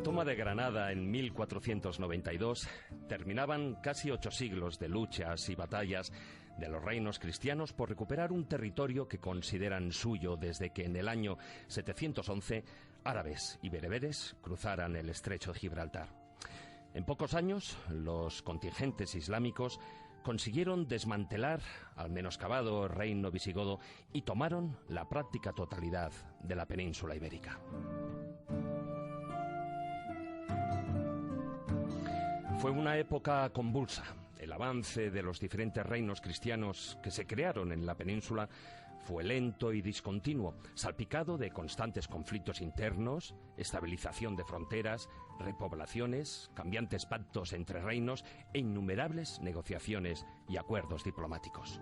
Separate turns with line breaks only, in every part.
la toma de Granada en 1492 terminaban casi 8 siglos de luchas y batallas de los reinos cristianos por recuperar un territorio que consideran suyo desde que en el año 711 árabes y bereberes cruzaran el estrecho de Gibraltar. En pocos años, los contingentes islámicos consiguieron desmantelar al menoscabado reino visigodo y tomaron la práctica totalidad de la península ibérica. Fue una época convulsa. El avance de los diferentes reinos cristianos que se crearon en la península fue lento y discontinuo, salpicado de constantes conflictos internos, estabilización de fronteras, repoblaciones, cambiantes pactos entre reinos e innumerables negociaciones y acuerdos diplomáticos.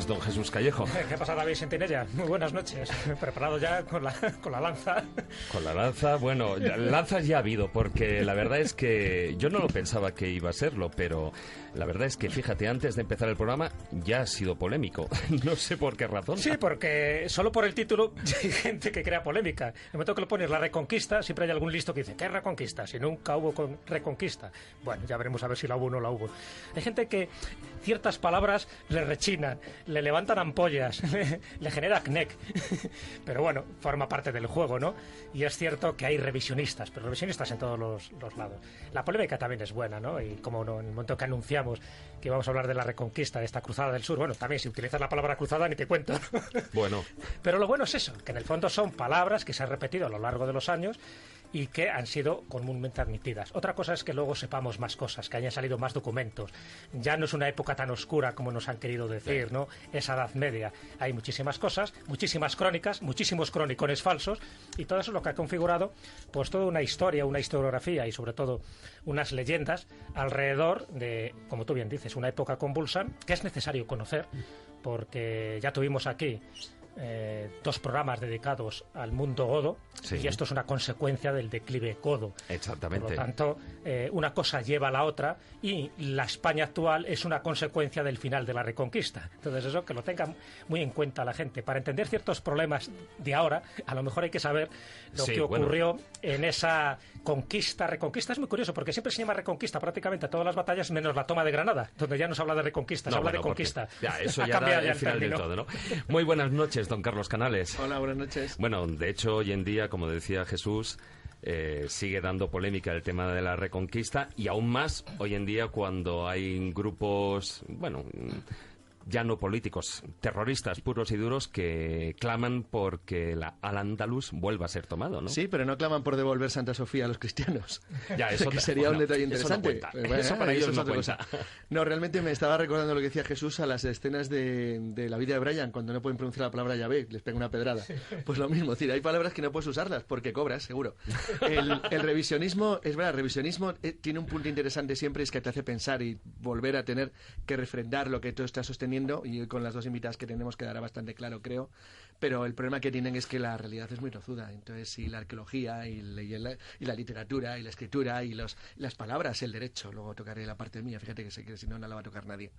Don Jesús Callejo.
¿Qué pasa, David Sentinella? Muy buenas noches. Preparado ya con la lanza.
Con la lanza, bueno, lanzas ya ha habido, porque la verdad es que yo no lo pensaba que iba a serlo, pero la verdad es que, fíjate, antes de empezar el programa ya ha sido polémico. No sé por qué razón.
Sí, porque solo por el título hay gente que crea polémica. En el momento que lo pones La Reconquista, siempre hay algún listo que dice, ¿qué Reconquista? Si nunca hubo Reconquista. Bueno, ya veremos a ver si la hubo o no la hubo. Hay gente que ciertas palabras le rechinan, le levantan ampollas, le genera acné. Pero bueno, forma parte del juego, ¿no? Y es cierto que hay revisionistas, pero revisionistas en todos los lados. La polémica también es buena, ¿no? Y como no, en el momento que anunciamos que vamos a hablar de la Reconquista, de esta cruzada del sur, bueno, también si utilizas la palabra cruzada ni te cuento, ¿no?
Bueno.
Pero lo bueno es eso, que en el fondo son palabras que se han repetido a lo largo de los años y que han sido comúnmente admitidas. Otra cosa es que luego sepamos más cosas, que hayan salido más documentos. Ya no es una época tan oscura como nos han querido decir, ¿no? Esa Edad Media. Hay muchísimas cosas, muchísimas crónicas, muchísimos cronicones falsos, y todo eso es lo que ha configurado pues toda una historia, una historiografía y sobre todo unas leyendas alrededor de, como tú bien dices, una época convulsa que es necesario conocer, porque ya tuvimos aquí 2 programas dedicados al mundo godo, sí. Y esto es una consecuencia del declive godo.
Exactamente.
Por lo tanto, una cosa lleva a la otra y la España actual es una consecuencia del final de la Reconquista. Entonces eso que lo tengan muy en cuenta la gente. Para entender ciertos problemas de ahora, a lo mejor hay que saber lo que ocurrió en esa conquista. Reconquista es muy curioso porque siempre se llama Reconquista prácticamente a todas las batallas menos la toma de Granada, donde ya no se habla de Reconquista, se habla de conquista.
Ya, eso ya da el final del todo, ¿no? Muy buenas noches, don Carlos Canales.
Hola, buenas noches.
Bueno, de hecho, hoy en día, como decía Jesús, sigue dando polémica el tema de la Reconquista, y aún más hoy en día cuando hay grupos, bueno, ya no políticos, terroristas puros y duros que claman porque Al-Ándalus vuelva a ser tomado, ¿no?
Sí, pero no claman por devolver Santa Sofía a los cristianos.
Ya, eso
que sería un detalle interesante.
Eso no cuenta. Eso para ellos no cuenta.
No, realmente me estaba recordando lo que decía Jesús a las escenas de la vida de Brian, cuando no pueden pronunciar la palabra Yahvé, les pega una pedrada. Pues lo mismo, es decir, hay palabras que no puedes usarlas porque cobras, seguro. El revisionismo, es verdad, el revisionismo tiene un punto interesante siempre, es que te hace pensar y volver a tener que refrendar lo que tú estás sosteniendo, y con las 2 invitadas que tenemos quedará bastante claro, creo, pero el problema que tienen es que la realidad es muy tozuda. Entonces, si la arqueología y la literatura y la escritura y las palabras, el derecho, luego tocaré la parte mía, fíjate que sé que si no, no la va a tocar nadie,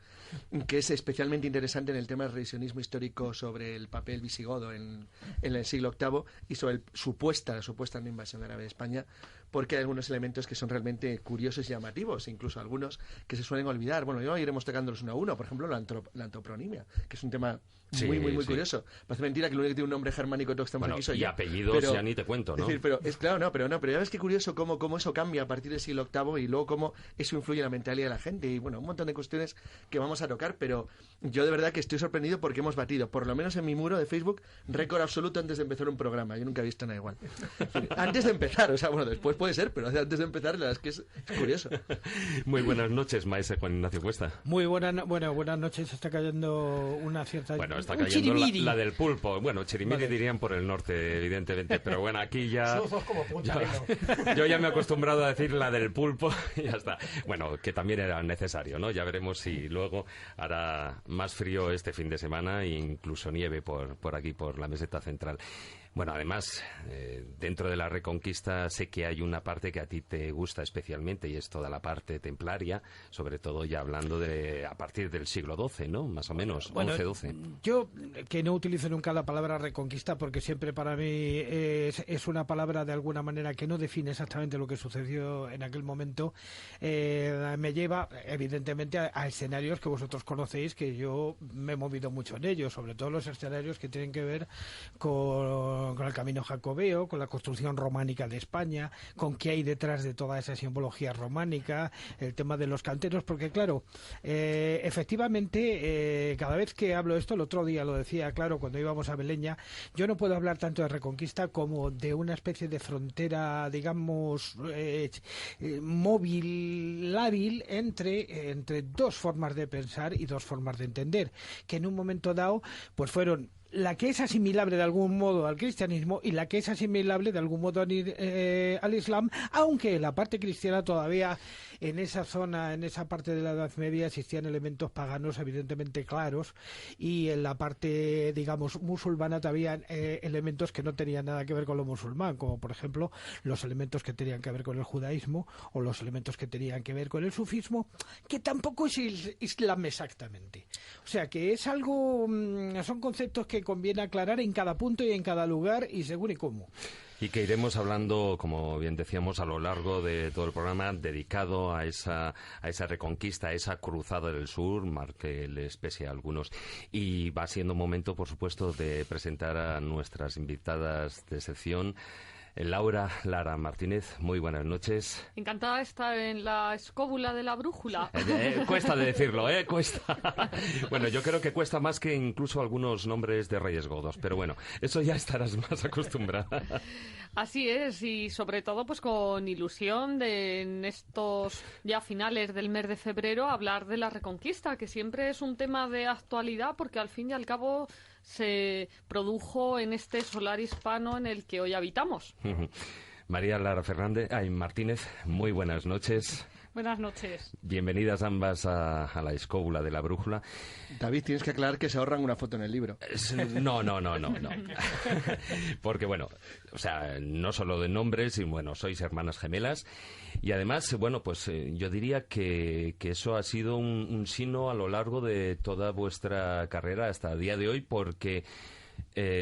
que es especialmente interesante en el tema del revisionismo histórico sobre el papel visigodo en el siglo VIII y sobre la supuesta invasión árabe de España, porque hay algunos elementos que son realmente curiosos y llamativos, incluso algunos que se suelen olvidar. Bueno, iremos tocándolos uno a uno, por ejemplo, la antroponimia, que es un tema muy curioso. Parece mentira que lo único que tiene un nombre germánico todo extranjero aquí soy
y
yo.
apellidos ya ni te cuento, ¿no?
Es decir, pero ya ves qué curioso cómo eso cambia a partir del siglo VIII y luego cómo eso influye en la mentalidad de la gente y bueno, un montón de cuestiones que vamos a tocar, pero yo de verdad que estoy sorprendido porque hemos batido, por lo menos en mi muro de Facebook, récord absoluto antes de empezar un programa. Yo nunca he visto nada igual. Antes de empezar, o sea, bueno, después puede ser, pero antes de empezar, la verdad es que es curioso.
Muy buenas noches, maestro Juan Ignacio Cuesta.
Muy buenas noches. Está cayendo una cierta...
Bueno, está cayendo la del pulpo. Bueno, chirimiri dirían por el norte, evidentemente, pero bueno, aquí ya...
Somos como Punta
yo ya me he acostumbrado a decir la del pulpo y ya está. Bueno, que también era necesario, ¿no? Ya veremos si luego hará más frío este fin de semana e incluso nieve por aquí, por la meseta central. Bueno, además, dentro de la Reconquista sé que hay una parte que a ti te gusta especialmente y es toda la parte templaria, sobre todo ya hablando de a partir del siglo XII, ¿no? Más o menos,
bueno,
11-12.
Yo, que no utilizo nunca la palabra Reconquista porque siempre para mí es una palabra de alguna manera que no define exactamente lo que sucedió en aquel momento, me lleva evidentemente a escenarios que vosotros conocéis, que yo me he movido mucho en ellos, sobre todo los escenarios que tienen que ver con el camino jacobeo, con la construcción románica de España, con qué hay detrás de toda esa simbología románica, el tema de los canteros, porque claro, efectivamente, cada vez que hablo esto, el otro día lo decía, claro, cuando íbamos a Beleña, yo no puedo hablar tanto de Reconquista como de una especie de frontera, digamos, móvil, lábil, entre dos formas de pensar y dos formas de entender, que en un momento dado, pues fueron la que es asimilable de algún modo al cristianismo y la que es asimilable de algún modo al islam, aunque en la parte cristiana todavía en esa zona, en esa parte de la Edad Media existían elementos paganos evidentemente claros y en la parte, digamos, musulmana todavía elementos que no tenían nada que ver con lo musulmán, como por ejemplo los elementos que tenían que ver con el judaísmo o los elementos que tenían que ver con el sufismo, que tampoco es el islam exactamente. O sea que es algo, son conceptos que conviene aclarar en cada punto y en cada lugar y según y cómo.
Y que iremos hablando, como bien decíamos, a lo largo de todo el programa dedicado a esa reconquista, a esa cruzada del sur, marque el especie a algunos. Y va siendo momento, por supuesto, de presentar a nuestras invitadas de sección. Laura Lara Martínez, muy buenas noches.
Encantada de estar en la escóbula de la brújula.
Cuesta de decirlo, cuesta. Bueno, yo creo que cuesta más que incluso algunos nombres de reyes godos, pero bueno, eso ya estarás más acostumbrada.
Así es, y sobre todo pues con ilusión de en estos ya finales del mes de febrero hablar de la Reconquista, que siempre es un tema de actualidad porque al fin y al cabo se produjo en este solar hispano en el que hoy habitamos.
María Lara Martínez, muy buenas noches.
Buenas noches.
Bienvenidas ambas a la escóbula de la brújula.
David, tienes que aclarar que se ahorran una foto en el libro.
No. Porque, bueno, o sea, no solo de nombres, y bueno, sois hermanas gemelas. Y además, bueno, pues yo diría que eso ha sido un signo a lo largo de toda vuestra carrera hasta el día de hoy, porque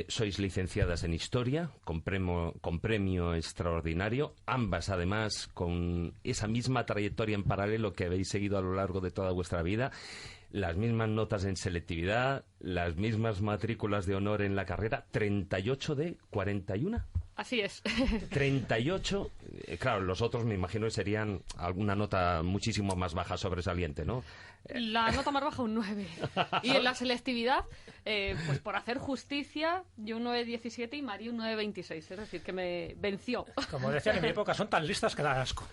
sois licenciadas en Historia, con premio extraordinario, ambas además con esa misma trayectoria en paralelo que habéis seguido a lo largo de toda vuestra vida, las mismas notas en selectividad, las mismas matrículas de honor en la carrera, 38 de 41.
Así es.
38, claro, los otros me imagino que serían alguna nota muchísimo más baja, sobresaliente, ¿no?
La nota más baja, un 9. Y en la selectividad, pues por hacer justicia, yo un 9,17 y María un 9,26. Es decir, que me venció.
Como decían en mi época, son tan listas que da asco.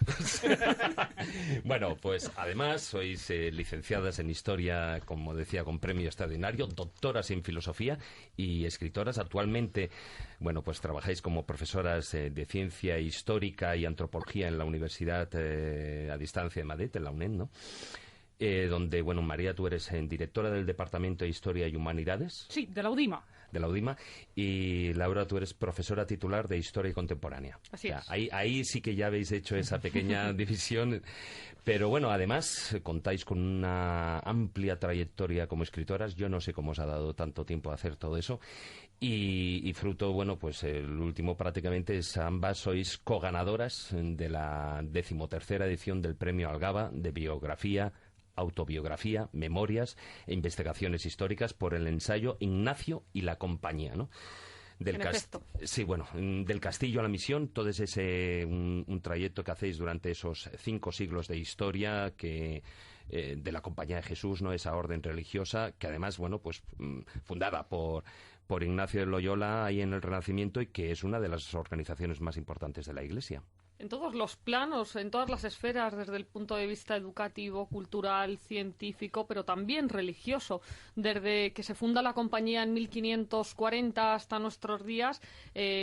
Bueno, pues además sois licenciadas en Historia, como decía, con premio extraordinario, doctoras en Filosofía y escritoras. Actualmente, bueno, pues trabajáis como profesoras de Ciencia Histórica y Antropología en la Universidad a Distancia de Madrid, en la UNED, ¿no? Donde, bueno, María, tú eres directora del Departamento de Historia y Humanidades.
Sí, de la UDIMA.
De la UDIMA. Y Laura, tú eres profesora titular de Historia Contemporánea.
Así es.
Ahí sí que ya habéis hecho esa pequeña división. Pero bueno, además contáis con una amplia trayectoria como escritoras. Yo no sé cómo os ha dado tanto tiempo a hacer todo eso. Y fruto, bueno, pues el último prácticamente es ambas sois coganadoras de la 13ª edición del Premio Algaba de Biografía, autobiografía, memorias e investigaciones históricas por el ensayo Ignacio y la compañía, ¿no? Sí, bueno, del castillo a la misión, todo es un trayecto que hacéis durante esos 5 siglos de historia de la Compañía de Jesús, ¿no? Esa orden religiosa que además, bueno, pues fundada por Ignacio de Loyola ahí en el Renacimiento, y que es una de las organizaciones más importantes de la Iglesia.
En todos los planos, en todas las esferas, desde el punto de vista educativo, cultural, científico, pero también religioso. Desde que se funda la compañía en 1540 hasta nuestros días,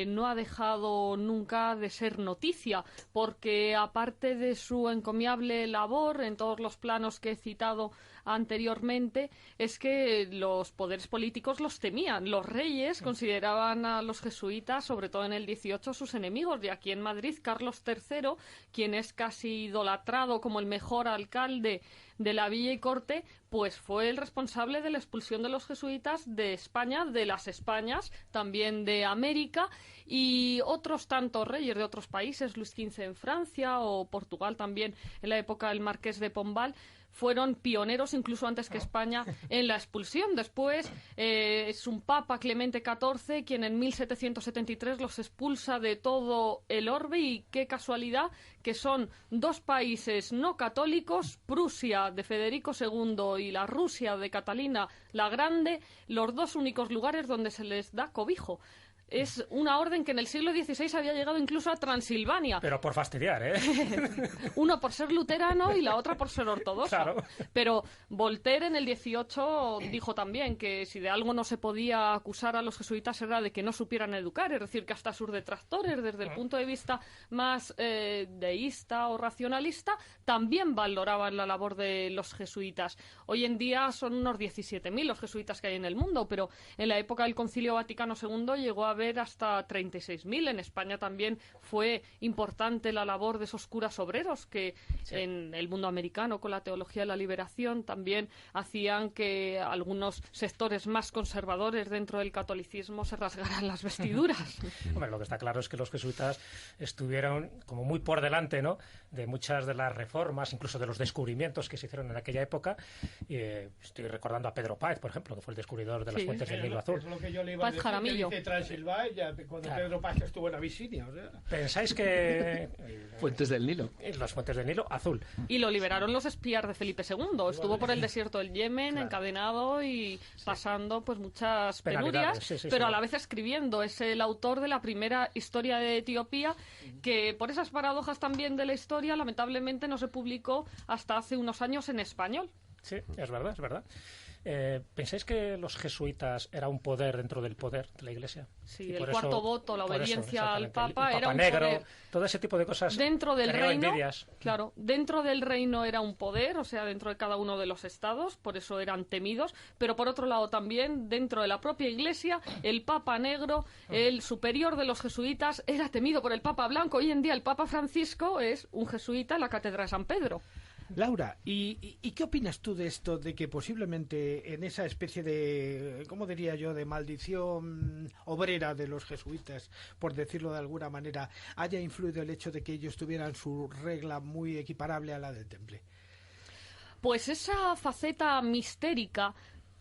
no ha dejado nunca de ser noticia, porque aparte de su encomiable labor en todos los planos que he citado anteriormente, es que los poderes políticos los temían. Los reyes consideraban a los jesuitas, sobre todo en el 18, sus enemigos. Y aquí en Madrid, Carlos III, quien es casi idolatrado como el mejor alcalde de la Villa y Corte, pues fue el responsable de la expulsión de los jesuitas de España, de las Españas, también de América, y otros tantos reyes de otros países, Luis XV en Francia o Portugal también en la época del Marqués de Pombal, fueron pioneros incluso antes que España en la expulsión. Después es un papa, Clemente XIV, quien en 1773 los expulsa de todo el orbe, y qué casualidad que son 2 países no católicos, Prusia de Federico II y la Rusia de Catalina la Grande, los 2 únicos lugares donde se les da cobijo. Es una orden que en el siglo XVI había llegado incluso a Transilvania.
Pero por fastidiar, ¿eh?
Uno por ser luterano y la otra por ser ortodoxa.
Claro.
Pero Voltaire en el 18 dijo también que si de algo no se podía acusar a los jesuitas era de que no supieran educar. Es decir, que hasta sus detractores, desde el punto de vista más deísta o racionalista, también valoraban la labor de los jesuitas. Hoy en día son unos 17.000 los jesuitas que hay en el mundo, pero en la época del Concilio Vaticano II llegó a haber hasta 36.000. En España también fue importante la labor de esos curas obreros que en el mundo americano, con la teología de la liberación, también hacían que algunos sectores más conservadores dentro del catolicismo se rasgaran las vestiduras.
Hombre, lo que está claro es que los jesuitas estuvieron como muy por delante, ¿no?, de muchas de las reformas, incluso de los descubrimientos que se hicieron en aquella época. Estoy recordando a Pedro Páez, por ejemplo, que fue el descubridor de las fuentes del Nilo Azul.
Es lo que yo le iba a decir,
Jaramillo.
que dice Transilvania, cuando
Claro.
Pedro Paz estuvo en Abisinia. O sea.
¿Pensáis que
Fuentes del Nilo.
las fuentes del Nilo azul?
Y lo liberaron los espías de Felipe II. Estuvo por el desierto del Yemen, encadenado y pasando pues muchas penurias,
Penalidades,
pero a la vez escribiendo. Es el autor de la primera historia de Etiopía, que por esas paradojas también de la historia, lamentablemente no se publicó hasta hace unos años en español.
Sí, es verdad, es verdad. ¿Pensáis que los jesuitas era un poder dentro del poder de la Iglesia?
Sí,
Y
el
por
cuarto
eso-
voto, la
por eso,
obediencia al
exactamente,
Papa,
el
era un
negro,
poder.
todo ese tipo de cosas.
Dentro del
generaba
reino,
envidias.
claro, dentro del reino era un poder, o sea, dentro de cada uno de los estados, por eso eran temidos, pero por otro lado también, dentro de la propia Iglesia, el Papa Negro, el superior de los jesuitas, era temido por el Papa Blanco. Hoy en día el Papa Francisco es un jesuita en la Cátedra de San Pedro.
Laura, ¿y qué opinas tú de esto, de que posiblemente en esa especie de, ¿cómo diría yo?, de maldición obrera de los jesuitas, por decirlo de alguna manera, haya influido el hecho de que ellos tuvieran su regla muy equiparable a la del Temple?
Pues esa faceta mistérica,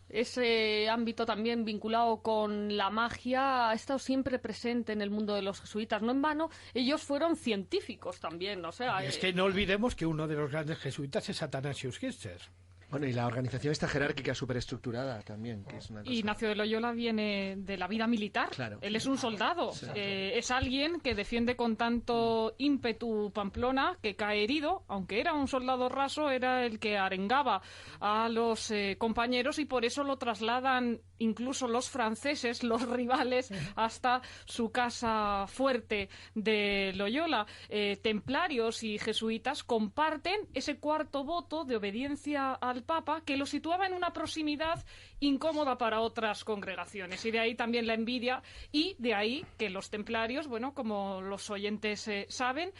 ese ámbito también vinculado con la magia, ha estado siempre presente en el mundo de los jesuitas. No en vano, ellos fueron científicos también, o sea...
Y es que no olvidemos que uno de los grandes jesuitas es Athanasius Kircher.
Bueno, y la organización está jerárquica, súper estructurada también, que es una cosa...
Ignacio de Loyola viene de la vida militar.
Claro.
Él es un soldado.
Sí.
Es alguien que defiende con tanto ímpetu Pamplona que cae herido. Aunque era un soldado raso, era el que arengaba a los compañeros, y por eso lo trasladan incluso los franceses, los rivales, hasta su casa fuerte de Loyola. Templarios y jesuitas comparten ese cuarto voto de obediencia al Papa, que lo situaba en una proximidad incómoda para otras congregaciones, y de ahí también la envidia, y de ahí que los templarios, bueno, como los oyentes saben,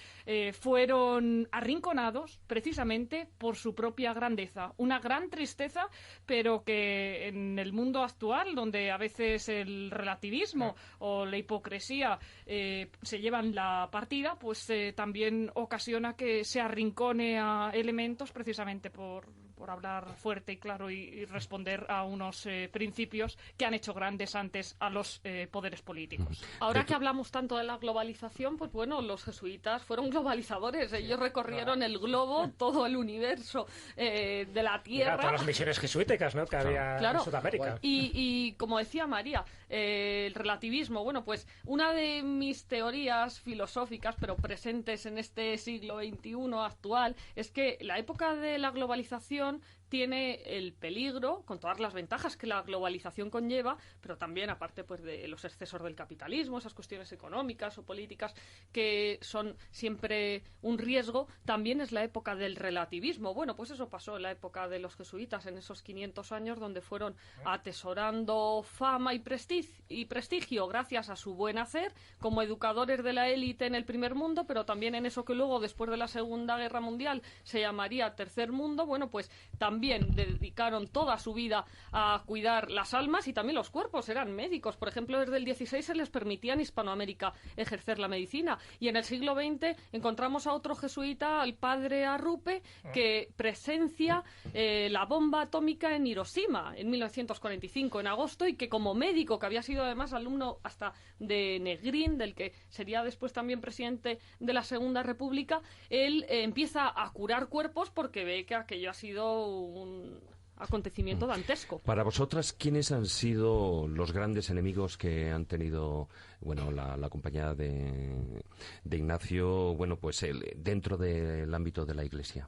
fueron arrinconados precisamente por su propia grandeza. Una gran tristeza, pero que en el mundo actual, donde a veces el relativismo o la hipocresía se llevan la partida, pues también ocasiona que se arrincone a elementos precisamente por por hablar fuerte y claro y responder a unos principios que han hecho grandes antes a los poderes políticos.
Ahora que hablamos tanto de la globalización, pues bueno, los jesuitas fueron globalizadores. Ellos recorrieron el globo, todo el universo de la Tierra.
Todas las misiones jesuíticas, ¿no?, que había en Sudamérica.
Y como decía María, el relativismo, bueno, pues una de mis teorías filosóficas, pero presentes en este siglo XXI actual, es que la época de la globalización tiene el peligro, con todas las ventajas que la globalización conlleva, pero también, aparte pues de los excesos del capitalismo, esas cuestiones económicas o políticas que son siempre un riesgo, también es la época del relativismo. Bueno, pues eso pasó en la época de los jesuitas, en esos 500 años donde fueron atesorando fama y prestigio gracias a su buen hacer, como educadores de la élite en el primer mundo, pero también en eso que luego, después de la Segunda Guerra Mundial, se llamaría Tercer Mundo. Bueno, pues también dedicaron toda su vida a cuidar las almas y también los cuerpos. Eran médicos. Por ejemplo, desde el 16 se les permitía en Hispanoamérica ejercer la medicina. Y en el siglo XX encontramos a otro jesuita, al padre Arrupe, que presencia la bomba atómica en Hiroshima en 1945, en agosto, y que como médico, que había sido además alumno hasta de Negrín, del que sería después también presidente de la Segunda República, él empieza a curar cuerpos porque ve que aquello ha sido un acontecimiento dantesco.
Para vosotras, ¿quiénes han sido los grandes enemigos que han tenido, bueno, la compañía de Ignacio, bueno, pues dentro del ámbito de la Iglesia?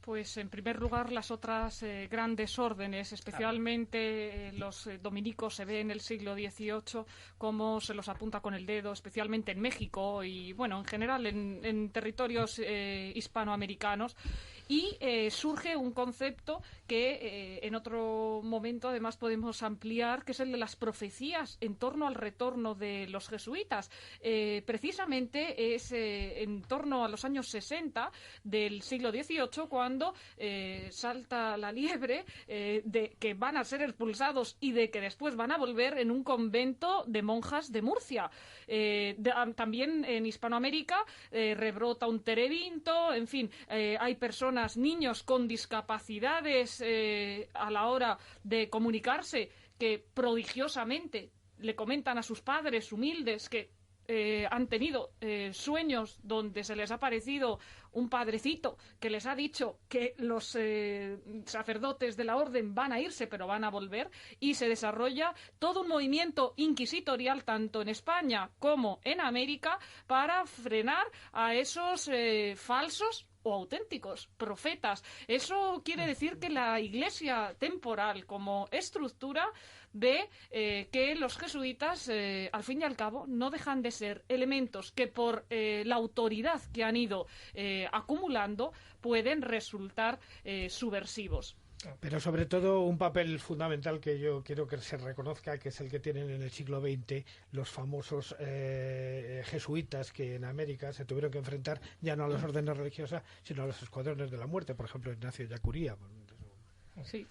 Pues en primer lugar las otras grandes órdenes, especialmente los dominicos, se ve en el siglo XVIII cómo se los apunta con el dedo, especialmente en México y bueno, en general en territorios hispanoamericanos. Y surge un concepto que en otro momento además podemos ampliar, que es el de las profecías en torno al retorno de los jesuitas. Precisamente es en torno a los años 60 del siglo XVIII cuando salta la liebre de que van a ser expulsados y de que después van a volver en un convento de monjas de Murcia. También en Hispanoamérica rebrota un terebinto, en fin, hay niños con discapacidades a la hora de comunicarse que prodigiosamente le comentan a sus padres humildes que han tenido sueños donde se les ha aparecido un padrecito que les ha dicho que los sacerdotes de la orden van a irse pero van a volver, y se desarrolla todo un movimiento inquisitorial tanto en España como en América para frenar a esos falsos o auténticos profetas. Eso quiere decir que la Iglesia temporal como estructura ve que los jesuitas, al fin y al cabo, no dejan de ser elementos que por la autoridad que han ido acumulando pueden resultar subversivos.
Pero sobre todo un papel fundamental que yo quiero que se reconozca, que es el que tienen en el siglo XX los famosos jesuitas que en América se tuvieron que enfrentar ya no a las órdenes religiosas, sino a los escuadrones de la muerte, por ejemplo Ignacio Yacuría.
Sí.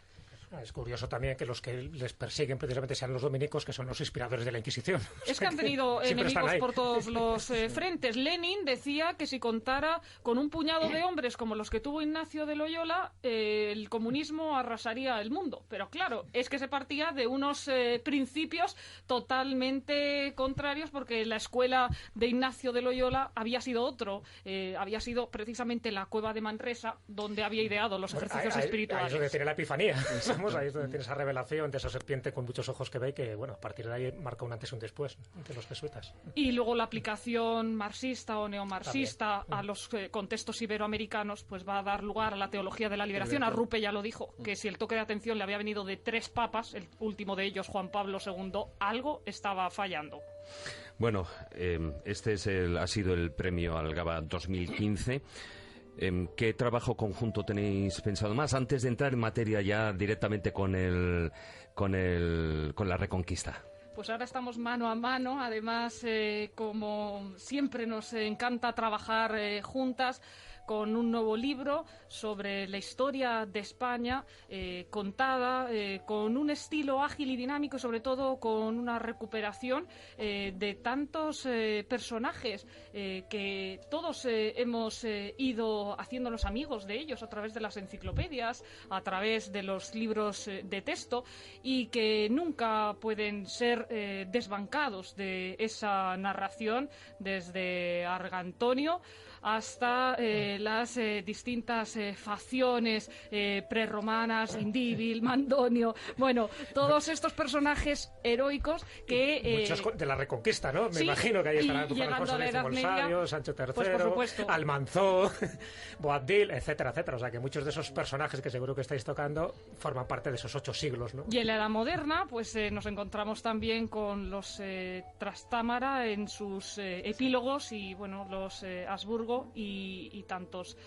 Es curioso también que los que les persiguen precisamente sean los dominicos, que son los inspiradores de la Inquisición.
Es que han tenido enemigos por todos los frentes. Lenin decía que si contara con un puñado de hombres como los que tuvo Ignacio de Loyola, el comunismo arrasaría el mundo. Pero claro, es que se partía de unos principios totalmente contrarios, porque la escuela de Ignacio de Loyola había sido otro. Había sido precisamente la cueva de Manresa, donde había ideado los ejercicios espirituales.
Ahí es donde tiene la epifanía. Ahí es donde tiene esa revelación de esa serpiente con muchos ojos que ve, que bueno, a partir de ahí marca un antes y un después entre los jesuitas.
Y luego la aplicación marxista o neomarxista a los contextos iberoamericanos pues va a dar lugar a la teología de la liberación. Arrupe ya lo dijo, que si el toque de atención le había venido de 3 papas, el último de ellos Juan Pablo II, algo estaba fallando.
Bueno, este ha sido el premio Algaba 2015. ¿Qué trabajo conjunto tenéis pensado más antes de entrar en materia ya directamente con la Reconquista?
Pues ahora estamos mano a mano, además como siempre nos encanta trabajar juntas con un nuevo libro sobre la historia de España, contada con un estilo ágil y dinámico, y sobre todo con una recuperación de tantos personajes que todos hemos ido haciéndonos amigos de ellos a través de las enciclopedias, a través de los libros de texto, y que nunca pueden ser desbancados de esa narración, desde Argantonio hasta las distintas facciones prerromanas, Indíbil, Mandonio, bueno, todos estos personajes heroicos que...
Muchos de la Reconquista, ¿no? Me
sí,
imagino que ahí estarán
llegando a la Edad
Bolsario, Sancho III,
pues por supuesto,
Almanzó, Boabdil, etcétera, etcétera. O sea que muchos de esos personajes que seguro que estáis tocando forman parte de esos 8 siglos, ¿no?
Y en la Edad Moderna, pues nos encontramos también con los Trastámara en sus epílogos, y bueno, los Habsburgo y tantos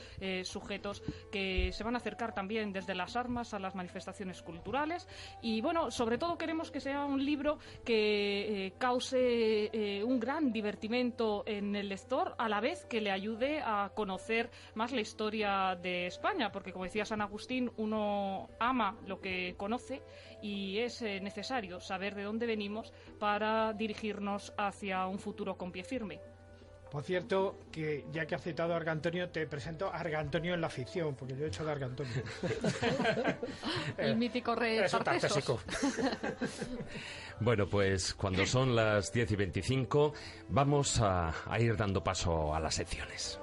sujetos que se van a acercar también desde las armas a las manifestaciones culturales. Y bueno, sobre todo queremos que sea un libro que cause un gran divertimento en el lector, a la vez que le ayude a conocer más la historia de España, porque como decía San Agustín, uno ama lo que conoce, y es necesario saber de dónde venimos para dirigirnos hacia un futuro con pie firme.
Por cierto, que ya que has citado a Argantonio, te presento a Argantonio en la ficción, porque yo he hecho de Argantonio.
El mítico rey Tartessos.
Bueno, pues cuando son las 10:25 vamos a ir dando paso a las secciones.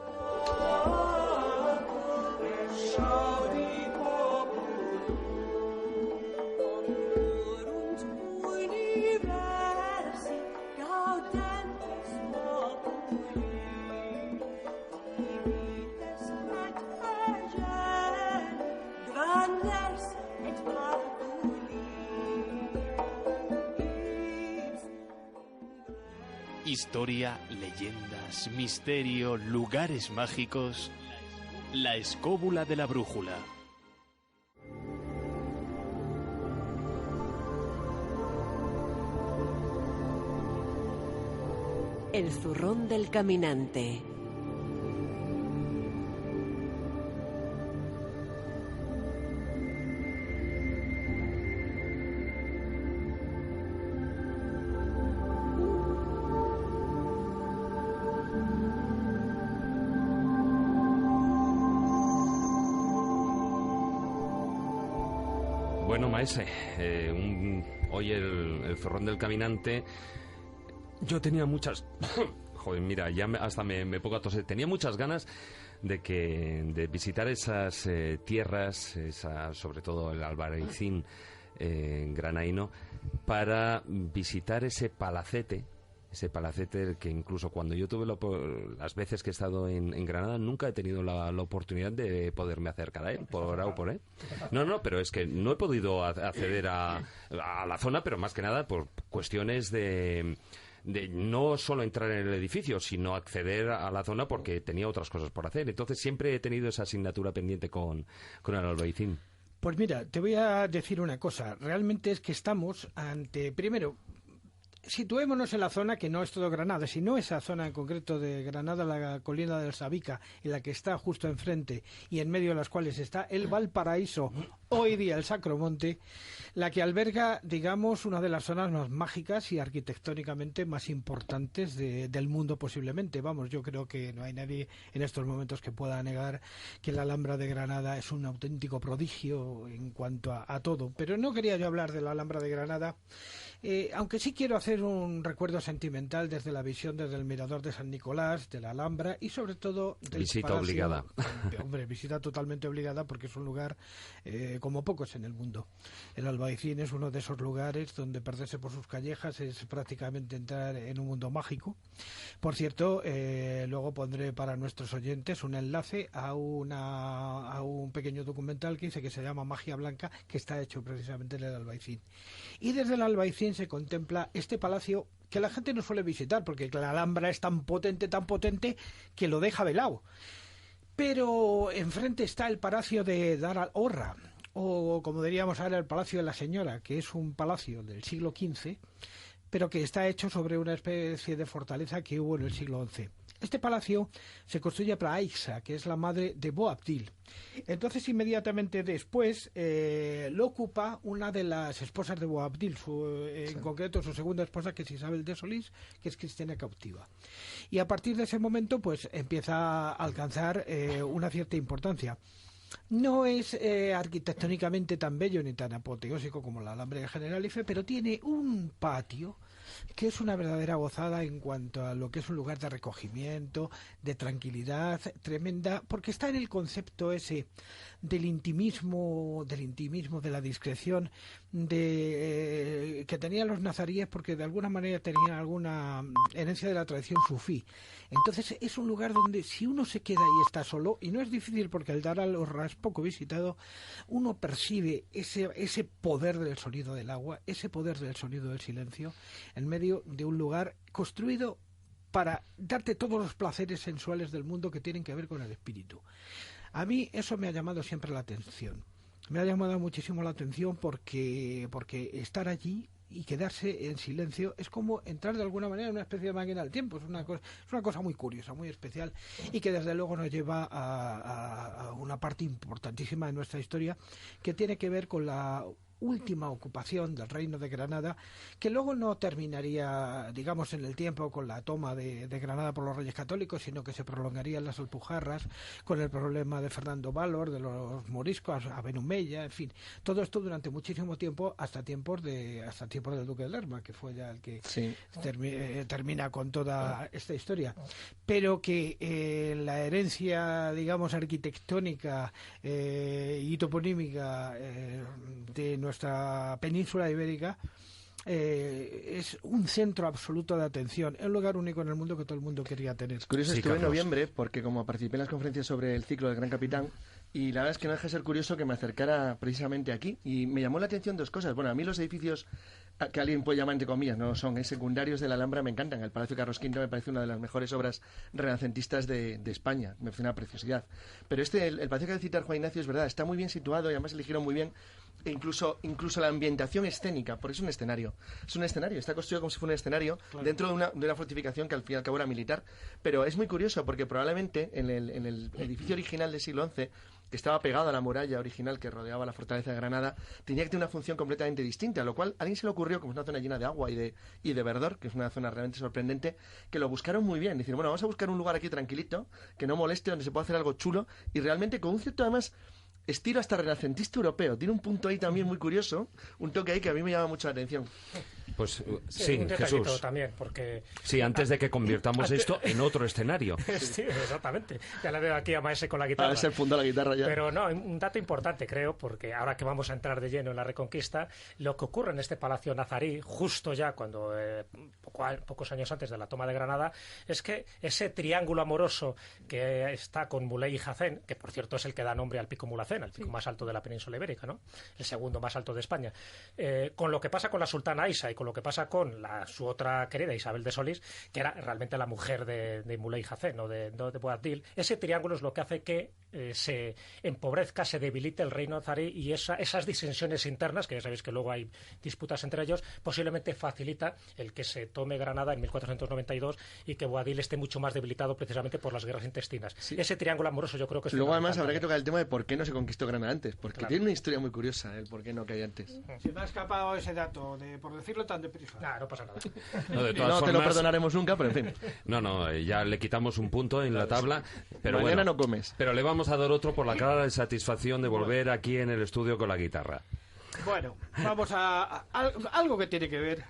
Historia, leyendas, misterio, lugares mágicos. La escóbula de la brújula.
El zurrón del caminante.
Bueno, maese, hoy el zurrón del caminante, yo tenía muchas... Joder, mira, ya hasta me pongo a toser. Tenía muchas ganas de visitar esas tierras, sobre todo el Albarracín granaíno, para visitar ese palacete que incluso cuando yo tuve las veces que he estado en Granada nunca he tenido la oportunidad de poderme acercar a él, por A o por E. No, pero es que no he podido acceder a la zona, pero más que nada por cuestiones de no solo entrar en el edificio, sino acceder a la zona porque tenía otras cosas por hacer. Entonces siempre he tenido esa asignatura pendiente con el Albaicín.
Pues mira, te voy a decir una cosa. Realmente es que estamos ante, primero, situémonos en la zona que no es todo Granada, sino esa zona en concreto de Granada, la colina del Sabica, en la que está justo enfrente y en medio de las cuales está el Valparaíso, hoy día el Sacromonte, la que alberga, digamos, una de las zonas más mágicas y arquitectónicamente más importantes del mundo posiblemente. Vamos, yo creo que no hay nadie en estos momentos que pueda negar que la Alhambra de Granada es un auténtico prodigio en cuanto a todo. Pero no quería yo hablar de la Alhambra de Granada, aunque sí quiero hacer un recuerdo sentimental desde la visión desde el Mirador de San Nicolás, de la Alhambra y sobre todo del
visita
Palacio.
Obligada.
Hombre, visita totalmente obligada porque es un lugar como pocos en el mundo. El Albaicín es uno de esos lugares donde perderse por sus callejas es prácticamente entrar en un mundo mágico. Por cierto, luego pondré para nuestros oyentes un enlace a un pequeño documental que hice que se llama Magia Blanca, que está hecho precisamente en el Albaicín. Y desde el Albaicín se contempla este palacio que la gente no suele visitar porque la Alhambra es tan potente que lo deja de lado. Pero enfrente está el Palacio de Dar al-Horra, o como diríamos ahora el Palacio de la Señora, que es un palacio del siglo XV, pero que está hecho sobre una especie de fortaleza que hubo en el siglo XI. Este palacio se construye para Aixa, que es la madre de Boabdil. Entonces, inmediatamente después, lo ocupa una de las esposas de Boabdil, en concreto su segunda esposa, que es Isabel de Solís, que es cristiana cautiva. Y a partir de ese momento, pues empieza a alcanzar una cierta importancia. No es arquitectónicamente tan bello ni tan apoteósico como la Alhambra de Generalife, pero tiene un patio que es una verdadera gozada en cuanto a lo que es un lugar de recogimiento, de tranquilidad tremenda, porque está en el concepto ese del intimismo, de la discreción, que tenían los nazaríes, porque de alguna manera tenían alguna herencia de la tradición sufí. Entonces es un lugar donde si uno se queda y está solo, y no es difícil porque el Dar al-Horra es poco visitado, uno percibe ese poder del sonido del agua, ese poder del sonido del silencio, en medio de un lugar construido para darte todos los placeres sensuales del mundo que tienen que ver con el espíritu. A mí eso me ha llamado siempre la atención. Me ha llamado muchísimo la atención porque estar allí y quedarse en silencio es como entrar de alguna manera en una especie de máquina del tiempo. Es una cosa muy curiosa, muy especial, y que desde luego nos lleva a una parte importantísima de nuestra historia, que tiene que ver con la última ocupación del Reino de Granada, que luego no terminaría, digamos, en el tiempo con la toma de Granada por los Reyes Católicos, sino que se prolongaría en las Alpujarras con el problema de Fernando Valor, de los moriscos, a Benumeya, en fin, todo esto durante muchísimo tiempo, hasta tiempos del Duque de Lerma, que fue ya el que termina con toda esta historia, pero que la herencia, digamos, arquitectónica y toponímica de nuestra península ibérica es un centro absoluto de atención, es un lugar único en el mundo que todo el mundo quería tener.
Es curioso, estuve en noviembre porque como participé en las conferencias sobre el ciclo del Gran Capitán, y la verdad es que no deja de ser curioso que me acercara precisamente aquí, y me llamó la atención dos cosas. Bueno, a mí los edificios que alguien puede llamar entre comillas, no lo son, secundarios de la Alhambra me encantan. El Palacio Carlos V me parece una de las mejores obras renacentistas de España, me parece una preciosidad. Pero el Palacio que ha de citar Juan Ignacio es verdad, está muy bien situado y además eligieron muy bien. E incluso la ambientación escénica, porque es un escenario, está construido como si fuera un escenario, claro, dentro de una fortificación que al fin y al cabo era militar, pero es muy curioso porque probablemente en el edificio original del siglo XI, que estaba pegado a la muralla original que rodeaba la fortaleza de Granada, tenía que tener una función completamente distinta, a lo cual a alguien se le ocurrió, como es una zona llena de agua y de verdor, que es una zona realmente sorprendente, que lo buscaron muy bien, dicen, bueno, vamos a buscar un lugar aquí tranquilito, que no moleste, donde se pueda hacer algo chulo, y realmente con un cierto, además, estilo hasta renacentista europeo. Tiene un punto ahí también muy curioso, un toque ahí que a mí me llama mucho la atención.
Pues sí, Jesús.
También, porque...
Sí, antes de que convirtamos esto en otro escenario.
Sí, exactamente. Ya le veo aquí a Maese con la guitarra.
Ahora se funda la guitarra ya.
Pero no, un dato importante, creo, porque ahora que vamos a entrar de lleno en la Reconquista, lo que ocurre en este Palacio Nazarí, justo ya cuando pocos años antes de la toma de Granada, es que ese triángulo amoroso que está con Muley y Jacén, que por cierto es el que da nombre al Pico Mulhacén, el pico más alto de la península ibérica, ¿no? El segundo más alto de España. Con lo que pasa con la sultana Aisha y con lo que pasa con su otra querida Isabel de Solís, que era realmente la mujer de Muley Hacén, no de Boabdil, ese triángulo es lo que hace que se empobrezca, se debilite el reino nazarí, y esas disensiones internas, que ya sabéis que luego hay disputas entre ellos, posiblemente facilita el que se tome Granada en 1492 y que Boabdil esté mucho más debilitado precisamente por las guerras intestinas. Sí. Ese triángulo amoroso yo creo que es...
Luego además habrá que tocar el tema de por qué no se conquistó Granada antes, porque claro, tiene una historia muy curiosa el por qué no que hay antes.
Se me ha escapado ese dato, por decirlo tan deprisa.
No pasa nada.
No, de todas
no
formas,
te lo perdonaremos nunca, pero en fin.
No, ya le quitamos un punto en la tabla, pero
mañana
bueno,
no comes.
Pero le vamos a dar otro por la clara satisfacción de volver aquí en el estudio con la guitarra.
Bueno, vamos a algo que tiene que ver.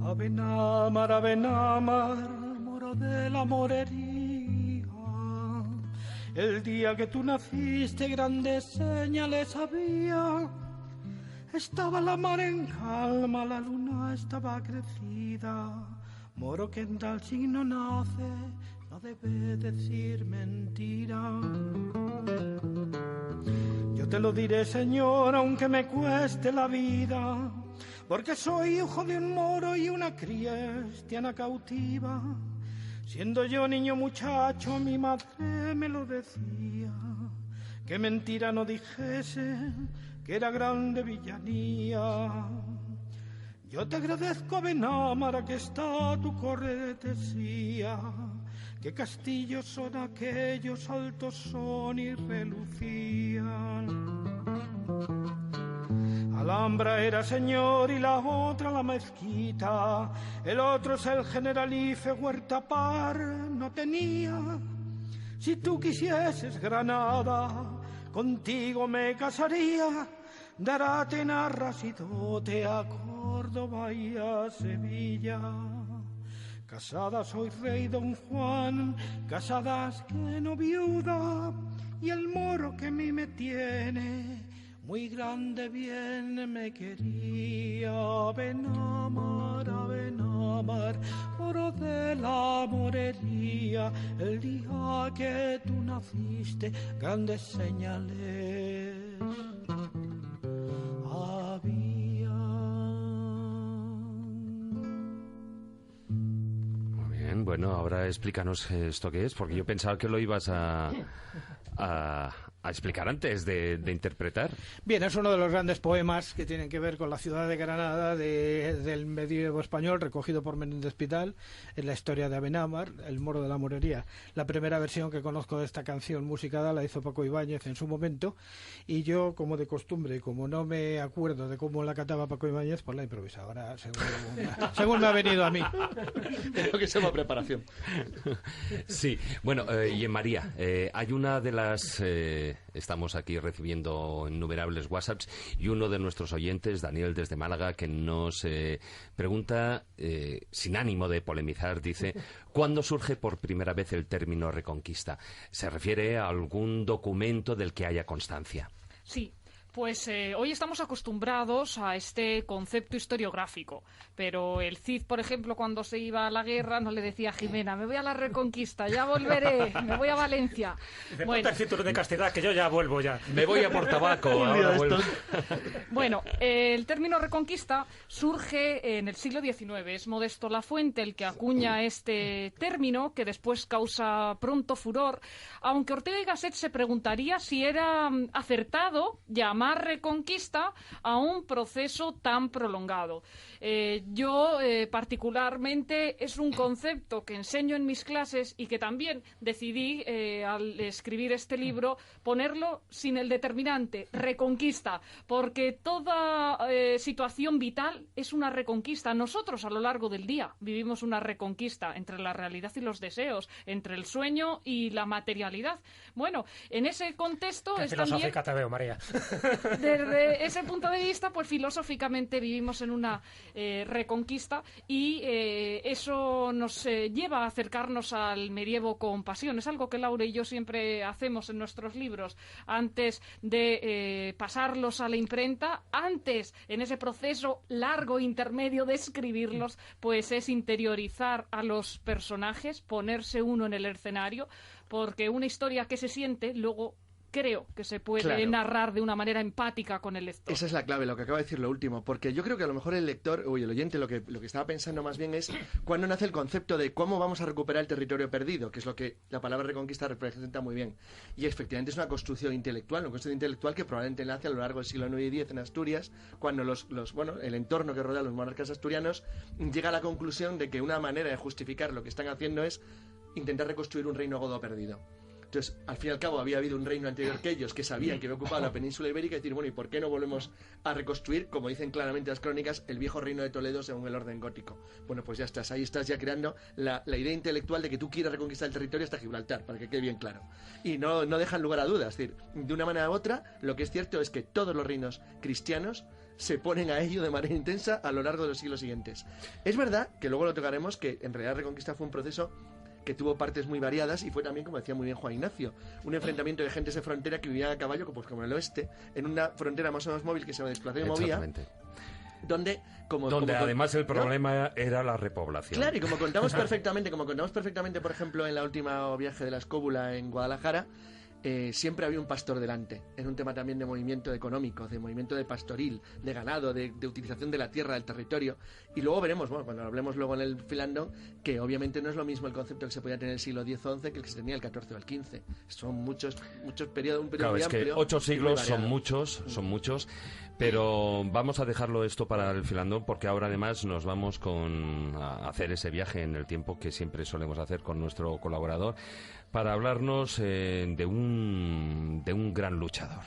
Ave Námar, moro de la morería. El día que tú naciste, grandes señales había. Estaba la mar en calma, la luna estaba crecida. Moro que en tal signo nace, no debe decir mentira. Yo te lo diré, Señor, aunque me cueste la vida, porque soy hijo de un moro y una cristiana cautiva. Siendo yo niño muchacho, mi madre me lo decía,
que mentira no dijese que era grande villanía. Yo te agradezco, Benámara, que está tu cortesía. ¿Qué castillos son aquellos? Altos son y relucían. Alhambra era señor y la otra la mezquita. El otro es el Generalife, Huerta Par no tenía. Si tú quisieses Granada, contigo me casaría. Darate narras y dote a Córdoba y a Sevilla. Casada soy rey don Juan, casadas que no viuda, y el moro que a mí me tiene, muy grande bien me quería. Benámara, Benámar, moro de la morería, el día que tú naciste, grandes señales había.
Muy bien, bueno, ahora explícanos esto qué es, porque yo pensaba que lo ibas a explicar antes de interpretar.
Bien, es uno de los grandes poemas que tienen que ver con la ciudad de Granada del medievo español, recogido por Menéndez Pidal en la historia de Abenámar, el moro de la morería. La primera versión que conozco de esta canción musicada la hizo Paco Ibáñez en su momento, y yo, como de costumbre, como no me acuerdo de cómo la cantaba Paco Ibáñez, pues la he improvisado. Ahora, según me ha venido a mí.
Creo que se llama preparación.
Sí, bueno, y en María, hay una de las... estamos aquí recibiendo innumerables WhatsApps y uno de nuestros oyentes, Daniel desde Málaga, que nos pregunta, sin ánimo de polemizar, dice: ¿cuándo surge por primera vez el término Reconquista? ¿Se refiere a algún documento del que haya constancia?
Sí. Pues hoy estamos acostumbrados a este concepto historiográfico, pero el Cid, por ejemplo, cuando se iba a la guerra, no le decía a Jimena: me voy a la Reconquista, ya volveré, me voy a Valencia.
Me ponte el cinturón de castidad, que yo ya vuelvo ya.
Me voy a por tabaco. Ahora vuelvo.
Bueno, el término Reconquista surge en el siglo XIX. Es Modesto Lafuente el que acuña este término, que después causa pronto furor, aunque Ortega y Gasset se preguntaría si era acertado llamar Reconquista a un proceso tan prolongado. Yo particularmente es un concepto que enseño en mis clases y que también decidí al escribir este libro ponerlo sin el determinante Reconquista, porque toda situación vital es una reconquista. Nosotros a lo largo del día vivimos una reconquista entre la realidad y los deseos, entre el sueño y la materialidad. Bueno, en ese contexto es
filosófica
también...
te veo, María.
Desde ese punto de vista, pues filosóficamente vivimos en una reconquista y eso nos lleva a acercarnos al medievo con pasión. Es algo que Laura y yo siempre hacemos en nuestros libros. Antes de pasarlos a la imprenta, antes, en ese proceso largo intermedio de escribirlos, pues es interiorizar a los personajes, ponerse uno en el escenario, porque una historia que se siente luego creo que se puede narrar de una manera empática con el lector.
Esa es la clave, lo que acaba de decir lo último, porque yo creo que a lo mejor el lector, o el oyente, lo que estaba pensando más bien es cuándo nace el concepto de cómo vamos a recuperar el territorio perdido, que es lo que la palabra reconquista representa muy bien. Y efectivamente es una construcción intelectual, que probablemente nace a lo largo del siglo IX y X en Asturias, cuando el entorno que rodea a los monarcas asturianos llega a la conclusión de que una manera de justificar lo que están haciendo es intentar reconstruir un reino godo perdido. Entonces, al fin y al cabo, había habido un reino anterior que ellos, que sabían que había ocupado la península ibérica, y decir, bueno, ¿y por qué no volvemos a reconstruir, como dicen claramente las crónicas, el viejo reino de Toledo según el orden gótico? Bueno, pues ya estás, ahí estás ya creando la idea intelectual de que tú quieres reconquistar el territorio hasta Gibraltar, para que quede bien claro. Y no dejan lugar a dudas, es decir, de una manera u otra, lo que es cierto es que todos los reinos cristianos se ponen a ello de manera intensa a lo largo de los siglos siguientes. Es verdad que luego lo tocaremos, que en realidad la reconquista fue un proceso que tuvo partes muy variadas y fue también, como decía muy bien Juan Ignacio, un enfrentamiento de gentes de frontera que vivían a caballo, pues como en el oeste, en una frontera más o menos móvil que se desplazaba y movía. Donde
además el problema era la repoblación.
Claro, y como contamos perfectamente, por ejemplo, en la última viaje de la escóbula en Guadalajara, siempre había un pastor delante. Era un tema también de movimiento económico, de movimiento de pastoril, de ganado, de utilización de la tierra, del territorio. Y luego veremos, bueno, cuando hablemos luego en el Filandón, que obviamente no es lo mismo el concepto que se podía tener en el siglo X-XI que el que se tenía el XIV o el XV. Son muchos periodos, un periodo
claro,
muy
es
amplio.
Que 8 siglos son muchos, pero vamos a dejarlo esto para el Filandón, porque ahora además nos vamos a hacer ese viaje en el tiempo que siempre solemos hacer con nuestro colaborador, para hablarnos de un gran luchador.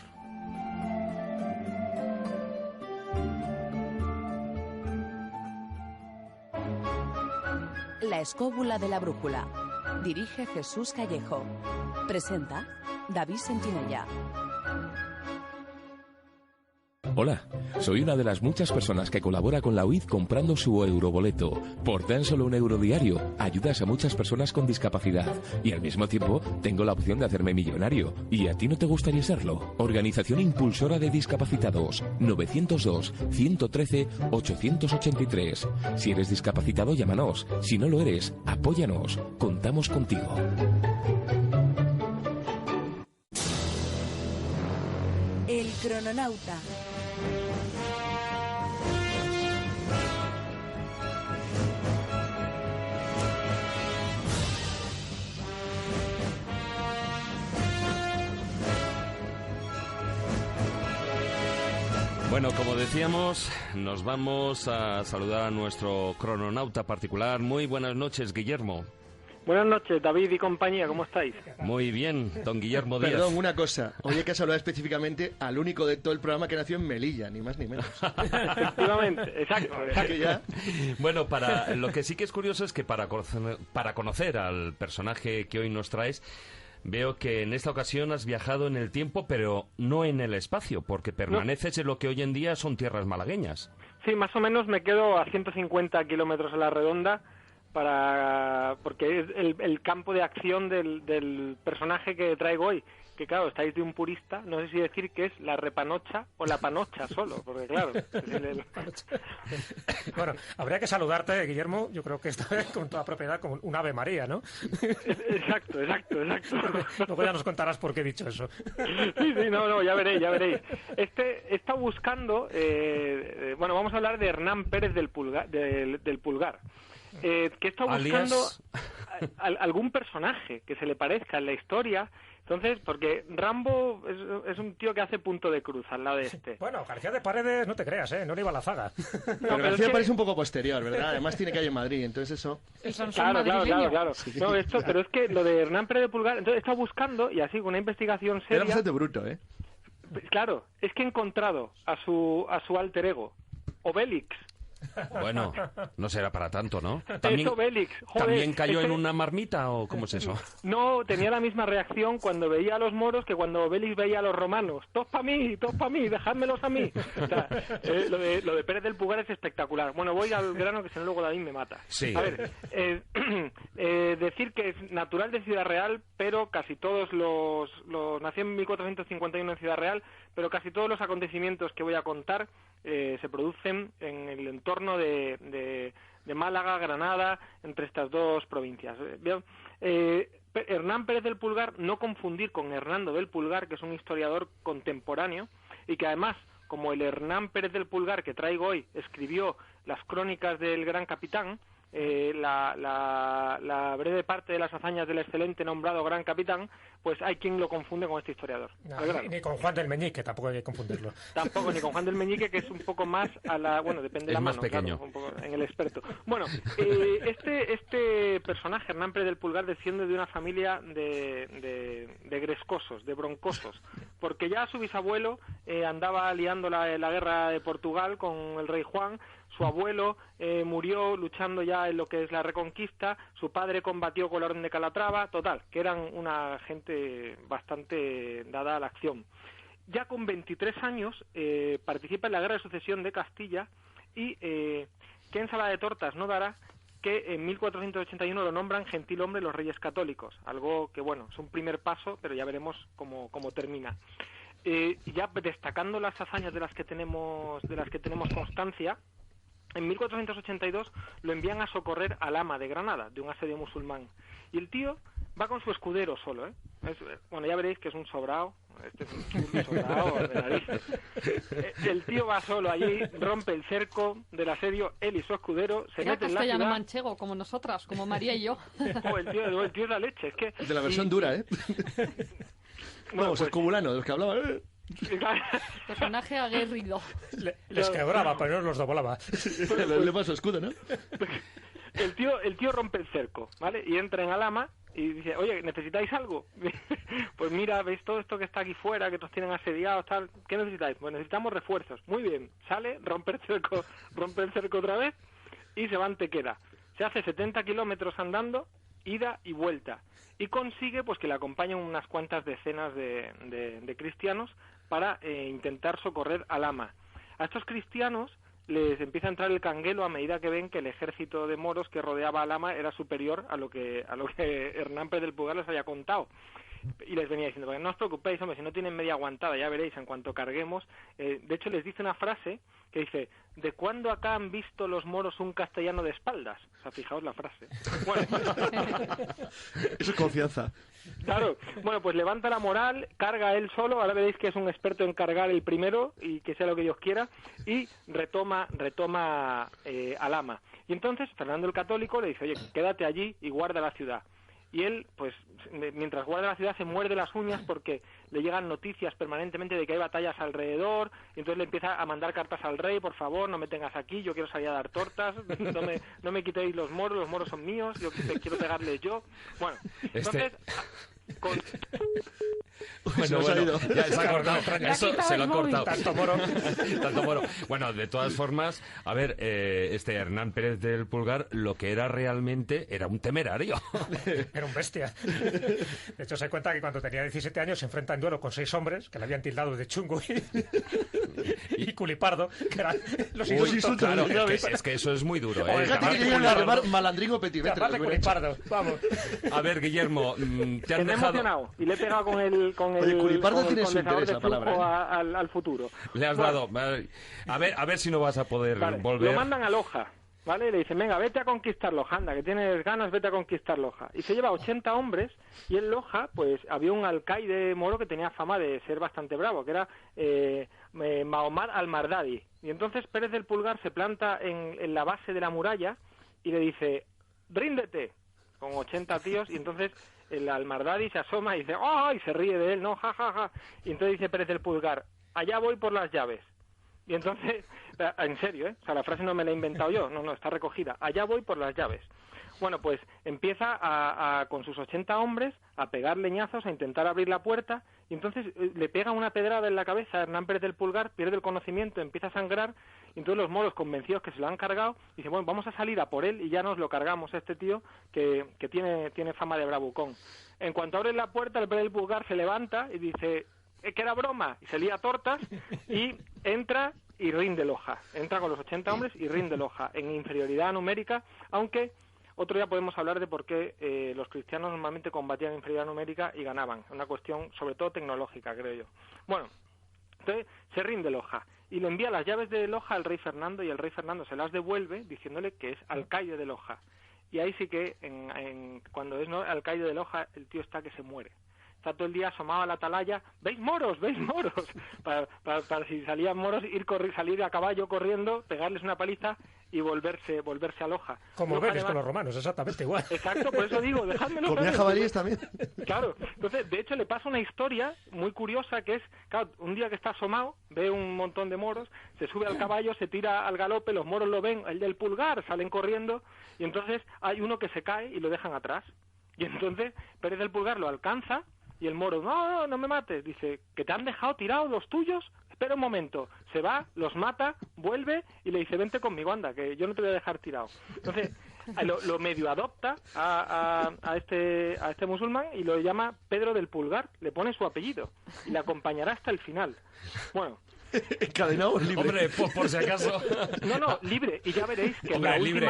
La escóbula de la brújula. Dirige Jesús Callejo. Presenta David Sentinella.
Hola, soy una de las muchas personas que colabora con la UID comprando su euroboleto. Por tan solo €1 diario, ayudas a muchas personas con discapacidad y al mismo tiempo tengo la opción de hacerme millonario. ¿Y a ti no te gustaría serlo? Organización Impulsora de Discapacitados, 902-113-883. Si eres discapacitado, llámanos. Si no lo eres, apóyanos. Contamos contigo.
El crononauta.
Bueno, como decíamos, nos vamos a saludar a nuestro crononauta particular. Muy buenas noches, Guillermo.
Buenas noches, David y compañía, ¿cómo estáis?
Muy bien, don Guillermo Díaz.
Perdón, una cosa. Hoy hay que saludar específicamente al único de todo el programa que nació en Melilla, ni más ni menos.
Efectivamente, exacto.
Ya...
Bueno, lo que sí que es curioso es que para conocer al personaje que hoy nos traes, veo que en esta ocasión has viajado en el tiempo, pero no en el espacio, porque permaneces en lo que hoy en día son tierras malagueñas.
Sí, más o menos me quedo a 150 kilómetros a la redonda, porque es el campo de acción del personaje que traigo hoy. Que claro, estáis de un purista, no sé si decir que es la repanocha o la panocha solo, porque claro...
Bueno, habría que saludarte, Guillermo, yo creo que esta vez con toda propiedad, como un Ave María, ¿no?
Exacto.
Luego ya nos contarás por qué he dicho eso.
Sí, no, ya veréis. He estado buscando, bueno, vamos a hablar de Hernán Pérez del Pulgar, que he estado buscando algún personaje que se le parezca en la historia. Entonces, porque Rambo es un tío que hace punto de cruz al lado de este.
Bueno, García de Paredes, no te creas, no le iba a la zaga.
Pero García de Paredes es un poco posterior, ¿verdad? Además tiene calle en Madrid, entonces eso...
Claro.
Sí.
No, pero es que lo de Hernán Pérez de Pulgar, entonces he estado buscando, y así con una investigación seria...
Era bastante bruto, ¿eh?
Claro, es que he encontrado a su alter ego, Obélix.
Bueno, no será para tanto, ¿no?
¿También, Obélix, joder,
¿También cayó en una marmita o cómo es eso?
No, tenía la misma reacción cuando veía a los moros que cuando Obélix veía a los romanos. ¡Todos para mí, dejádmelos a mí! O sea, lo de Pérez del Pulgar es espectacular. Bueno, voy al grano que si no luego David me mata.
Sí.
A ver, decir que es natural de Ciudad Real, pero casi todos nació en 1451 en Ciudad Real, pero casi todos los acontecimientos que voy a contar se producen en el entorno de Málaga, Granada, entre estas dos provincias. Hernán Pérez del Pulgar, no confundir con Hernando del Pulgar, que es un historiador contemporáneo y que además, como el Hernán Pérez del Pulgar que traigo hoy escribió las crónicas del Gran Capitán, la breve parte de las hazañas del excelente nombrado Gran Capitán, pues hay quien lo confunde con este historiador.
Ni con Juan del Meñique, tampoco hay que confundirlo.
Tampoco, ni con Juan del Meñique, que es un poco más bueno, depende de la mano,
más pequeño.
Claro, un poco en el experto. Bueno, este personaje, Hernán Pérez del Pulgar, desciende de una familia de grescosos, de broncosos, porque ya su bisabuelo andaba liando la guerra de Portugal con el rey Juan. Su abuelo murió luchando ya en lo que es la Reconquista, su padre combatió con la Orden de Calatrava, total, que eran una gente bastante dada a la acción. Ya con 23 años participa en la Guerra de Sucesión de Castilla y qué ensalada de tortas no dará que en 1481 lo nombran gentilhombre los Reyes Católicos, algo que bueno, es un primer paso, pero ya veremos cómo termina. Ya destacando las hazañas de las que tenemos constancia, en 1482 lo envían a socorrer al ama de Granada, de un asedio musulmán. Y el tío Va con su escudero solo, ¿eh? Bueno, ya veréis que es un sobrado. Este es un sobrado de narices. El tío va solo allí, rompe el cerco del asedio, él y su escudero, se
Era
mete en la ciudad.
castellano manchego, como nosotras, como María y yo.
Oh, el tío es la leche, es que...
De la versión dura, ¿eh? Vamos, el cubulano, de los que hablaban.
Personaje aguerrido.
Les quebraba, pero no los doblaba.
Le pasó escudo, ¿no?
El tío rompe el cerco, ¿vale? Y entra en Alhama y dice, oye, ¿necesitáis algo? Pues mira, ¿veis todo esto que está aquí fuera, que nos tienen asediados, tal? ¿Qué necesitáis? Pues necesitamos refuerzos. Muy bien. Sale, rompe el cerco otra vez y se va a Antequera. Se hace 70 kilómetros andando, ida y vuelta. Y consigue pues que le acompañen unas cuantas decenas de cristianos para intentar socorrer a Alhama. A estos cristianos les empieza a entrar el canguelo a medida que ven que el ejército de moros que rodeaba a Alhama era superior a lo que Hernán Pérez del Pulgar les había contado. Y les venía diciendo, no os preocupéis, hombre, si no tienen media aguantada, ya veréis, en cuanto carguemos. De hecho, les dice una frase que dice, ¿de cuándo acá han visto los moros un castellano de espaldas? O sea, fijaos la frase. Bueno.
Eso es confianza.
Claro, bueno, pues levanta la moral, carga él solo, ahora veréis que es un experto en cargar el primero y que sea lo que Dios quiera, y retoma Alhama. Y entonces Fernando el Católico le dice, oye, quédate allí y guarda la ciudad. Y él, pues, mientras guarda la ciudad se muerde las uñas porque le llegan noticias permanentemente de que hay batallas alrededor, y entonces le empieza a mandar cartas al rey, por favor, no me tengas aquí, yo quiero salir a dar tortas, no me quitéis los moros son míos, yo quiero pegarles yo. Bueno, entonces...
Bueno, ya se ha cortado. Eso se lo ha cortado.
Tanto moro.
Bueno, de todas formas, a ver, este Hernán Pérez del Pulgar, lo que era realmente era un temerario.
Era un bestia. De hecho, se cuenta que cuando tenía 17 años se enfrenta en duelo con 6 hombres que le habían tildado de chungo y culipardo, que eran los insultos.
Claro, es que eso es muy duro, ¿eh?
Fíjate que llegan a llamar malandrín o petit.
Llamarle culipardo, vamos.
A ver, Guillermo, te han dejado...
emocionado y le he pegado con el
culipardo tiene su
condensador
interés,
de
la palabra,
flujo al futuro.
Le has dado... A ver si no vas a poder volver...
Lo mandan a Loja, ¿vale? Le dicen, venga, vete a conquistar Loja, anda, que tienes ganas, vete a conquistar Loja. Y se lleva 80 hombres, y en Loja, pues, había un alcaide moro que tenía fama de ser bastante bravo, que era Mahomad al-Mardadi. Y entonces Pérez del Pulgar se planta en la base de la muralla y le dice, ríndete, con 80 tíos, y entonces... El Al-Mardadi se asoma y dice, ¡oh! Y se ríe de él, ¿no? ¡Ja, ja, ja! Y entonces dice Pérez del Pulgar, allá voy por las llaves. Y entonces, en serio, ¿eh? O sea, la frase no me la he inventado yo, no, está recogida. Allá voy por las llaves. Bueno, pues empieza con sus 80 hombres a pegar leñazos, a intentar abrir la puerta, y entonces le pega una pedrada en la cabeza a Hernán Pérez del Pulgar, pierde el conocimiento, empieza a sangrar, y entonces los moros, convencidos que se lo han cargado, dicen, bueno, vamos a salir a por él y ya nos lo cargamos a este tío que tiene fama de bravucón. En cuanto abre la puerta, el Pérez del Pulgar se levanta y dice, que era broma, y se lía tortas, y entra y rinde Loja. Entra con los 80 hombres y rinde Loja, en inferioridad numérica, aunque... Otro día podemos hablar de por qué los cristianos normalmente combatían en inferioridad numérica y ganaban. Una cuestión, sobre todo, tecnológica, creo yo. Bueno, entonces se rinde Loja y le envía las llaves de Loja al rey Fernando y el rey Fernando se las devuelve diciéndole que es alcaide de Loja. Y ahí sí que, cuando es alcaide de Loja, el tío está que se muere. Está todo el día asomado a la atalaya, ¿veis moros? ¿Veis moros? Para si salían moros, salir a caballo corriendo, pegarles una paliza y volverse a Loja.
Como
Loja,
ves
además,
con los romanos, exactamente igual.
Exacto, por eso digo, dejádmelo.
Comía jabalíes también.
Claro, entonces, de hecho, le pasa una historia muy curiosa que es, claro, un día que está asomado, ve un montón de moros, se sube al caballo, se tira al galope, los moros lo ven, el del Pulgar, salen corriendo, y entonces hay uno que se cae y lo dejan atrás. Y entonces Pérez del Pulgar lo alcanza, y el moro, no me mates, dice, ¿que te han dejado tirados los tuyos? Espera un momento, se va, los mata, vuelve y le dice, vente conmigo, anda, que yo no te voy a dejar tirado. Entonces, lo medio adopta a este musulmán y lo llama Pedro del Pulgar, le pone su apellido y le acompañará hasta el final. Bueno.
Encadenado o libre.
Hombre, por si acaso.
No, libre. Y ya veréis que
hombre,
en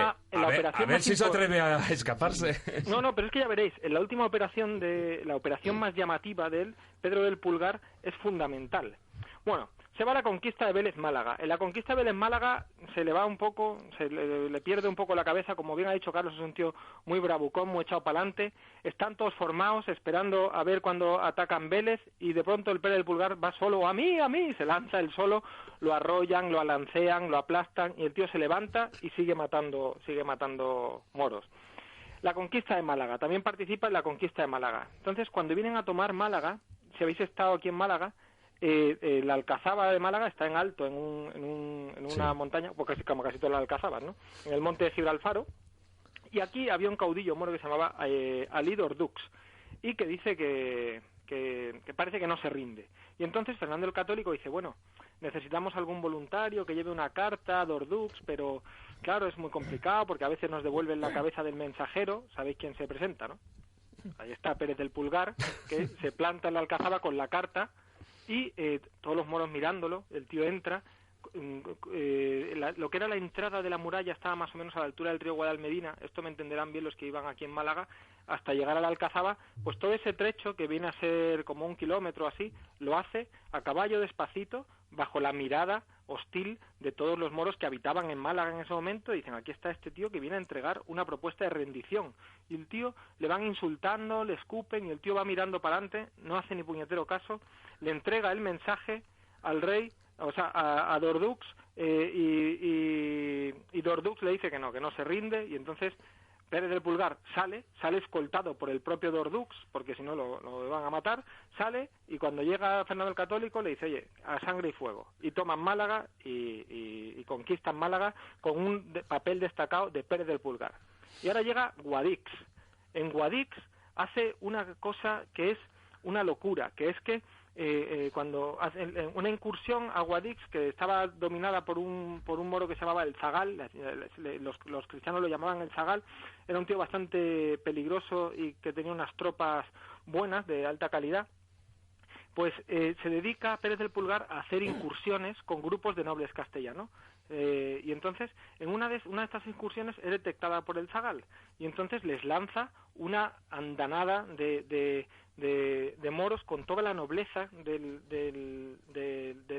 la operación
a ver si se atreve a escaparse.
No, pero es que ya veréis, en la última operación la operación más llamativa de él, Pedro del Pulgar, es fundamental. Bueno, se va a la conquista de Vélez Málaga. En la conquista de Vélez Málaga se le va un poco, le pierde un poco la cabeza, como bien ha dicho Carlos, es un tío muy bravucón, muy echado para adelante. Están todos formados, esperando a ver cuándo atacan Vélez, y de pronto el Pérez del Pulgar va solo, a mí, se lanza él solo, lo arrollan, lo alancean, lo aplastan, y el tío se levanta y sigue matando moros. La conquista de Málaga, también participa en la conquista de Málaga. Entonces, cuando vienen a tomar Málaga, si habéis estado aquí en Málaga, la Alcazaba de Málaga está en alto, en una montaña, porque como casi todas las Alcazabas, ¿no? En el monte de Gibralfaro, y aquí había un caudillo moro que se llamaba Ali Dordux, y que dice que parece que no se rinde. Y entonces Fernando el Católico dice, bueno, necesitamos algún voluntario que lleve una carta a Dordux, pero claro, es muy complicado porque a veces nos devuelven la cabeza del mensajero. ¿Sabéis quién se presenta, no? Ahí está Pérez del Pulgar, que se planta en la Alcazaba con la carta, y todos los moros mirándolo. El tío entra, lo que era la entrada de la muralla estaba más o menos a la altura del río Guadalmedina, esto me entenderán bien los que iban aquí en Málaga, hasta llegar a la Alcazaba, pues todo ese trecho, que viene a ser como 1 kilómetro así, lo hace a caballo despacito, bajo la mirada hostil de todos los moros que habitaban en Málaga en ese momento, y dicen, aquí está este tío que viene a entregar una propuesta de rendición. Y el tío, le van insultando, le escupen, y el tío va mirando para adelante, no hace ni puñetero caso, le entrega el mensaje al rey, o sea, a Dordux, y Dordux le dice que no se rinde, y entonces Pérez del Pulgar sale escoltado por el propio Dordux, porque si no lo van a matar, sale, y cuando llega Fernando el Católico le dice, oye, a sangre y fuego, y toman Málaga y conquistan Málaga con un papel destacado de Pérez del Pulgar. Y ahora llega Guadix. En Guadix hace una cosa que es una locura, que es que cuando hace una incursión a Guadix, que estaba dominada por un moro que se llamaba el Zagal, los cristianos lo llamaban el Zagal, era un tío bastante peligroso y que tenía unas tropas buenas, de alta calidad, pues se dedica Pérez del Pulgar a hacer incursiones con grupos de nobles castellanos. Y entonces, en una de estas incursiones es detectada por el Zagal, y entonces les lanza una andanada de moros con toda la nobleza de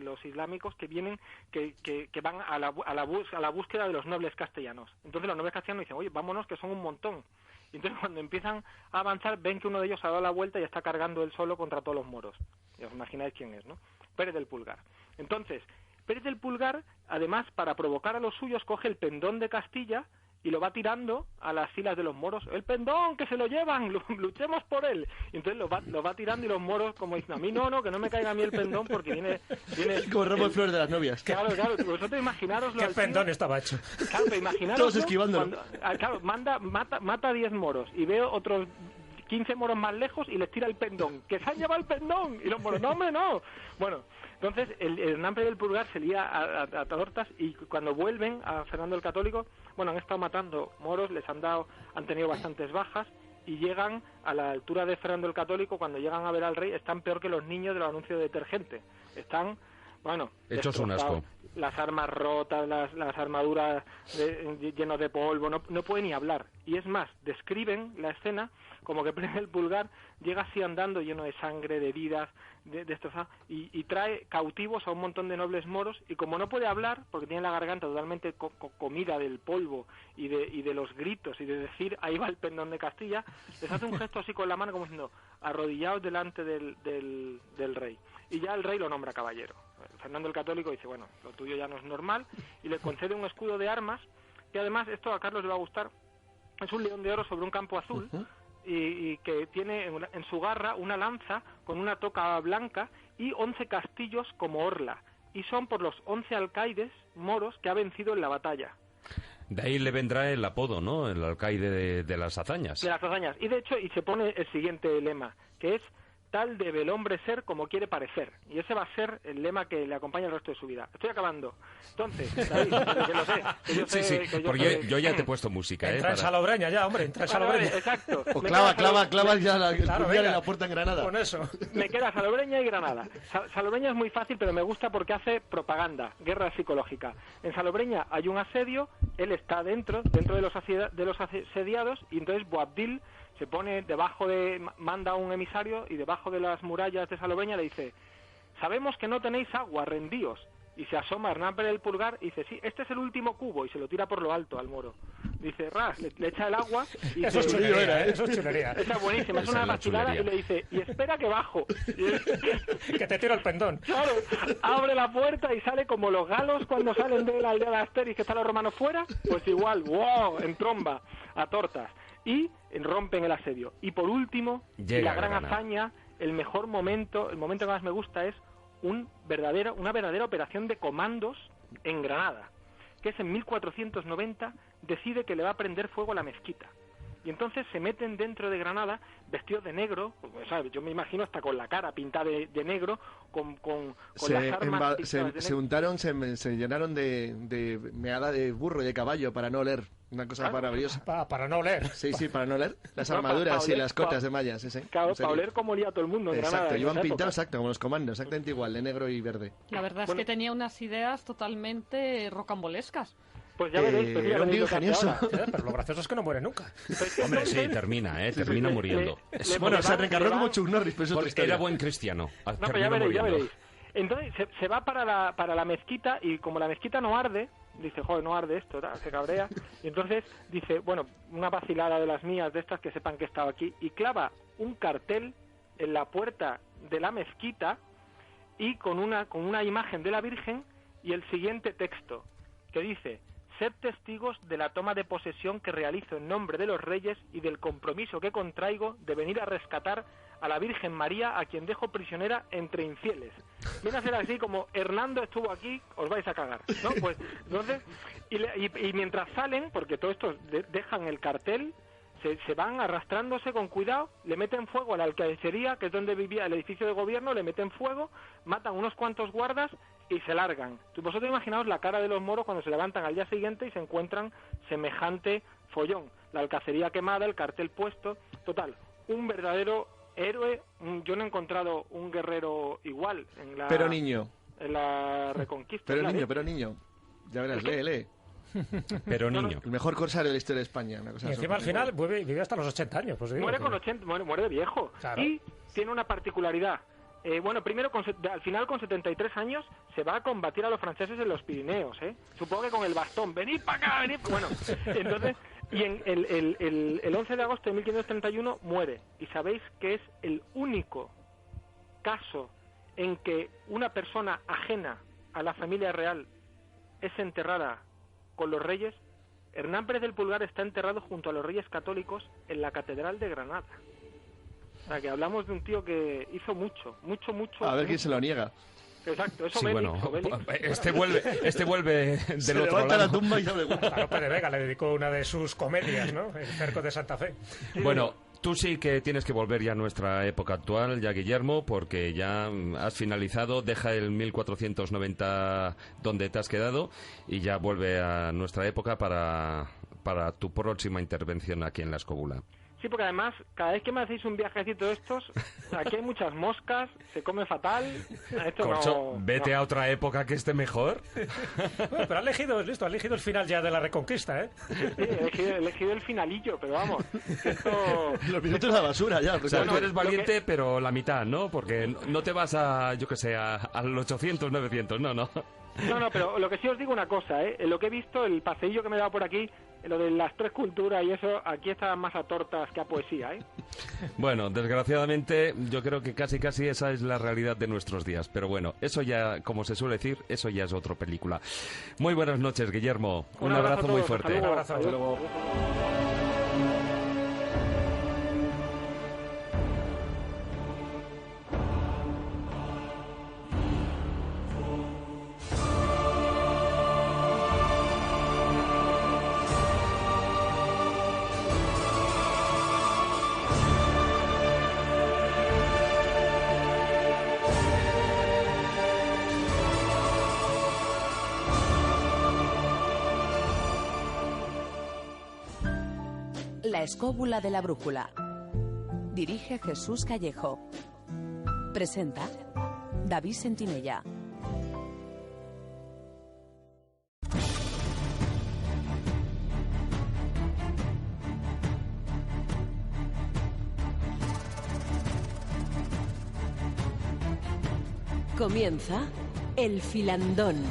los islámicos que vienen, que van a la búsqueda de los nobles castellanos. Entonces los nobles castellanos dicen, oye, vámonos, que son un montón. Y entonces cuando empiezan a avanzar, ven que uno de ellos ha dado la vuelta y está cargando él solo contra todos los moros. Y os imagináis quién es, ¿no? Pérez del Pulgar. Entonces, Pérez del Pulgar, además, para provocar a los suyos, coge el pendón de Castilla y lo va tirando a las filas de los moros. ¡El pendón, que se lo llevan! ¡Luchemos por él! Y entonces lo va tirando, y los moros, como dicen, a mí no, que no me caiga a mí el pendón, porque viene
como ramo de flores de las novias.
Claro, vosotros imaginaroslo.
¿Qué pendón estaba hecho?
Claro, pero imaginaros.
Todos esquivándolo.
Claro, mata 10 moros, y veo otros 15 moros más lejos y les tira el pendón. ¡Que se han llevado el pendón! Y los moros, ¡no, hombre, no! Bueno, entonces el Hernán Pérez del Pulgar se lía a tortas, y cuando vuelven a Fernando el Católico, bueno, han estado matando moros, han tenido bastantes bajas, y llegan a la altura de Fernando el Católico. Cuando llegan a ver al rey, están peor que los niños de los anuncios de detergente. Están, bueno,
hechos un asco.
Las armas rotas, las armaduras llenas de polvo, no pueden ni hablar. Y es más, describen la escena como que Pérez del Pulgar llega así andando lleno de sangre, de heridas, destrozado, y trae cautivos a un montón de nobles moros, y como no puede hablar, porque tiene la garganta totalmente comida del polvo y de los gritos y de decir, ahí va el pendón de Castilla, les hace un gesto así con la mano como diciendo, arrodillados delante del rey. Y ya el rey lo nombra caballero. Fernando el Católico dice, bueno, lo tuyo ya no es normal, y le concede un escudo de armas, que además, esto a Carlos le va a gustar, es un león de oro sobre un campo azul, y que tiene en su garra una lanza con una toca blanca y 11 castillos como orla, y son por los 11 alcaides moros que ha vencido en la batalla.
De ahí le vendrá el apodo, ¿no? El alcaide de las hazañas.
De las hazañas. Y de hecho, y se pone el siguiente lema, que es: tal debe el hombre ser como quiere parecer. Y ese va a ser el lema que le acompaña el resto de su vida. Estoy acabando. Entonces, David, que lo sé.
Sí, porque yo ya te he puesto música.
Entra en Salobreña ya, hombre, entra en Salobreña.
Exacto.
O clava ya en la puerta en Granada.
Con eso.
Me queda Salobreña y Granada. Salobreña es muy fácil, pero me gusta porque hace propaganda, guerra psicológica. En Salobreña hay un asedio, él está dentro de los asediados, y entonces Boabdil manda un emisario, y debajo de las murallas de Salobreña le dice: sabemos que no tenéis agua, rendíos. Y se asoma Hernán Pérez del Pulgar y dice, sí, este es el último cubo, y se lo tira por lo alto al moro. Dice, ras, le echa el agua y
eso
dice,
es chulería, eso es chulería.
Esa es buenísima, es una vacilada, y le dice, y espera que bajo.
Que te tiro el pendón.
Claro, abre la puerta y sale como los galos cuando salen de la aldea de Asterix, que están los romanos fuera, pues igual, wow, en tromba, a tortas. Y rompen el asedio. Y por último, la gran hazaña, el mejor momento, el momento que más me gusta es una verdadera operación de comandos en Granada, que es en 1490, decide que le va a prender fuego a la mezquita. Y entonces se meten dentro de Granada vestidos de negro, o sea, yo me imagino hasta con la cara pintada de negro, con las armas
se untaron, se llenaron de meada de burro y de caballo para no oler. Una cosa maravillosa.
Para no oler.
Sí, para no oler. Las armaduras y las cotas de mallas, sí.
Claro, para oler como olía todo el mundo en Granada.
Exacto, iban pintados, como los comandos, exactamente igual, de negro y verde.
La verdad es que tenía unas ideas totalmente rocambolescas.
Pues ya veréis,
era un tío ingenioso.
Pero lo gracioso es que no muere nunca.
Hombre, sí, termina muriendo.
Bueno, se reencarnó como Chuck Norris, pero es otra historia.
Era buen cristiano.
No, pero ya veréis. Entonces se va para la mezquita, y como la mezquita no arde, dice, joder, no arde esto, se cabrea, y entonces dice, bueno, una vacilada de las mías, de estas, que sepan que he estado aquí, y clava un cartel en la puerta de la mezquita, y con una imagen de la Virgen, y el siguiente texto, que dice: sed testigos de la toma de posesión que realizo en nombre de los reyes y del compromiso que contraigo de venir a rescatar a la Virgen María, a quien dejo prisionera entre infieles. Viene a ser así como, Hernando estuvo aquí, os vais a cagar, ¿no? Pues entonces, y mientras salen, porque todo esto dejan el cartel, se van arrastrándose con cuidado, le meten fuego a la alcaldería, que es donde vivía el edificio de gobierno, le meten fuego, matan unos cuantos guardas y se largan. Vosotros imaginaos la cara de los moros cuando se levantan al día siguiente y se encuentran semejante follón. La alcacería quemada, el cartel puesto, total, un verdadero héroe. Yo no he encontrado un guerrero igual en la...
Pero niño.
En la Reconquista.
Pero niño. Ya verás, lee.
Pero niño.
El mejor corsario de la historia de España. Una cosa
y encima al final vive hasta los 80 años. Pues digo,
muere con 80, muere de viejo.
Claro.
Y tiene una particularidad. Primero, al final con 73 años, se va a combatir a los franceses en los Pirineos, Supongo que con el bastón. Venid para acá, venid. Bueno, entonces, y el 11 de agosto de 1531 muere. Y sabéis que es el único caso en que una persona ajena a la familia real es enterrada con los reyes. Hernán Pérez del Pulgar está enterrado junto a los reyes católicos en la Catedral de Granada. O sea, que hablamos de un tío que hizo mucho.
A ver quién se lo niega.
Exacto, eso
sí,
Obélix.
Este vuelve del
se
otro
levanta
lado.
la tumba y ya le gusta.
A Lope de Vega le dedicó una de sus comedias, ¿no? El cerco de Santa Fe.
Bueno, tú sí que tienes que volver ya a nuestra época actual, ya Guillermo, porque ya has finalizado, deja el 1490 donde te has quedado y ya vuelve a nuestra época para tu próxima intervención aquí en La Escóbula.
Sí, porque además, cada vez que me hacéis un viajecito de estos, aquí hay muchas moscas, se come fatal. Esto
Corcho, vete a otra época que esté mejor.
Bueno, pero ha elegido el final ya de la Reconquista,
Sí, he elegido el finalillo, pero vamos, esto...
Los minutos de la basura ya.
O sea, tú eres valiente, pero la mitad, ¿no? Porque no te vas al 800, 900, no.
No, pero lo que sí os digo una cosa, lo que he visto, el paseillo que me he dado por aquí, lo de las tres culturas y eso, aquí está más a tortas que a poesía,
Bueno, desgraciadamente, yo creo que casi esa es la realidad de nuestros días. Pero bueno, eso ya, como se suele decir, eso ya es otra película. Muy buenas noches, Guillermo. Un abrazo muy fuerte.
Un abrazo. Hasta luego.
La Escóbula de la Brújula. Dirige Jesús Callejo. Presenta David Sentinella.
Comienza El Filandón.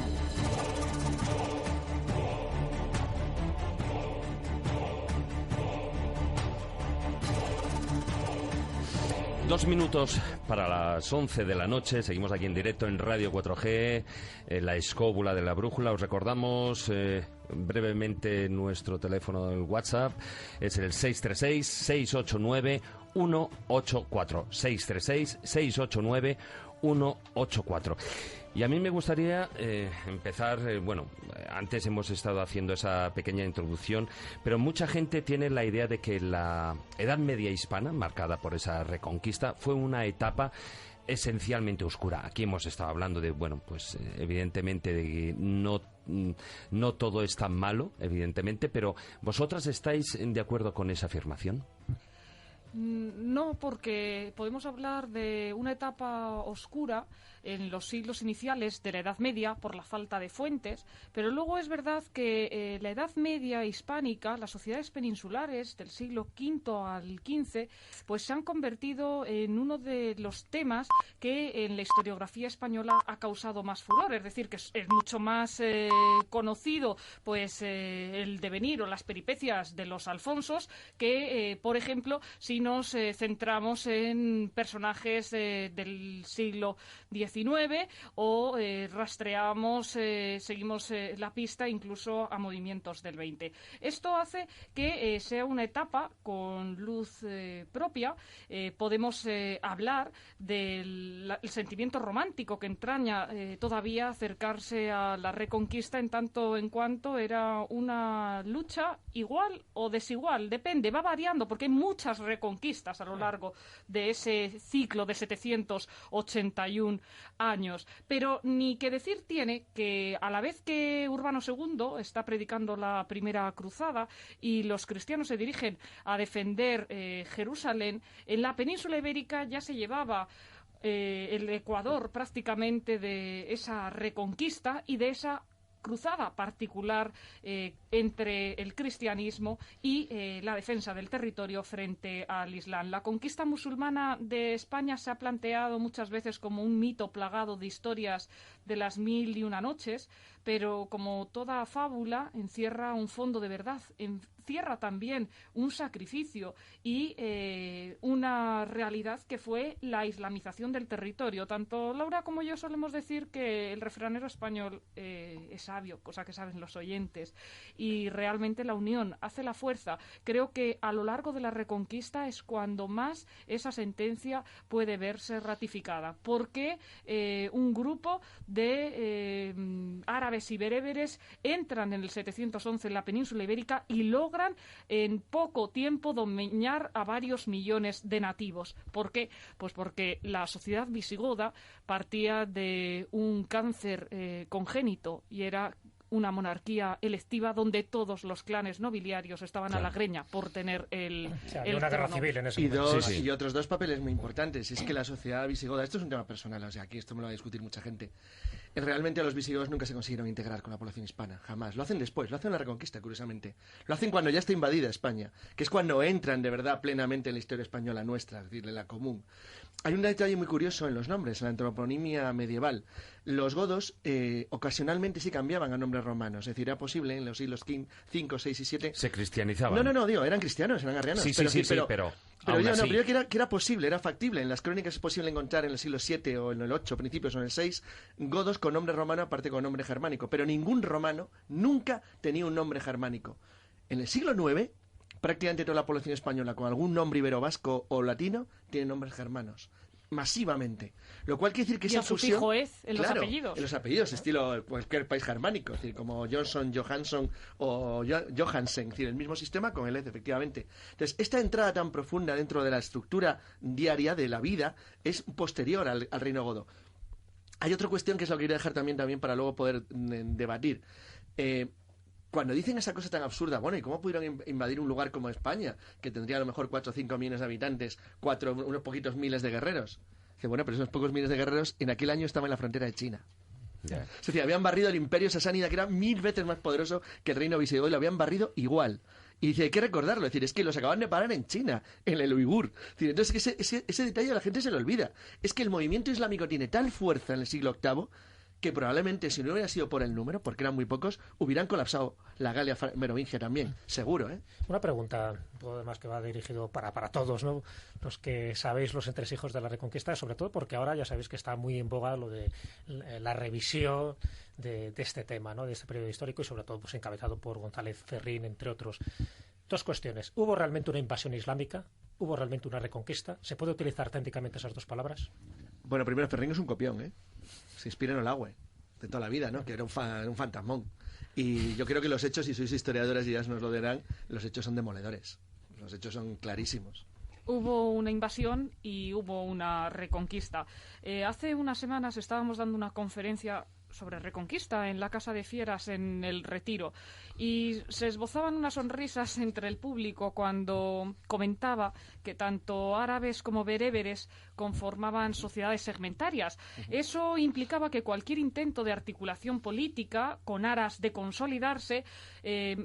Dos minutos para las 11 de la noche. Seguimos aquí en directo en Radio 4G, la escóbula de la brújula. Os recordamos brevemente nuestro teléfono del WhatsApp. Es el 636-689-184. 636-689-184. Y a mí me gustaría empezar, antes hemos estado haciendo esa pequeña introducción, pero mucha gente tiene la idea de que la Edad Media hispana, marcada por esa reconquista, fue una etapa esencialmente oscura. Aquí hemos estado hablando de, evidentemente, de que no todo es tan malo, evidentemente, pero ¿vosotras estáis de acuerdo con esa afirmación?
No, porque podemos hablar de una etapa oscura en los siglos iniciales de la Edad Media por la falta de fuentes, pero luego es verdad que la Edad Media hispánica, las sociedades peninsulares del siglo V al XV, pues se han convertido en uno de los temas que en la historiografía española ha causado más furor, es decir, que es mucho más conocido pues el devenir o las peripecias de los Alfonsos que, por ejemplo, si nos centramos en personajes del siglo XIX o rastreamos, seguimos la pista incluso a movimientos del XX. Esto hace que sea una etapa con luz propia. Podemos hablar del sentimiento romántico que entraña todavía acercarse a la Reconquista, en tanto en cuanto era una lucha igual o desigual, depende, va variando porque hay muchas reconquistas a lo largo de ese ciclo de 781 años. Pero ni que decir tiene que a la vez que Urbano II está predicando la primera cruzada y los cristianos se dirigen a defender Jerusalén, en la península ibérica ya se llevaba el Ecuador prácticamente de esa reconquista y de esa cruzada particular entre el cristianismo y la defensa del territorio frente al Islam. La conquista musulmana de España se ha planteado muchas veces como un mito plagado de historias de las 1001 noches, pero como toda fábula encierra un fondo de verdad, encierra también un sacrificio y una realidad que fue la islamización del territorio. Tanto Laura como yo solemos decir que el refranero español es sabio, cosa que saben los oyentes, y realmente la unión hace la fuerza. Creo que a lo largo de la Reconquista es cuando más esa sentencia puede verse ratificada, porque un grupo de árabes y bereberes entran en el 711 en la península ibérica y logran en poco tiempo dominar a varios millones de nativos. ¿Por qué? Pues porque la sociedad visigoda partía de un cáncer congénito y era una monarquía electiva donde todos los clanes nobiliarios estaban a la greña por tener el
una guerra civil en ese
momento. Y otros dos papeles muy importantes. Es que la sociedad visigoda, esto es un tema personal, o sea, aquí esto me lo va a discutir mucha gente. Realmente los visigodos nunca se consiguieron integrar con la población hispana, jamás. Lo hacen después, lo hacen en la Reconquista, curiosamente. Lo hacen cuando ya está invadida España, que es cuando entran de verdad plenamente en la historia española nuestra, es decir, en la común. Hay un detalle muy curioso en los nombres, en la antroponimia medieval. Los godos ocasionalmente sí cambiaban a nombres romanos, es decir, era posible en los siglos V, VI, VI y VII...
Se cristianizaban.
No, digo, eran cristianos, eran arrianos.
Pero
yo digo que era posible, era factible. En las crónicas es posible encontrar en el siglo VII o en el VIII, principios o en el VI, godos con nombre romano aparte con nombre germánico. Pero ningún romano nunca tenía un nombre germánico. En el siglo IX, prácticamente toda la población española con algún nombre ibero-vasco o latino tiene nombres germanos. Masivamente. Lo cual quiere decir que esa fusión...
sufijo es en los apellidos.
En los apellidos, estilo cualquier país germánico, es decir, como Johnson, Johansson o Johansen, es decir, el mismo sistema con el EZ, efectivamente. Entonces, esta entrada tan profunda dentro de la estructura diaria de la vida es posterior al reino godo. Hay otra cuestión que es lo que quería dejar también para luego poder debatir. Cuando dicen esa cosa tan absurda, bueno, ¿y cómo pudieron invadir un lugar como España, que tendría a lo mejor 4 o 5 millones de habitantes, unos poquitos miles de guerreros? Dice, bueno, pero esos pocos miles de guerreros en aquel año estaban en la frontera de China.
Ya.
Es decir, habían barrido el imperio sasánida, que era 1000 veces más poderoso que el reino visigodo, y lo habían barrido igual. Y dice, hay que recordarlo, es decir, es que los acaban de parar en China, en el Uigur. Es decir, entonces ese detalle a la gente se le olvida. Es que el movimiento islámico tiene tal fuerza en el siglo VIII que probablemente, si no hubiera sido por el número, porque eran muy pocos, hubieran colapsado la Galia merovingia también, seguro, ¿eh?
Una pregunta, además que va dirigido para todos, ¿no? Los que sabéis los entresijos de la Reconquista, sobre todo porque ahora ya sabéis que está muy en boga lo de la revisión de este tema, ¿no? De este periodo histórico, y sobre todo pues encabezado por González Ferrín, entre otros. Dos cuestiones. ¿Hubo realmente una invasión islámica? ¿Hubo realmente una reconquista? ¿Se puede utilizar técnicamente esas dos palabras?
Bueno, primero, Ferrín es un copión, ¿eh? Se inspira en Olagüe, de toda la vida, ¿no? Que era un fantasmón. Y yo creo que los hechos, si sois historiadoras y ya nos lo dirán, los hechos son demoledores. Los hechos son clarísimos.
Hubo una invasión y hubo una reconquista. Hace unas semanas estábamos dando una conferencia sobre Reconquista en la Casa de Fieras en el Retiro, y se esbozaban unas sonrisas entre el público cuando comentaba que tanto árabes como bereberes conformaban sociedades segmentarias. Eso implicaba que cualquier intento de articulación política con aras de consolidarse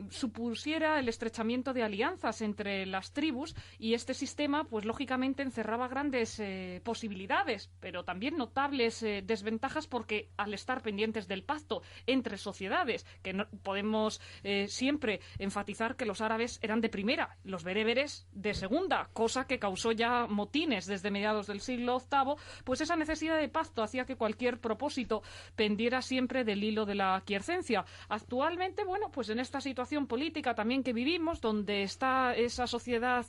supusiera el estrechamiento de alianzas entre las tribus, y este sistema pues lógicamente encerraba grandes posibilidades, pero también notables desventajas, porque al estar pendientes del pacto entre sociedades, que no, podemos siempre enfatizar que los árabes eran de primera, los bereberes de segunda, cosa que causó ya motines desde mediados del siglo VIII, pues esa necesidad de pacto hacía que cualquier propósito pendiera siempre del hilo de la quiescencia. Actualmente, bueno, pues en esta situación política también que vivimos, donde está esa sociedad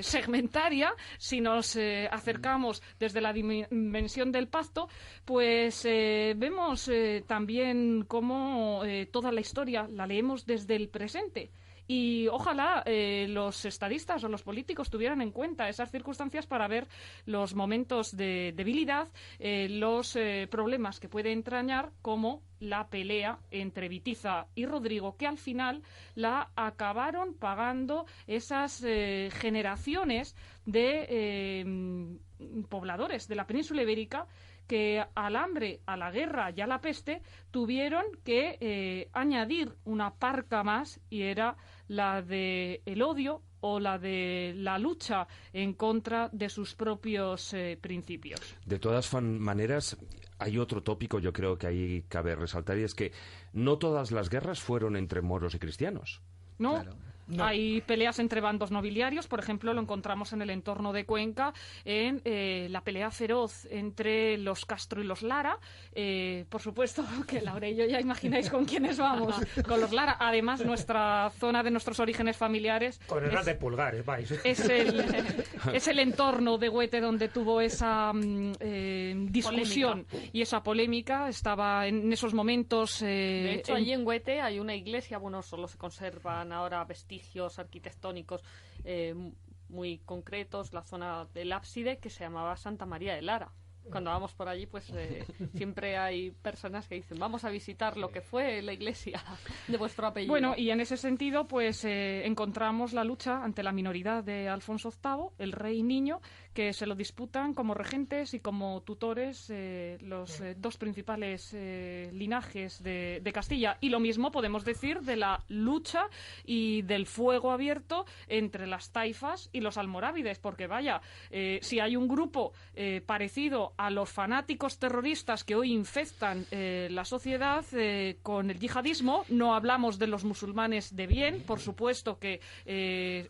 segmentaria, si nos acercamos desde la dimensión del pacto, pues vemos también cómo toda la historia la leemos desde el presente. Y ojalá los estadistas o los políticos tuvieran en cuenta esas circunstancias para ver los momentos de debilidad, los problemas que puede entrañar, como la pelea entre Bitiza y Rodrigo, que al final la acabaron pagando esas generaciones de pobladores de la península ibérica, que al hambre, a la guerra y a la peste tuvieron que añadir una parca más, y era la de el odio o la de la lucha en contra de sus propios principios.
De todas maneras, hay otro tópico, yo creo que ahí cabe resaltar, y es que no todas las guerras fueron entre moros y cristianos.
No.
Claro.
No.
Hay peleas entre bandos nobiliarios, por ejemplo, lo encontramos en el entorno de Cuenca, en la pelea feroz entre los Castro y los Lara. Por supuesto que Laura y yo ya imagináis con quiénes vamos, con los Lara. Además, nuestra zona de nuestros orígenes familiares...
Con el de Pulgares, vais.
Es el entorno de Huete donde tuvo esa discusión y esa polémica. Estaba en esos momentos...
de hecho, allí en Huete hay una iglesia, bueno, solo se conservan ahora vestigios arquitectónicos muy concretos, la zona del ábside, que se llamaba Santa María de Lara. Cuando vamos por allí, pues siempre hay personas que dicen, vamos a visitar lo que fue la iglesia de vuestro apellido.
Bueno, y en ese sentido, pues encontramos la lucha ante la minoridad de Alfonso VIII, el rey niño, que se lo disputan como regentes y como tutores los dos principales linajes de Castilla. Y lo mismo podemos decir de la lucha y del fuego abierto entre las taifas y los almorávides, porque vaya, si hay un grupo parecido a los fanáticos terroristas que hoy infectan la sociedad con el yihadismo, no hablamos de los musulmanes de bien, por supuesto que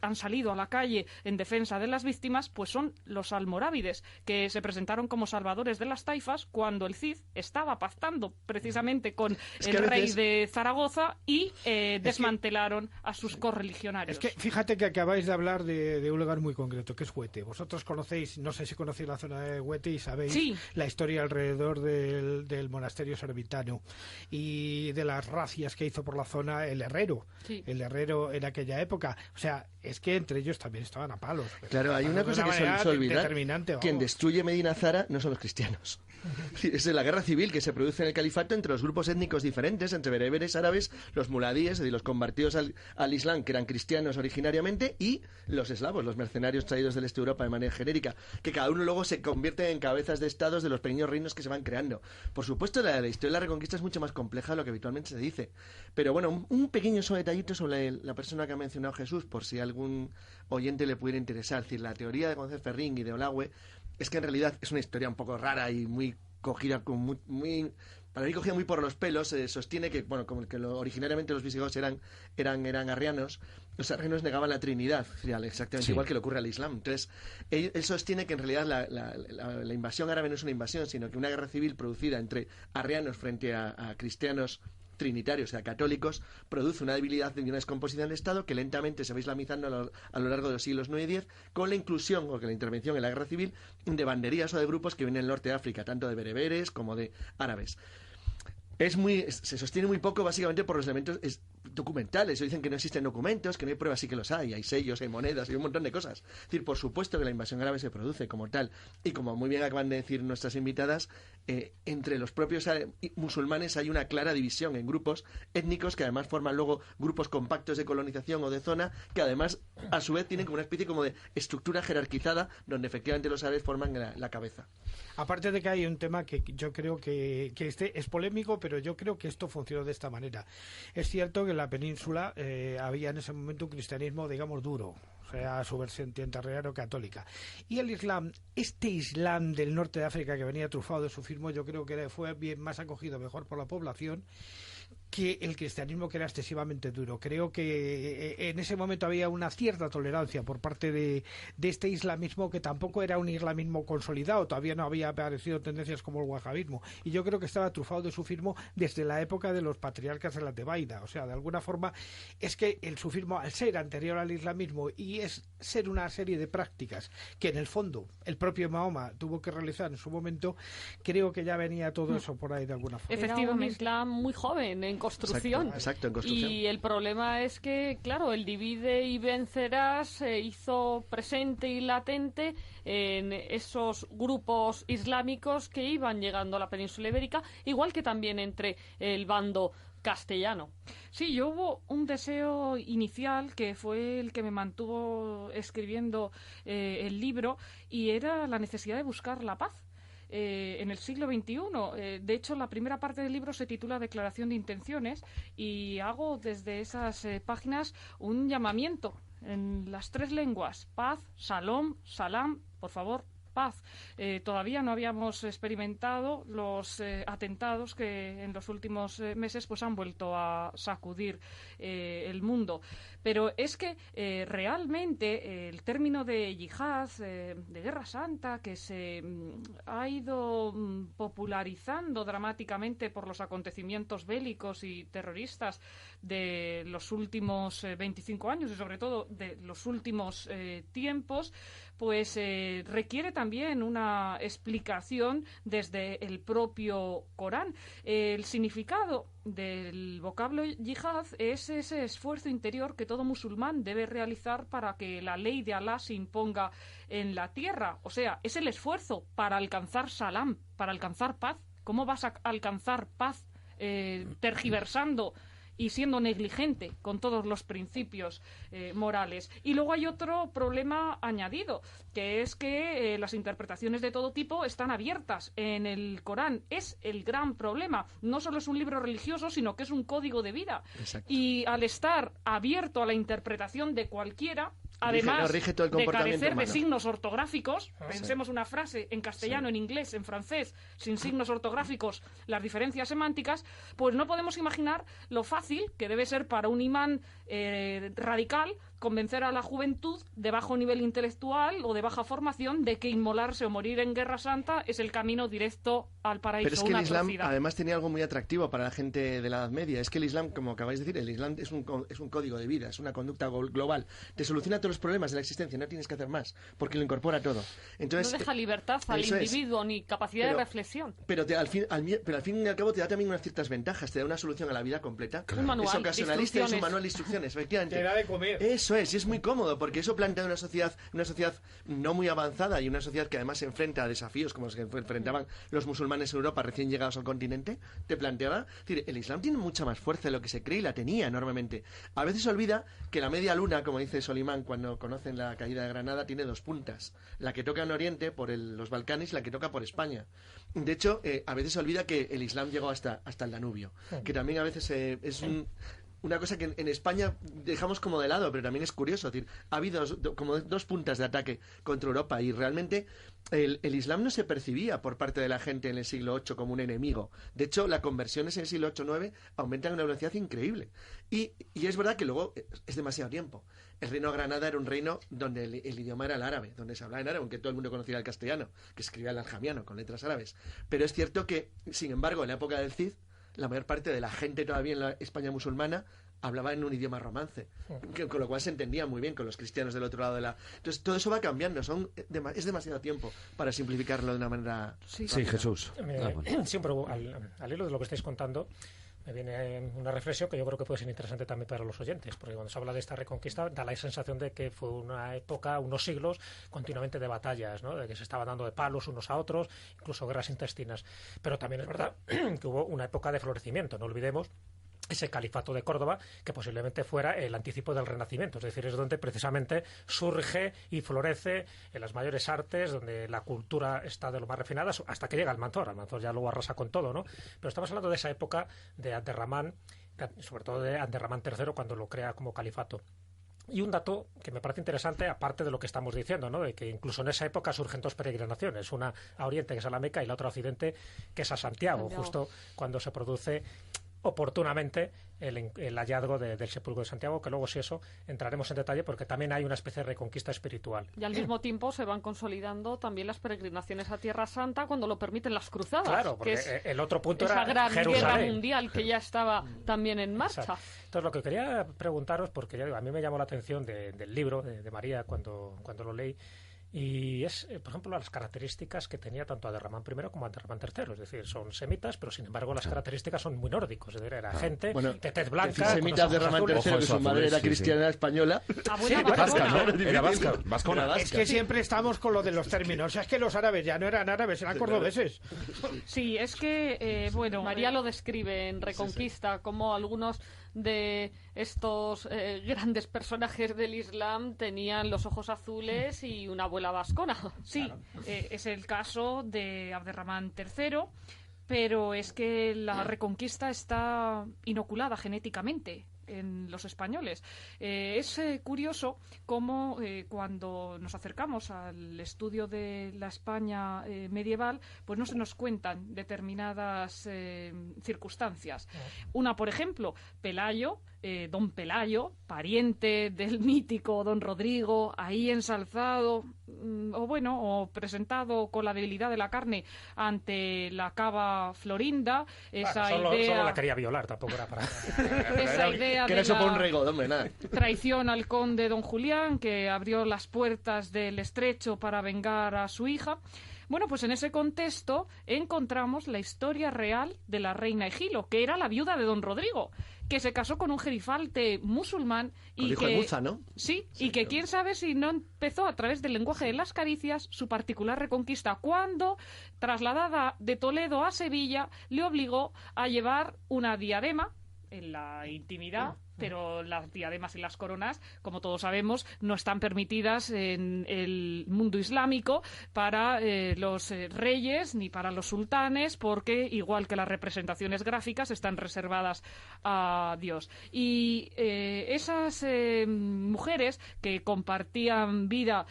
han salido a la calle en defensa de las víctimas, pues son los almorávides, que se presentaron como salvadores de las taifas cuando el Cid estaba pactando precisamente con el rey de Zaragoza, y desmantelaron a sus correligionarios.
Es que fíjate que acabáis de hablar de un lugar muy concreto, que es Huete. Vosotros conocéis, no sé si conocéis la zona de Huete y sabéis la historia alrededor del monasterio servitano y de las racias que hizo por la zona el herrero. Sí. El herrero en aquella época. O sea, es que entre ellos también estaban a palos.
Claro, hay una cosa que se olvida.
Quien
destruye Medina Zara no son los cristianos. Es la guerra civil que se produce en el califato entre los grupos étnicos diferentes, entre bereberes, árabes, los muladíes, es decir, los convertidos al Islam, que eran cristianos originariamente, y los eslavos, los mercenarios traídos del este de Europa de manera genérica, que cada uno luego se convierte en cabezas de estados de los pequeños reinos que se van creando. Por supuesto, la historia de la Reconquista es mucho más compleja de lo que habitualmente se dice. Pero bueno, un pequeño detallito sobre la persona que ha mencionado Jesús, por si algún oyente le pudiera interesar. Es decir, la teoría de González Ferrín y de Olagüe es que en realidad es una historia un poco rara y muy cogida, para mí cogida muy por los pelos. Sostiene que, bueno, como que originariamente los visigodos eran arrianos, los arrianos negaban la Trinidad, exactamente igual que le ocurre al Islam. Entonces, él sostiene que en realidad la invasión árabe no es una invasión, sino que una guerra civil producida entre arrianos frente a cristianos trinitarios, o sea, católicos, produce una debilidad y una descomposición del Estado que lentamente se va islamizando a lo largo de los siglos 9 y 10, con la inclusión o la intervención en la guerra civil de banderías o de grupos que vienen del norte de África, tanto de bereberes como de árabes. Se sostiene muy poco básicamente por los elementos documentales. Se dicen que no existen documentos, que no hay pruebas, sí que los hay sellos, hay monedas, hay un montón de cosas. Es decir, por supuesto que la invasión árabe se produce como tal, y como muy bien acaban de decir nuestras invitadas, entre los propios musulmanes hay una clara división en grupos étnicos que además forman luego grupos compactos de colonización o de zona, que además a su vez tienen como una especie como de estructura jerarquizada donde efectivamente los árabes forman la cabeza.
Aparte de que hay un tema que yo creo que este es polémico, pero yo creo que esto funcionó de esta manera. Es cierto que en la península había en ese momento un cristianismo, digamos, duro, o sea, su versión católica. Y el Islam, este Islam del norte de África que venía trufado de sufismo, yo creo que fue bien más acogido mejor por la población que el cristianismo, que era excesivamente duro. Creo que en ese momento había una cierta tolerancia por parte de este islamismo, que tampoco era un islamismo consolidado, todavía no había aparecido tendencias como el wahabismo, y yo creo que estaba trufado de sufismo desde la época de los patriarcas de la Tebaida. O sea, de alguna forma es que el sufismo, al ser anterior al islamismo y es ser una serie de prácticas que en el fondo el propio Mahoma tuvo que realizar en su momento, creo que ya venía todo eso por ahí de alguna forma.
Efectivamente, un Islam muy joven en construcción.
Exacto, en construcción.
Y el problema es que, claro, el divide y vencerás se hizo presente y latente en esos grupos islámicos que iban llegando a la península ibérica, igual que también entre el bando castellano.
Sí, yo hubo un deseo inicial que fue el que me mantuvo escribiendo el libro, y era la necesidad de buscar la paz. En el siglo XXI. De hecho, la primera parte del libro se titula Declaración de Intenciones, y hago desde esas páginas un llamamiento en las 3 lenguas: paz, shalom, salam, por favor, paz. Todavía no habíamos experimentado los atentados que en los últimos meses pues han vuelto a sacudir el mundo. Pero es que realmente el término de yihad, de guerra santa, que se ha ido popularizando dramáticamente por los acontecimientos bélicos y terroristas de los últimos 25 años y sobre todo de los últimos tiempos, pues requiere también una explicación desde el propio Corán. El significado del vocablo yihad es ese esfuerzo interior que todo musulmán debe realizar para que la ley de Alá se imponga en la tierra. O sea, es el esfuerzo para alcanzar salam, para alcanzar paz. ¿Cómo vas a alcanzar paz tergiversando y siendo negligente con todos los principios morales? Y luego hay otro problema añadido, que es que las interpretaciones de todo tipo están abiertas en el Corán. Es el gran problema. No solo es un libro religioso, sino que es un código de vida.
Exacto.
Y al estar abierto a la interpretación de cualquiera, además
rige todo el
de
comportamiento
carecer
humano.
de signos ortográficos, pensemos una frase en castellano, en inglés, en francés, sin signos ortográficos, las diferencias semánticas, pues no podemos imaginar lo fácil que debe ser para un imán radical convencer a la juventud de bajo nivel intelectual o de baja formación de que inmolarse o morir en Guerra Santa es el camino directo al paraíso.
Pero es que
una
el Islam
atrocidad.
además tenía algo muy atractivo para la gente de la Edad Media. Es que el Islam, como acabáis de decir, el Islam es un código de vida, es una conducta global. Te soluciona todos los problemas de la existencia, no tienes que hacer más, porque lo incorpora todo. Entonces,
no deja libertad al individuo ni capacidad de reflexión.
Pero al fin y al cabo te da también unas ciertas ventajas, te da una solución a la vida completa.
Un manual
es ocasionalista,
de
es un manual de instrucciones, efectivamente.
Te da de comer.
Eso es, y es muy cómodo, porque eso plantea una sociedad no muy avanzada y una sociedad que además se enfrenta a desafíos como los que enfrentaban los musulmanes en Europa recién llegados al continente, te planteaba, es decir, el Islam tiene mucha más fuerza de lo que se cree y la tenía enormemente. A veces se olvida que la media luna, como dice Solimán cuando conocen la caída de Granada, tiene dos puntas, la que toca en Oriente por los Balcanes y la que toca por España. De hecho, a veces se olvida que el Islam llegó hasta el Danubio, que también a veces es una cosa que en España dejamos como de lado, pero también es curioso. Es decir, ha habido como dos puntas de ataque contra Europa y realmente el Islam no se percibía por parte de la gente en el siglo VIII como un enemigo. De hecho, las conversiones en el siglo VIII-IX aumentan a una velocidad increíble. Y es verdad que luego es demasiado tiempo. El reino de Granada era un reino donde el idioma era el árabe, donde se hablaba en árabe, aunque todo el mundo conocía el castellano, que escribía el aljamiano con letras árabes. Pero es cierto que, sin embargo, en la época del Cid, la mayor parte de la gente todavía en la España musulmana hablaba en un idioma romance, con lo cual se entendía muy bien con los cristianos del otro lado de la... Entonces todo eso va cambiando, es demasiado tiempo para simplificarlo de una manera...
Sí, Jesús.
Siempre al hilo de lo que estáis contando, me viene una reflexión que yo creo que puede ser interesante también para los oyentes, porque cuando se habla de esta reconquista da la sensación de que fue una época, unos siglos continuamente de batallas, ¿no? De que se estaba dando de palos unos a otros, incluso guerras intestinas. Pero también es verdad que hubo una época de florecimiento, no olvidemos ese califato de Córdoba, que posiblemente fuera el anticipo del Renacimiento, es decir, es donde precisamente surge y florece en las mayores artes, donde la cultura está de lo más refinada, hasta que llega Almanzor ya luego arrasa con todo, ¿no? Pero estamos hablando de esa época de Abderramán, sobre todo de Abderramán III, cuando lo crea como califato. Y un dato que me parece interesante, aparte de lo que estamos diciendo, ¿no? De que incluso en esa época surgen dos peregrinaciones, una a Oriente, que es a la Meca, y la otra a Occidente, que es a Santiago. Justo cuando se produce oportunamente el hallazgo del sepulcro de Santiago, que luego si eso entraremos en detalle porque también hay una especie de reconquista espiritual.
Y al mismo tiempo se van consolidando también las peregrinaciones a Tierra Santa cuando lo permiten las cruzadas.
Claro, porque el otro punto
era esa gran
Jerusalén.
guerra mundial que ya estaba también en marcha.
Exacto. Entonces lo que quería preguntaros, porque ya digo, a mí me llamó la atención del libro de María cuando lo leí, y es, por ejemplo, las características que tenía tanto Abderramán I como Abderramán III. Es decir, son semitas, pero sin embargo las características son muy nórdicos. Es decir, era gente de tez blanca.
Semita Abderramán III, que su madre era cristiana española.
Vasca, ¿no? Era vascona.
Es que siempre estamos con lo de los términos. O sea, es que los árabes ya no eran árabes, eran cordobeses.
Sí, es que, bueno...
María lo describe en Reconquista, como algunos de estos grandes personajes del Islam tenían los ojos azules y una abuela vascona.
Sí, claro. Es el caso de Abderramán III, pero es que la Reconquista está inoculada genéticamente en los españoles. Es curioso cómo cuando nos acercamos al estudio de la España medieval, pues no se nos cuentan determinadas circunstancias. Una, por ejemplo, Pelayo, don Pelayo, pariente del mítico don Rodrigo, ahí ensalzado o presentado con la debilidad de la carne ante la cava Florinda.
Solo la quería violar, tampoco era para...
esa idea
que
de
eso
la
por un rego, hombre, nada.
Traición al conde don Julián, que abrió las puertas del estrecho para vengar a su hija. Bueno, pues en ese contexto encontramos la historia real de la reina Egilo, que era la viuda de don Rodrigo, que se casó con un gerifalte musulmán y
que... Muza, ¿no?
Sí, y que quién sabe si no empezó a través del lenguaje de las caricias su particular reconquista, cuando, trasladada de Toledo a Sevilla, le obligó a llevar una diadema en la intimidad, pero las diademas y las coronas, como todos sabemos, no están permitidas en el mundo islámico para los reyes ni para los sultanes, porque, igual que las representaciones gráficas, están reservadas a Dios. Y esas mujeres que compartían vida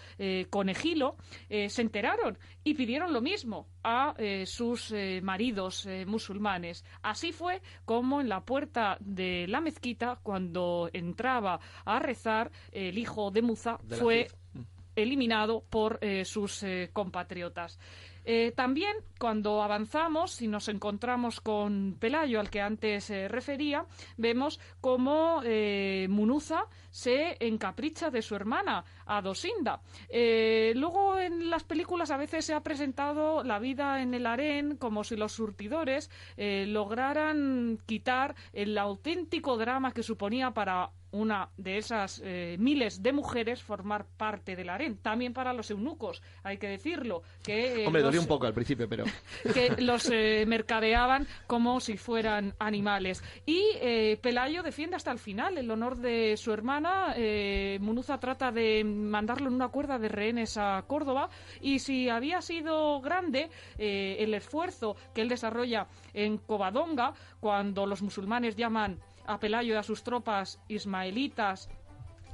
con Egilo se enteraron y pidieron lo mismo a sus maridos musulmanes. Así fue como en la puerta de la mezquita, cuando entraba a rezar, el hijo de Muza fue eliminado por sus compatriotas. También, cuando avanzamos y nos encontramos con Pelayo, al que antes refería, vemos cómo Munuza se encapricha de su hermana, Adosinda. Luego, en las películas a veces se ha presentado la vida en el harén como si los surtidores lograran quitar el auténtico drama que suponía para una de esas miles de mujeres formar parte del harén. También para los eunucos, hay que decirlo. Que,
hombre, dolió un poco al principio, pero...
que los mercadeaban como si fueran animales. Y Pelayo defiende hasta el final el honor de su hermana. Munuza trata de mandarlo en una cuerda de rehenes a Córdoba, y si había sido grande el esfuerzo que él desarrolla en Covadonga, cuando los musulmanes llaman a Pelayo y a sus tropas ismaelitas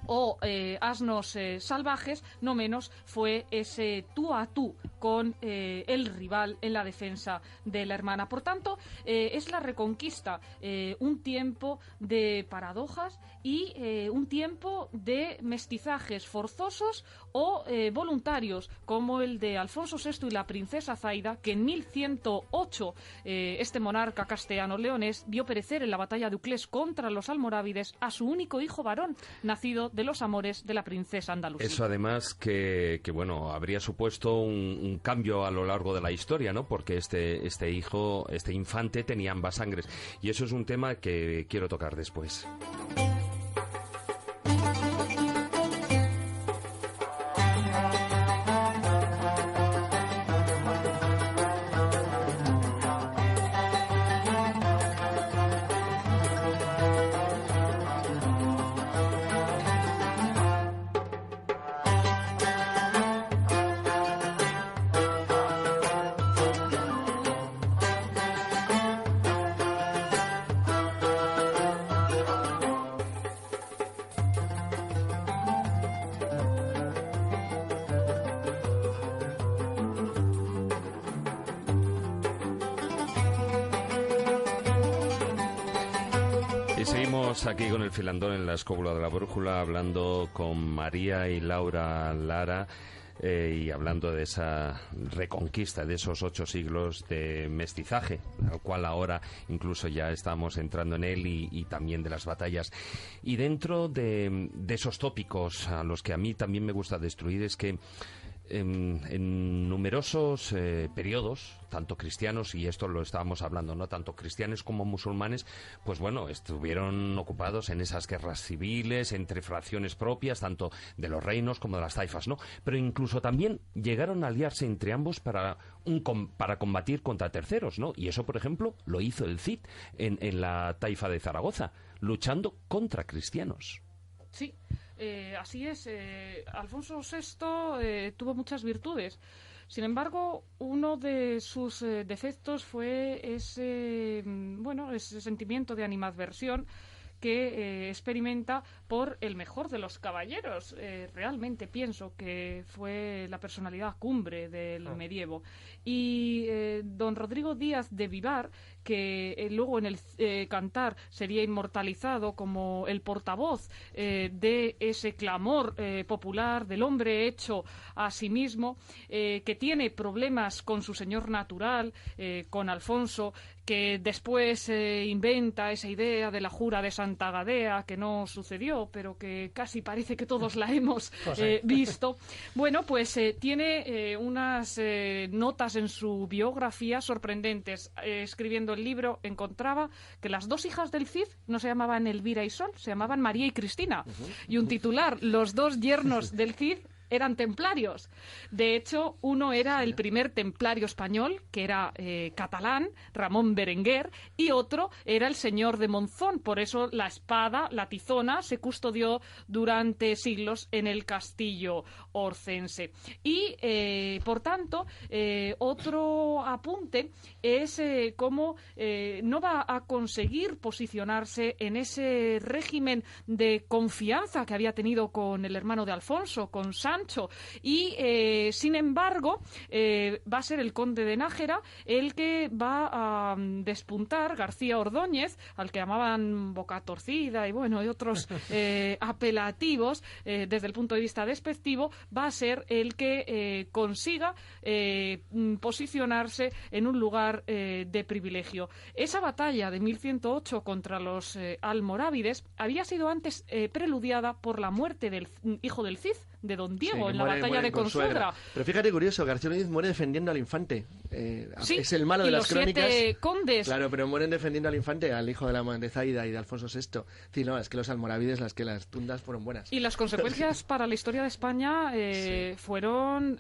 o asnos salvajes, no menos fue ese tú a tú con el rival en la defensa de la hermana. Por tanto, es la Reconquista un tiempo de paradojas y un tiempo de mestizajes forzosos o voluntarios, como el de Alfonso VI y la princesa Zaida, que en 1108 este monarca castellano-leonés vio perecer en la batalla de Uclés contra los almorávides a su único hijo varón, nacido de los amores de la princesa andalusí.
Eso además que bueno, habría supuesto un cambio a lo largo de la historia, ¿no? Porque este infante tenía ambas sangres. Y eso es un tema que quiero tocar después. Seguimos aquí con el Filandón en la Escóbula de la Brújula, hablando con María y Laura Lara y hablando de esa reconquista, de esos 8 siglos de mestizaje, al cual ahora incluso ya estamos entrando en él, y también de las batallas. Y dentro de esos tópicos a los que a mí también me gusta destruir, es que en numerosos periodos, tanto cristianos, y esto lo estábamos hablando, ¿no? Tanto cristianos como musulmanes, pues bueno, estuvieron ocupados en esas guerras civiles entre fracciones propias, tanto de los reinos como de las taifas, ¿no? Pero incluso también llegaron a aliarse entre ambos para combatir contra terceros, ¿no? Y eso, por ejemplo, lo hizo el Cid en la taifa de Zaragoza, luchando contra cristianos.
Sí. Así es, Alfonso VI tuvo muchas virtudes. Sin embargo, uno de sus defectos fue ese sentimiento de animadversión que experimenta por el mejor de los caballeros. Realmente pienso que fue la personalidad cumbre del medievo. Y don Rodrigo Díaz de Vivar, que luego en el Cantar sería inmortalizado como el portavoz de ese clamor popular del hombre hecho a sí mismo, que tiene problemas con su señor natural, con Alfonso, que después inventa esa idea de la jura de Santa Gadea, que no sucedió, pero que casi parece que todos la hemos visto. Bueno, pues tiene unas notas en su biografía sorprendentes. Escribiendo el libro encontraba que las 2 hijas del Cid no se llamaban Elvira y Sol, se llamaban María y Cristina. Y un titular, los 2 yernos del Cid eran templarios. De hecho, uno era el primer templario español, que era catalán, Ramón Berenguer, y otro era el señor de Monzón. Por eso la espada, la tizona, se custodió durante siglos en el castillo orcense. Y, por tanto, otro apunte es cómo no va a conseguir posicionarse en ese régimen de confianza que había tenido con el hermano de Alfonso, con Sancho, ancho. Y, sin embargo, va a ser el conde de Nájera el que va a despuntar. García Ordóñez, al que llamaban Boca Torcida y otros apelativos desde el punto de vista despectivo, va a ser el que consiga posicionarse en un lugar de privilegio. Esa batalla de 1108 contra los almorávides había sido antes preludiada por la muerte del hijo del Cid, de don Diego, en la batalla de Consuegra.
Pero fíjate, curioso, García Ordóñez muere defendiendo al infante.
Sí,
es el malo de las crónicas.
Los 7 condes.
Claro, pero mueren defendiendo al infante, al hijo de Zaida y de Alfonso VI. Sí, no, es que los almorávides, las tundas fueron buenas.
Y las consecuencias para la historia de España fueron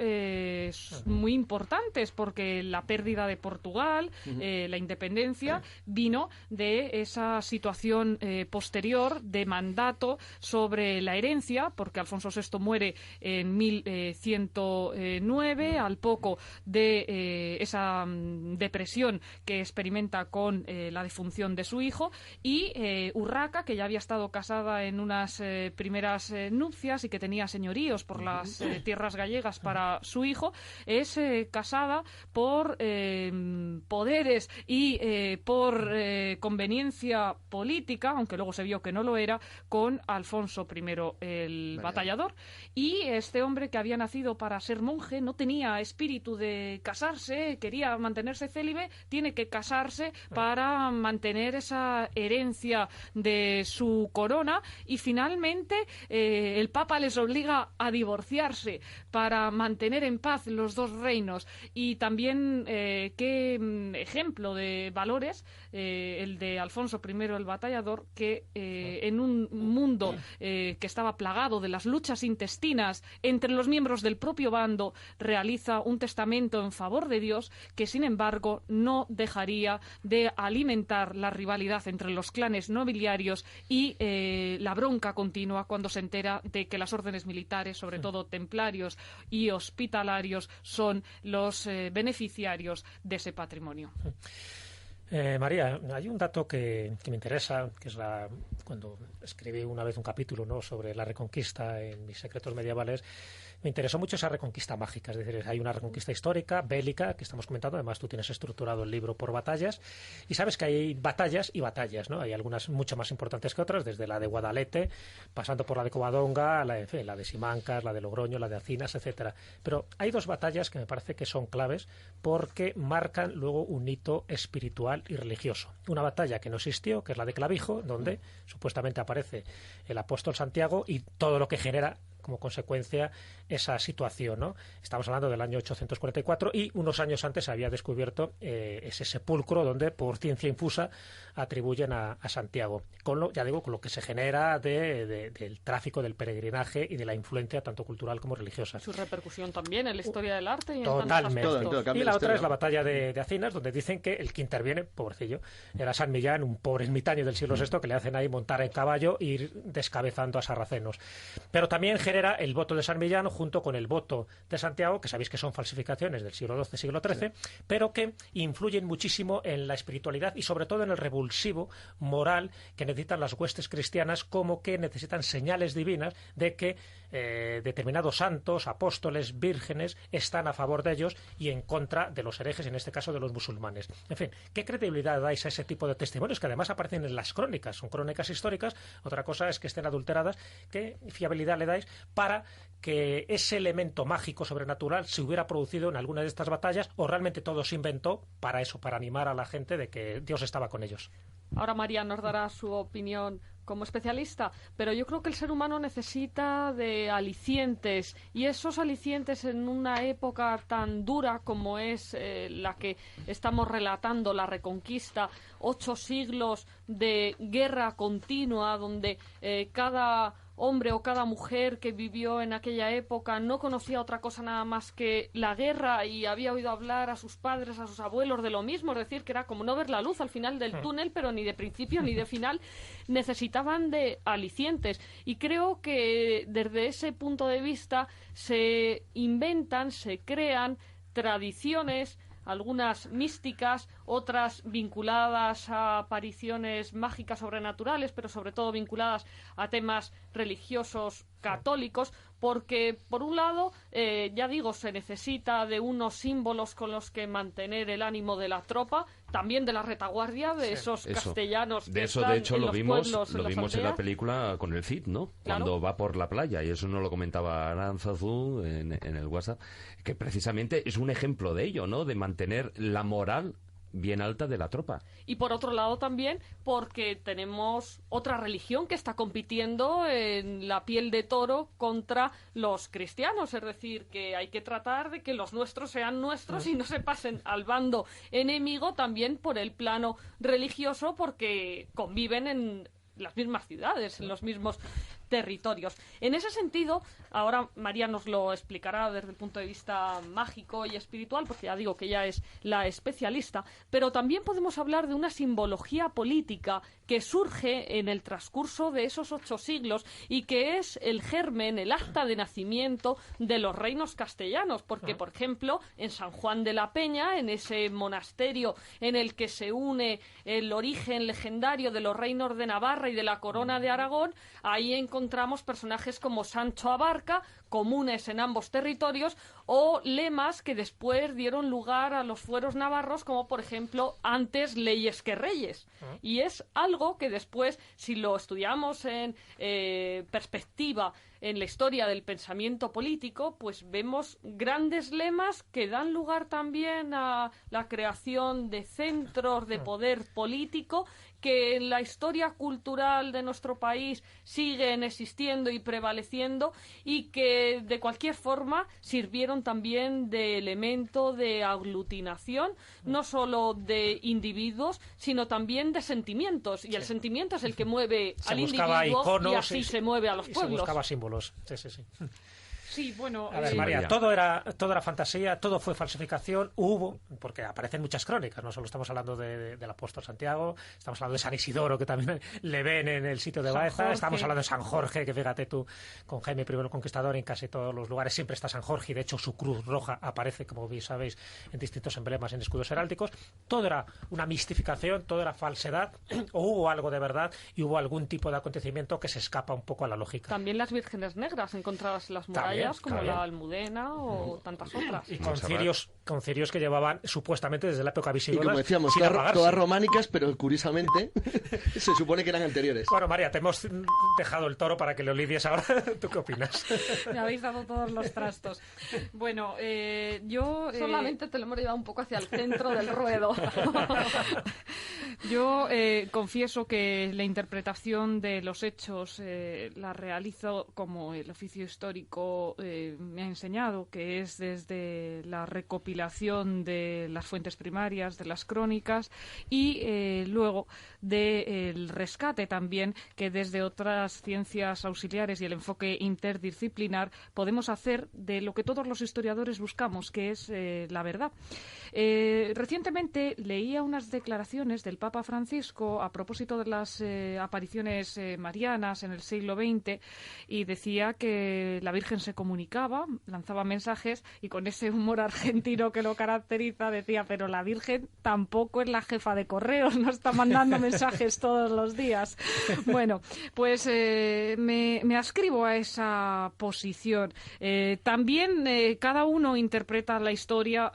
muy importantes, porque la pérdida de Portugal, la independencia, vino de esa situación posterior de mandato sobre la herencia, porque Alfonso VI muere en 1109, al poco de esa depresión que experimenta con la defunción de su hijo, y Urraca, que ya había estado casada en unas primeras nupcias y que tenía señoríos por las tierras gallegas para su hijo, es casada por poderes y por conveniencia política, aunque luego se vio que no lo era, con Alfonso I el Batallador. Y este hombre, que había nacido para ser monje, no tenía espíritu de casarse, quería mantenerse célibe, tiene que casarse para mantener esa herencia de su corona, y finalmente el Papa les obliga a divorciarse para mantener en paz los dos reinos. Y también qué ejemplo de valores el de Alfonso I el Batallador, que en un mundo que estaba plagado de las luchas intestinas entre los miembros del propio bando, realiza un testamento en favor de Dios, que sin embargo no dejaría de alimentar la rivalidad entre los clanes nobiliarios y la bronca continua cuando se entera de que las órdenes militares, sobre todo templarios y hospitalarios, son los beneficiarios de ese patrimonio.
María, hay un dato que me interesa, que es cuando escribí una vez un capítulo, ¿no?, sobre la Reconquista en mis secretos medievales. Me interesó mucho esa reconquista mágica, es decir, hay una reconquista histórica, bélica, que estamos comentando. Además, tú tienes estructurado el libro por batallas, y sabes que hay batallas y batallas, ¿no? Hay algunas mucho más importantes que otras, desde la de Guadalete, pasando por la de Covadonga, la de Simancas, la de Logroño, la de Alcinas, etcétera. Pero hay dos batallas que me parece que son claves, porque marcan luego un hito espiritual y religioso. Una batalla que no existió, que es la de Clavijo, donde supuestamente aparece el apóstol Santiago y todo lo que genera como consecuencia esa situación, ¿no? Estamos hablando del año 844, y unos años antes se había descubierto ese sepulcro donde por ciencia infusa atribuyen a Santiago, con lo que se genera del tráfico, del peregrinaje y de la influencia tanto cultural como religiosa.
Su repercusión también en la historia del arte y en
totalmente.
tantos aspectos.
Y la otra es la batalla de Acinas, donde dicen que el que interviene, pobrecillo, era San Millán, un pobre ermitaño del siglo VI, que le hacen ahí montar en caballo e ir descabezando a sarracenos. Pero también genera el voto de San Millán junto con el voto de Santiago, que sabéis que son falsificaciones del siglo XII, siglo XIII, pero que influyen muchísimo en la espiritualidad y sobre todo en el revulsivo moral que necesitan las huestes cristianas, como que necesitan señales divinas de que determinados santos, apóstoles, vírgenes están a favor de ellos y en contra de los herejes, en este caso de los musulmanes. En fin, ¿qué credibilidad dais a ese tipo de testimonios que además aparecen en las crónicas? Son crónicas históricas, otra cosa es que estén adulteradas. ¿Qué fiabilidad le dais para que ese elemento mágico sobrenatural se hubiera producido en alguna de estas batallas, o realmente todo se inventó para eso, para animar a la gente de que Dios estaba con ellos?
Ahora María nos dará su opinión como especialista, pero yo creo que el ser humano necesita de alicientes, y esos alicientes en una época tan dura como es la que estamos relatando, la Reconquista, 8 siglos de guerra continua, donde cada hombre o cada mujer que vivió en aquella época no conocía otra cosa nada más que la guerra, y había oído hablar a sus padres, a sus abuelos de lo mismo, es decir, que era como no ver la luz al final del túnel, pero ni de principio ni de final. Necesitaban de alicientes, y creo que desde ese punto de vista se inventan, se crean tradiciones, algunas místicas, otras vinculadas a apariciones mágicas sobrenaturales, pero sobre todo vinculadas a temas religiosos católicos, porque por un lado, ya digo, se necesita de unos símbolos con los que mantener el ánimo de la tropa, también de la retaguardia, de esos castellanos que
eso,
están
de hecho,
en
lo
los
vimos,
pueblos,
lo
en las
vimos en la
aldeas.
película con el Cid, ¿no?
Claro.
Cuando va por la playa, y eso nos lo comentaba Aranzazu en el WhatsApp, que precisamente es un ejemplo de ello, ¿no? De mantener la moral bien alta de la tropa.
Y por otro lado también porque tenemos otra religión que está compitiendo en la piel de toro contra los cristianos, es decir, que hay que tratar de que los nuestros sean nuestros y no se pasen al bando enemigo también por el plano religioso, porque conviven en las mismas ciudades, en los mismos territorios. En ese sentido, ahora María nos lo explicará desde el punto de vista mágico y espiritual, porque ya digo que ella es la especialista, pero también podemos hablar de una simbología política que surge en el transcurso de esos 8 siglos y que es el germen, el acta de nacimiento de los reinos castellanos, porque, por ejemplo, en San Juan de la Peña, en ese monasterio en el que se une el origen legendario de los reinos de Navarra y de la corona de Aragón, ahí encontramos personajes como Sancho Abarca, comunes en ambos territorios, o lemas que después dieron lugar a los fueros navarros, como por ejemplo antes leyes que reyes. Y es algo que después, si lo estudiamos en perspectiva en la historia del pensamiento político, pues vemos grandes lemas que dan lugar también a la creación de centros de poder político que en la historia cultural de nuestro país siguen existiendo y prevaleciendo, y que de cualquier forma sirvieron también de elemento de aglutinación, no solo de individuos, sino también de sentimientos, y el sentimiento es el que mueve al individuo
iconos,
y así se mueve a los pueblos.
Se buscaba símbolos. Sí.
Sí, bueno...
A ver, María, todo era fantasía, todo fue falsificación, porque aparecen muchas crónicas, no solo estamos hablando del apóstol Santiago, estamos hablando de San Isidoro, que también le ven en el sitio de Baeza, estamos hablando de San Jorge, que fíjate tú, con Jaime I el Conquistador, en casi todos los lugares siempre está San Jorge, y de hecho su cruz roja aparece, como bien sabéis, en distintos emblemas, en escudos heráldicos. Todo era una mistificación, todo era falsedad, o hubo algo de verdad, y hubo algún tipo de acontecimiento que se escapa un poco a la lógica.
También las vírgenes negras encontradas en las murallas, como la Almudena o tantas otras.
Y con cirios que llevaban supuestamente desde la época visigoda.
Y como decíamos, todas románicas, pero curiosamente se supone que eran anteriores.
Bueno, María, te hemos dejado el toro para que lo lidies ahora. ¿Tú qué opinas?
Me habéis dado todos los trastos. Bueno, yo...
Solamente te lo hemos llevado un poco hacia el centro del ruedo.
Yo confieso que la interpretación de los hechos la realizo como el oficio histórico me ha enseñado, que es desde la recopilación de las fuentes primarias, de las crónicas, y luego del rescate también, que desde otras ciencias auxiliares y el enfoque interdisciplinar podemos hacer de lo que todos los historiadores buscamos, que es la verdad. Recientemente leía unas declaraciones del Papa Francisco a propósito de las apariciones marianas en el siglo XX, y decía que la Virgen se comunicaba, lanzaba mensajes, y con ese humor argentino que lo caracteriza decía, pero la Virgen tampoco es la jefa de correos, no está mandando mensajes todos los días. Bueno, pues me ascribo a esa posición. También cada uno interpreta la historia,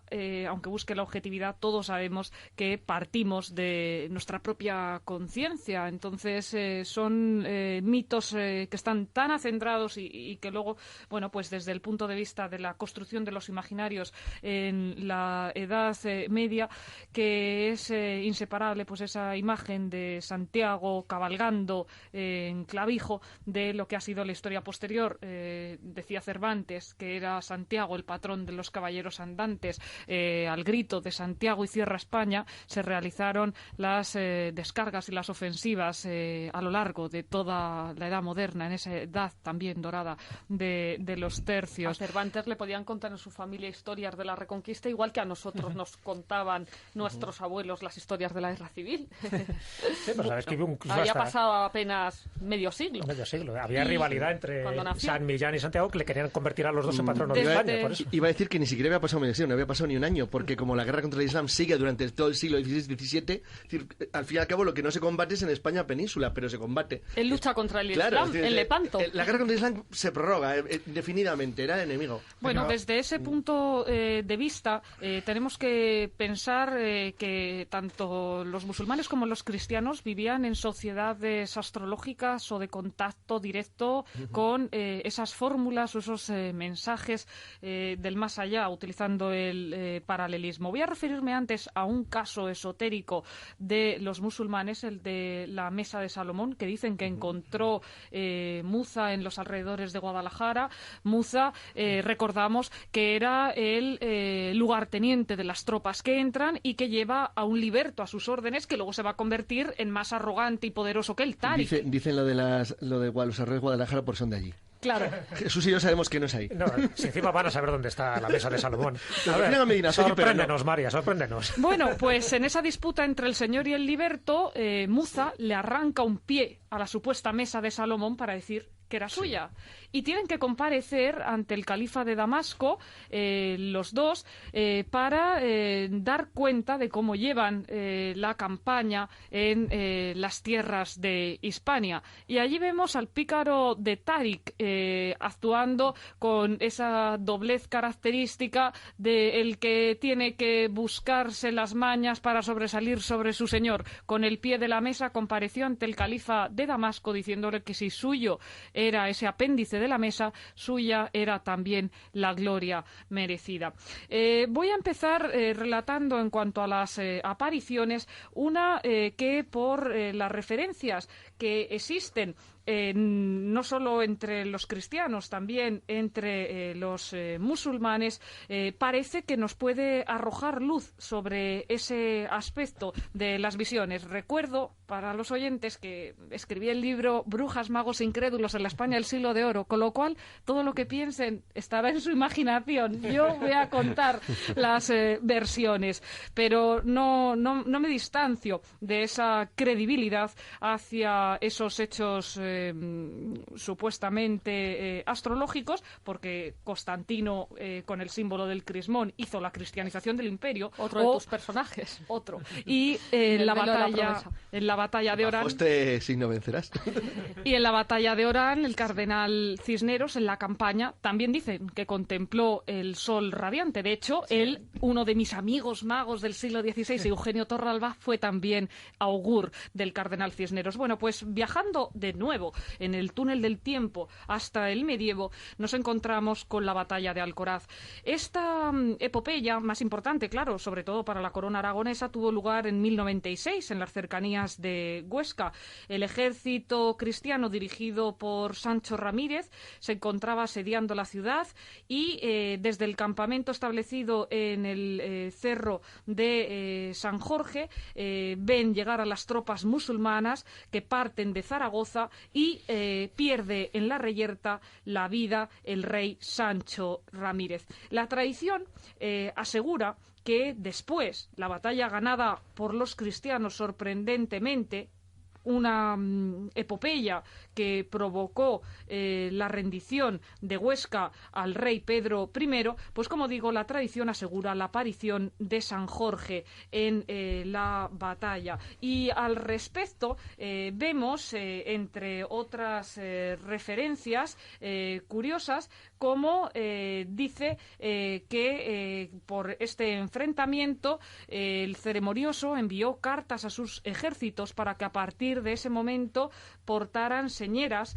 aunque busque la objetividad. Todos sabemos que partimos de nuestra propia conciencia, entonces son mitos que están tan acendrados y que luego, bueno, pues desde el punto de vista de la construcción de los imaginarios en la Edad Media, que es inseparable pues esa imagen de Santiago cabalgando en clavijo de lo que ha sido la historia posterior. Decía Cervantes que era Santiago el patrón de los caballeros andantes. Al grito de Santiago y cierra España se realizaron las las descargas y las ofensivas a lo largo de toda la edad moderna, en esa edad también dorada de los tercios.
A Cervantes le podían contar en su familia historias de la Reconquista, igual que a nosotros nos contaban nuestros abuelos las historias de la Guerra Civil.
Sí, pues sabes que
había pasado apenas medio siglo.
Había rivalidad entre San Millán y Santiago, que le querían convertir a los dos en patronos de España. Por eso.
Iba a decir que ni siquiera había pasado medio siglo, no había pasado ni un año, porque como la guerra contra el Islam sigue durante todo el siglo XVI-XVII, al fin y al cabo lo que no se combate es en España península, pero se combate.
Él lucha contra el Islam, en Lepanto.
La guerra contra el Islam se prorroga indefinidamente, era el enemigo.
Bueno, desde ese punto de vista tenemos que pensar que tanto los musulmanes como los cristianos vivían en sociedades astrológicas o de contacto directo con esas fórmulas o esos mensajes del más allá, utilizando el paralelismo. Voy a referirme antes a un caso esotérico de los musulmanes, el de la Mesa de Salomón, que dicen que encontró Muza en los alrededores de Guadalajara. Muza, recordamos que era el lugarteniente de las tropas que entran y que lleva a un liberto a sus órdenes, que luego se va a convertir en más arrogante y poderoso que el Táriq.
Dicen lo de los arroyos de Guadalajara por son de allí.
Claro.
Jesús y yo sabemos que no es ahí.
No, si encima van a saber dónde está la Mesa de Salomón.
Sorpréndenos,
María, sorpréndenos.
Bueno, pues en esa disputa entre el señor y el liberto, Muza le arranca un pie a la supuesta Mesa de Salomón para decir que era suya. Y tienen que comparecer ante el califa de Damasco, los dos, para dar cuenta de cómo llevan la campaña en las tierras de Hispania. Y allí vemos al pícaro de Táriq actuando con esa doblez característica de el que tiene que buscarse las mañas para sobresalir sobre su señor. Con el pie de la mesa compareció ante el califa de Damasco diciéndole que si suyo era ese apéndice de la mesa, suya era también la gloria merecida. Voy a empezar relatando en cuanto a las apariciones, una que por las referencias que existen no solo entre los cristianos, también entre los musulmanes, parece que nos puede arrojar luz sobre ese aspecto de las visiones. Recuerdo, para los oyentes, que escribí el libro Brujas, magos e incrédulos en la España del siglo de oro, con lo cual todo lo que piensen estará en su imaginación. Yo voy a contar las versiones, pero no me distancio de esa credibilidad hacia esos hechos supuestamente astrológicos, porque Constantino, con el símbolo del crismón, hizo la cristianización del imperio.
Otro de tus personajes.
Otro. Y en la batalla de Orán...
Este signo vencerás.
Y en la batalla de Orán, el cardenal Cisneros, en la campaña, también dicen que contempló el sol radiante. De hecho, él, uno de mis amigos magos del siglo XVI, Eugenio Torralba, fue también augur del cardenal Cisneros. Bueno, pues viajando de nuevo en el túnel del tiempo hasta el medievo, nos encontramos con la batalla de Alcoraz. Esta epopeya, más importante, claro, sobre todo para la corona aragonesa, tuvo lugar en 1096 en las cercanías de Huesca. El ejército cristiano dirigido por Sancho Ramírez se encontraba asediando la ciudad y desde el campamento establecido en el cerro de San Jorge ven llegar a las tropas musulmanas que parten de Zaragoza y pierde en la reyerta la vida el rey Sancho Ramírez. La tradición asegura que después, la batalla ganada por los cristianos sorprendentemente, una epopeya que provocó la rendición de Huesca al rey Pedro I, pues como digo, la tradición asegura la aparición de San Jorge en la batalla. Y al respecto vemos, entre otras referencias curiosas, como dice que por este enfrentamiento el ceremonioso envió cartas a sus ejércitos para que a partir de ese momento portaran señeras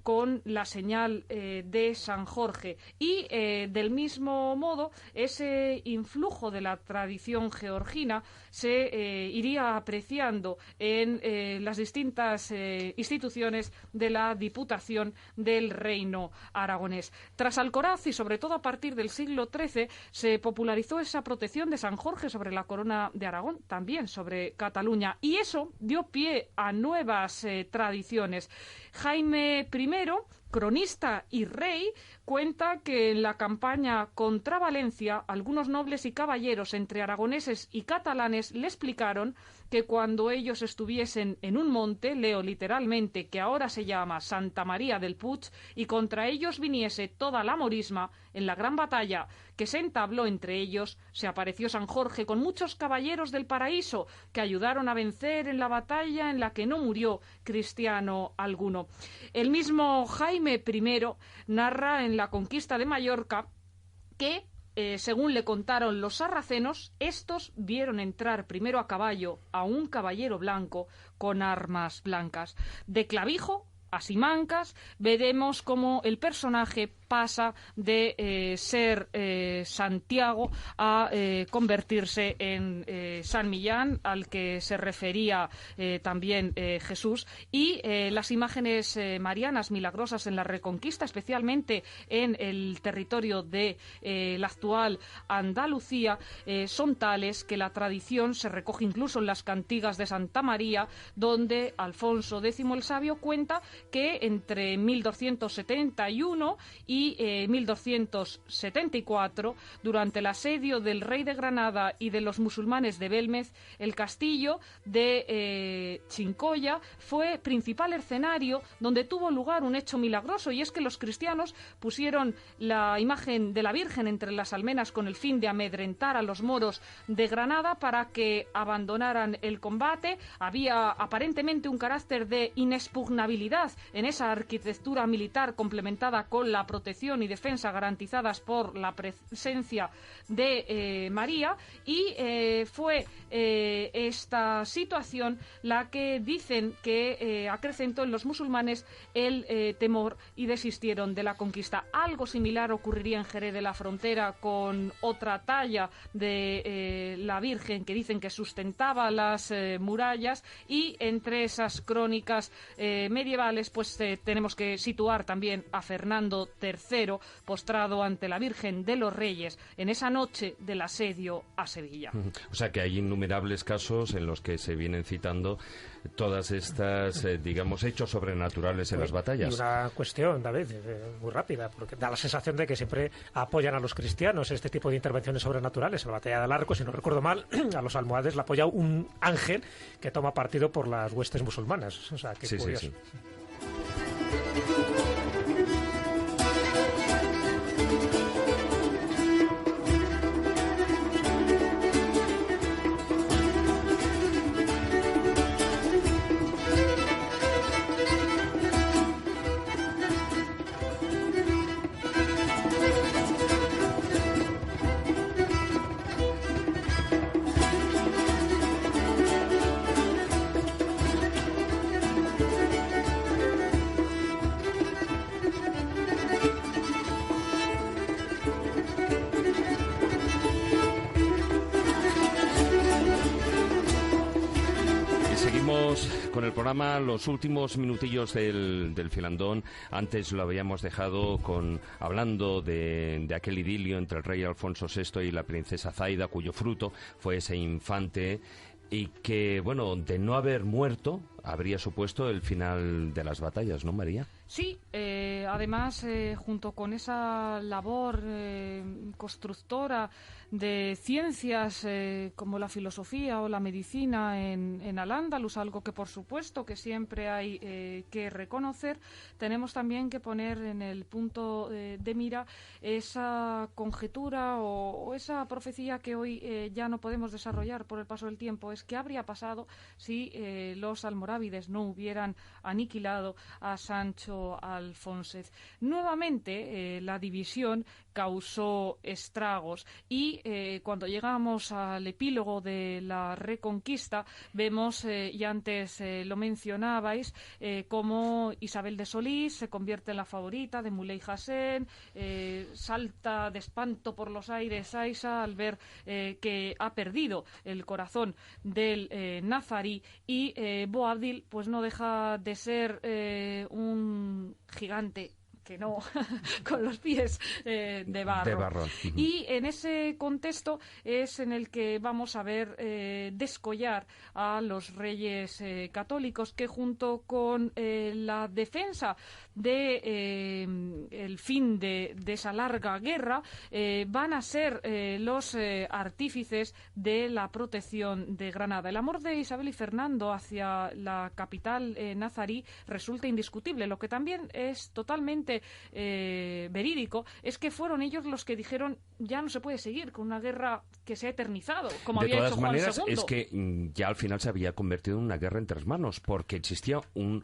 con la señal de San Jorge. Y del mismo modo, ese influjo de la tradición georgina se iría apreciando en las distintas instituciones de la Diputación del Reino Aragonés. Tras Alcoraz y sobre todo a partir del siglo XIII se popularizó esa protección de San Jorge sobre la corona de Aragón, también sobre Cataluña, y eso dio pie a nuevas tradiciones. Jaime I, cronista y rey, cuenta que en la campaña contra Valencia algunos nobles y caballeros entre aragoneses y catalanes le explicaron que cuando ellos estuviesen en un monte, leo literalmente, que ahora se llama Santa María del Puig, y contra ellos viniese toda la morisma, en la gran batalla que se entabló entre ellos, se apareció San Jorge con muchos caballeros del paraíso que ayudaron a vencer en la batalla en la que no murió cristiano alguno. El mismo Jaime I narra en la conquista de Mallorca que según le contaron los sarracenos, estos vieron entrar primero a caballo a un caballero blanco con armas blancas. De clavijo a Simancas veremos cómo el personaje pasa de ser Santiago a convertirse en San Millán, al que se refería también Jesús, y las imágenes marianas milagrosas en la Reconquista, especialmente en el territorio de la actual Andalucía, son tales que la tradición se recoge incluso en las cantigas de Santa María, donde Alfonso X el Sabio cuenta que entre 1271 y 1274, durante el asedio del rey de Granada y de los musulmanes de Belmez, el castillo de Chincoya fue principal escenario donde tuvo lugar un hecho milagroso, y es que los cristianos pusieron la imagen de la Virgen entre las almenas con el fin de amedrentar a los moros de Granada para que abandonaran el combate. Había aparentemente un carácter de inexpugnabilidad en esa arquitectura militar complementada con la protección y defensa garantizadas por la presencia de María, y fue esta situación la que dicen que acrecentó en los musulmanes el temor y desistieron de la conquista. Algo similar ocurriría en Jerez de la Frontera con otra talla de la Virgen que dicen que sustentaba las murallas, y entre esas crónicas medievales pues tenemos que situar también a Fernando III postrado ante la Virgen de los Reyes en esa noche del asedio a Sevilla.
O sea que hay innumerables casos en los que se vienen citando todas estas, digamos, hechos sobrenaturales en las batallas.
Y una cuestión, David, muy rápida, porque da la sensación de que siempre apoyan a los cristianos este tipo de intervenciones sobrenaturales. En la batalla del Arco, si no recuerdo mal, a los almohades le apoya un ángel que toma partido por las huestes musulmanas. O sea, qué curioso.
Sí. Con el programa, los últimos minutillos del Filandón. Antes lo habíamos dejado hablando de aquel idilio entre el rey Alfonso VI y la princesa Zaida, cuyo fruto fue ese infante, y que, bueno, de no haber muerto, habría supuesto el final de las batallas, ¿no, María?
Sí, además, junto con esa labor constructora de ciencias como la filosofía o la medicina en Al-Ándalus, algo que por supuesto que siempre hay que reconocer, tenemos también que poner en el punto de mira esa conjetura o esa profecía que hoy ya no podemos desarrollar por el paso del tiempo. Es qué habría pasado si los almorávides almorávides no hubieran aniquilado a Sancho Alfonsez. Nuevamente, la división causó estragos y cuando llegamos al epílogo de la Reconquista vemos, y antes lo mencionabais, cómo Isabel de Solís se convierte en la favorita de Muley Hassen, salta de espanto por los aires Aisha al ver que ha perdido el corazón del nazarí, y Boabdil pues no deja de ser un gigante que no, con los pies de barro. Y en ese contexto es en el que vamos a ver descollar a los reyes católicos, que junto con la defensa de el fin de esa larga guerra van a ser los artífices de la protección de Granada. El amor de Isabel y Fernando hacia la capital nazarí resulta indiscutible. Lo que también es totalmente verídico es que fueron ellos los que dijeron: ya no se puede seguir con una guerra que se ha eternizado, como había hecho Juan II. De todas maneras,
es que ya al final se había convertido en una guerra entre hermanos, porque existía un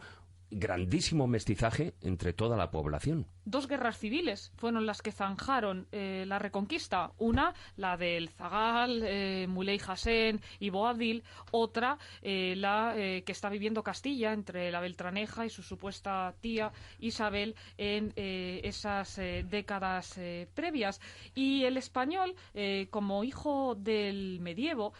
grandísimo mestizaje entre toda la población.
2 guerras civiles fueron las que zanjaron la Reconquista. Una, la del Zagal, Muley Hassen y Boabdil. Otra, la que está viviendo Castilla entre la Beltraneja y su supuesta tía Isabel en esas décadas previas. Y el español, como hijo del medievo,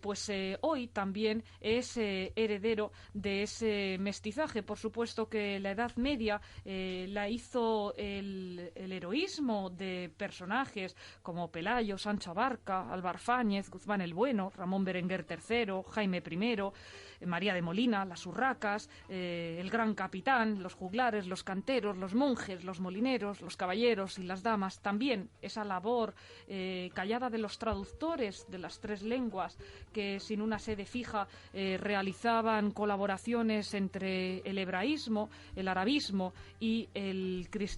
pues hoy también es heredero de ese mestizaje. Por supuesto que la Edad Media la hizo el heroísmo de personajes como Pelayo, Sancho Abarca, Álvar Fáñez, Guzmán el Bueno, Ramón Berenguer III, Jaime I, María de Molina, las urracas, el gran capitán, los juglares, los canteros, los monjes, los molineros, los caballeros y las damas. También esa labor callada de los traductores de las 3 lenguas, que sin una sede fija realizaban colaboraciones entre el hebraísmo, el arabismo y el cristianismo.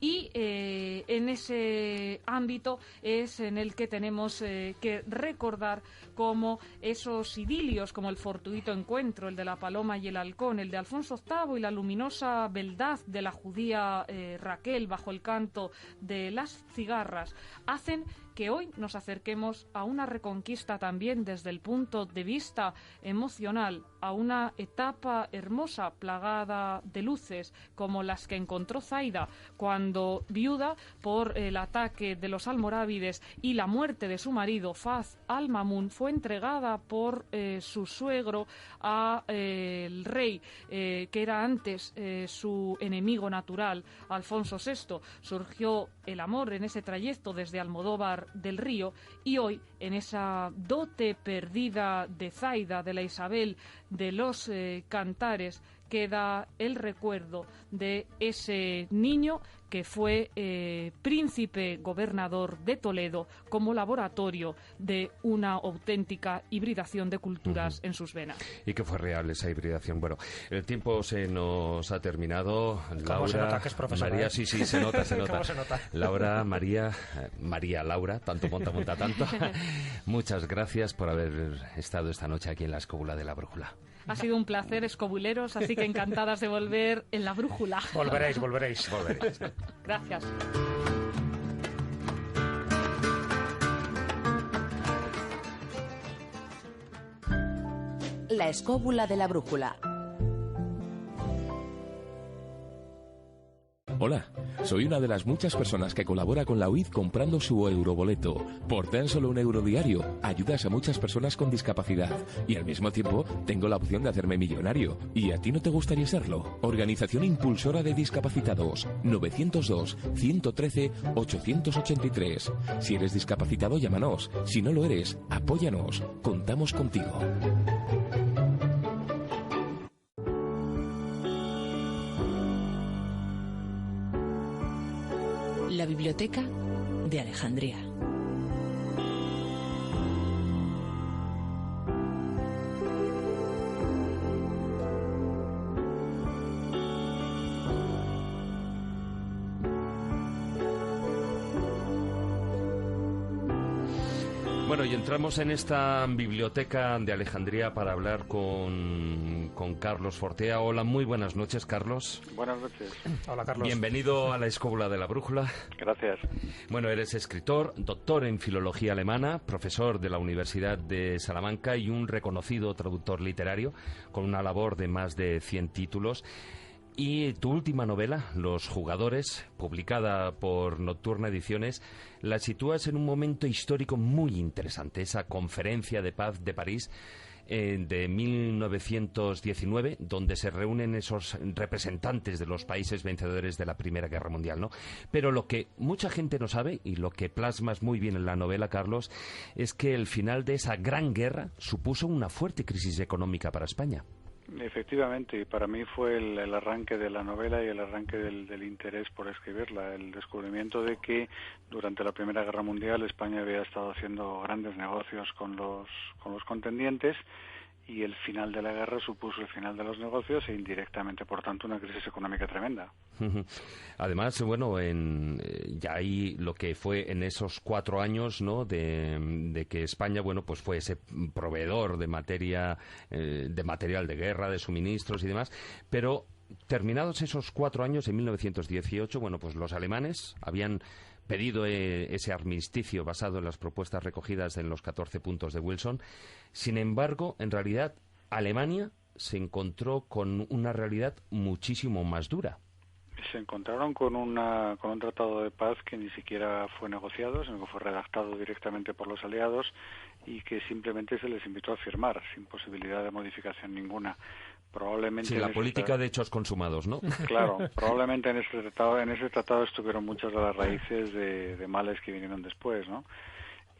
Y en ese ámbito es en el que tenemos que recordar cómo esos idilios, como el fortuito encuentro, el de la paloma y el halcón, el de Alfonso VIII y la luminosa beldad de la judía Raquel bajo el canto de las cigarras, hacen que hoy nos acerquemos a una reconquista también desde el punto de vista emocional, a una etapa hermosa plagada de luces, como las que encontró Zaida cuando, viuda por el ataque de los almorávides y la muerte de su marido Faz al-Mamun, fue entregada por su suegro a el rey, que era antes su enemigo natural, Alfonso VI. Surgió el amor en ese trayecto desde Almodóvar del Río, y hoy, en esa dote perdida de Zaida, de la Isabel de los cantares, queda el recuerdo de ese niño que fue príncipe gobernador de Toledo, como laboratorio de una auténtica hibridación de culturas en sus venas.
Y que fue real esa hibridación. Bueno, el tiempo se nos ha terminado.
¿Cómo se nota que es profesora?
María, sí, se nota.
¿Cómo se nota?
Laura, María, Laura, tanto monta tanto. Muchas gracias por haber estado esta noche aquí en la Escóbula de la Brújula.
Ha sido un placer, escobuleros, así que encantadas de volver en la Brújula.
Volveréis.
Gracias.
La Escóbula de la Brújula.
Hola, soy una de las muchas personas que colabora con la UID comprando su euroboleto. Por tan solo €1 diario, ayudas a muchas personas con discapacidad y al mismo tiempo tengo la opción de hacerme millonario. ¿Y a ti no te gustaría serlo? Organización Impulsora de Discapacitados, 902-113-883. Si eres discapacitado, llámanos. Si no lo eres, apóyanos. Contamos contigo.
La Biblioteca de Alejandría.
Bueno, y entramos en esta biblioteca de Alejandría para hablar con Carlos Fortea. Hola, muy buenas noches, Carlos.
Buenas noches.
Hola, Carlos.
Bienvenido a la Escóbula de la Brújula.
Gracias.
Bueno, eres escritor, doctor en filología alemana, profesor de la Universidad de Salamanca y un reconocido traductor literario con una labor de más de 100 títulos. Y tu última novela, Los Jugadores, publicada por Nocturna Ediciones, la sitúas en un momento histórico muy interesante, esa conferencia de paz de París de 1919, donde se reúnen esos representantes de los países vencedores de la Primera Guerra Mundial, ¿no? Pero lo que mucha gente no sabe, y lo que plasmas muy bien en la novela, Carlos, es que el final de esa gran guerra supuso una fuerte crisis económica para España.
Efectivamente, y para mí fue el arranque de la novela y el arranque del interés por escribirla, el descubrimiento de que durante la Primera Guerra Mundial España había estado haciendo grandes negocios con los contendientes, y el final de la guerra supuso el final de los negocios e indirectamente, por tanto, una crisis económica tremenda.
Además, bueno, ya hay lo que fue en esos 4 años, ¿no?, de que España, bueno, pues fue ese proveedor de material de guerra, de suministros y demás, pero terminados esos 4 años, en 1918, bueno, pues los alemanes habían pedido ese armisticio basado en las propuestas recogidas en los 14 puntos de Wilson. Sin embargo, en realidad, Alemania se encontró con una realidad muchísimo más dura.
Se encontraron con un tratado de paz que ni siquiera fue negociado, sino que fue redactado directamente por los aliados y que simplemente se les invitó a firmar, sin posibilidad de modificación ninguna. Probablemente
sí, la política de hechos consumados, ¿no?
Claro, probablemente en ese tratado estuvieron muchas de las raíces de males que vinieron después, ¿no?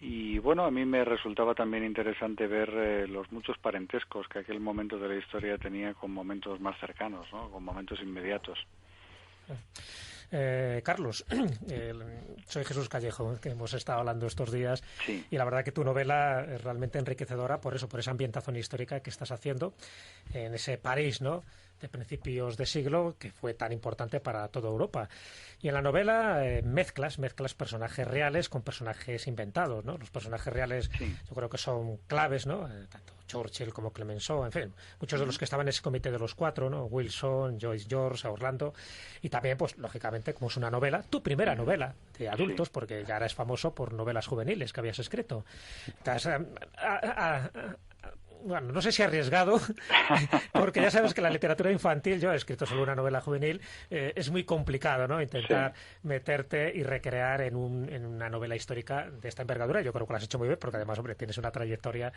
Y bueno, a mí me resultaba también interesante ver los muchos parentescos que aquel momento de la historia tenía con momentos más cercanos, ¿no?, con momentos inmediatos.
Carlos, soy Jesús Callejo, que hemos estado hablando estos días,
sí.
Y la verdad que tu novela es realmente enriquecedora por esa ambientación histórica que estás haciendo en ese París, ¿no?, de principios de siglo, que fue tan importante para toda Europa. Y en la novela mezclas personajes reales con personajes inventados, ¿no? Los personajes reales yo creo que son claves, ¿no? Tanto Churchill como Clemenceau, en fin, muchos de los que estaban en ese comité de los 4, ¿no? Wilson, Joyce George, Orlando, y también, pues, lógicamente, como es una novela, tu primera novela de adultos, porque ya eres famoso por novelas juveniles que habías escrito. Entonces, bueno, no sé si arriesgado, porque ya sabes que la literatura infantil, yo he escrito solo una novela juvenil, es muy complicado, ¿no?, intentar meterte y recrear en una novela histórica de esta envergadura. Yo creo que lo has hecho muy bien, porque además, hombre, tienes una trayectoria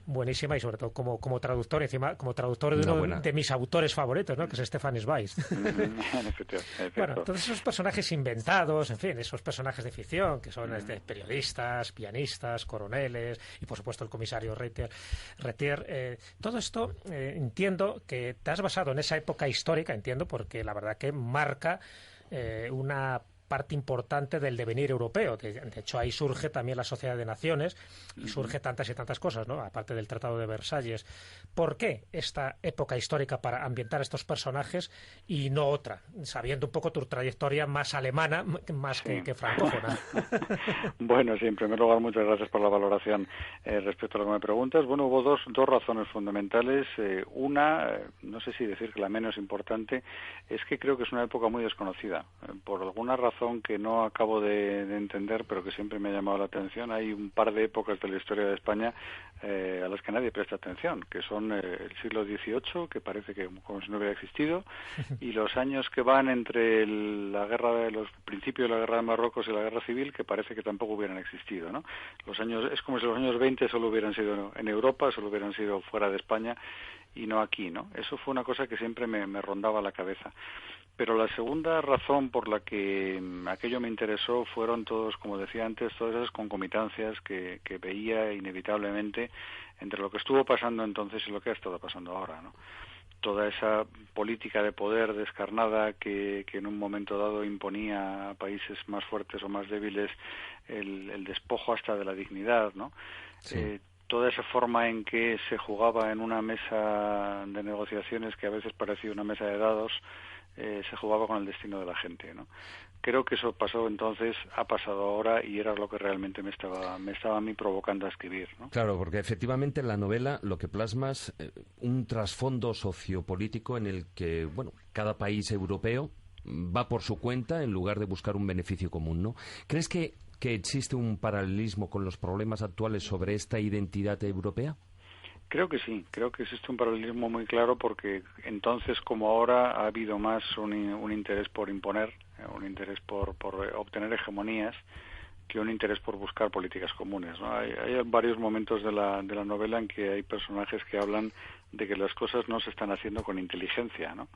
buenísima y sobre todo como traductor, encima como traductor de uno de mis autores favoritos, ¿no?, que es Stefan Zweig. Bueno, todos esos personajes inventados, en fin, esos personajes de ficción, que son periodistas, pianistas, coroneles y, por supuesto, el comisario Retier. Todo esto entiendo que te has basado en esa época histórica, entiendo, porque la verdad que marca una parte importante del devenir europeo. De hecho, ahí surge también la Sociedad de Naciones y surge tantas y tantas cosas, ¿no?, aparte del Tratado de Versalles. ¿Por qué esta época histórica para ambientar estos personajes y no otra, sabiendo un poco tu trayectoria más alemana, más que francófona?
Bueno, sí, en primer lugar, muchas gracias por la valoración respecto a lo que me preguntas. Bueno, hubo dos razones fundamentales. Una, no sé si decir que la menos importante, es que creo que es una época muy desconocida. Por alguna razón que no acabo de entender, pero que siempre me ha llamado la atención, hay un par de épocas de la historia de España a las que nadie presta atención, que son el siglo XVIII, que parece que como si no hubiera existido, y los años que van entre los principios de la guerra de Marruecos y la guerra civil, que parece que tampoco hubieran existido, ¿no? Es como si los años 20 solo hubieran sido en Europa, solo hubieran sido fuera de España y no aquí, ¿no? Eso fue una cosa que siempre me rondaba la cabeza. Pero la segunda razón por la que aquello me interesó fueron como decía antes, todas esas concomitancias que veía inevitablemente entre lo que estuvo pasando entonces y lo que ha estado pasando ahora, ¿no? Toda esa política de poder descarnada que en un momento dado imponía a países más fuertes o más débiles el despojo hasta de la dignidad, ¿no? Sí. toda esa forma en que se jugaba en una mesa de negociaciones que a veces parecía una mesa de dados, se jugaba con el destino de la gente, ¿no? Creo que eso pasó entonces, ha pasado ahora y era lo que realmente me estaba a mí provocando a escribir, ¿no?
Claro, porque efectivamente en la novela lo que plasmas un trasfondo sociopolítico en el que, bueno, cada país europeo va por su cuenta en lugar de buscar un beneficio común, ¿no? ¿Crees que existe un paralelismo con los problemas actuales sobre esta identidad europea?
Creo que sí, creo que existe un paralelismo muy claro porque entonces como ahora ha habido más un interés por imponer, un interés por obtener hegemonías que un interés por buscar políticas comunes, ¿no? Hay varios momentos de la novela en que hay personajes que hablan de que las cosas no se están haciendo con inteligencia, ¿no?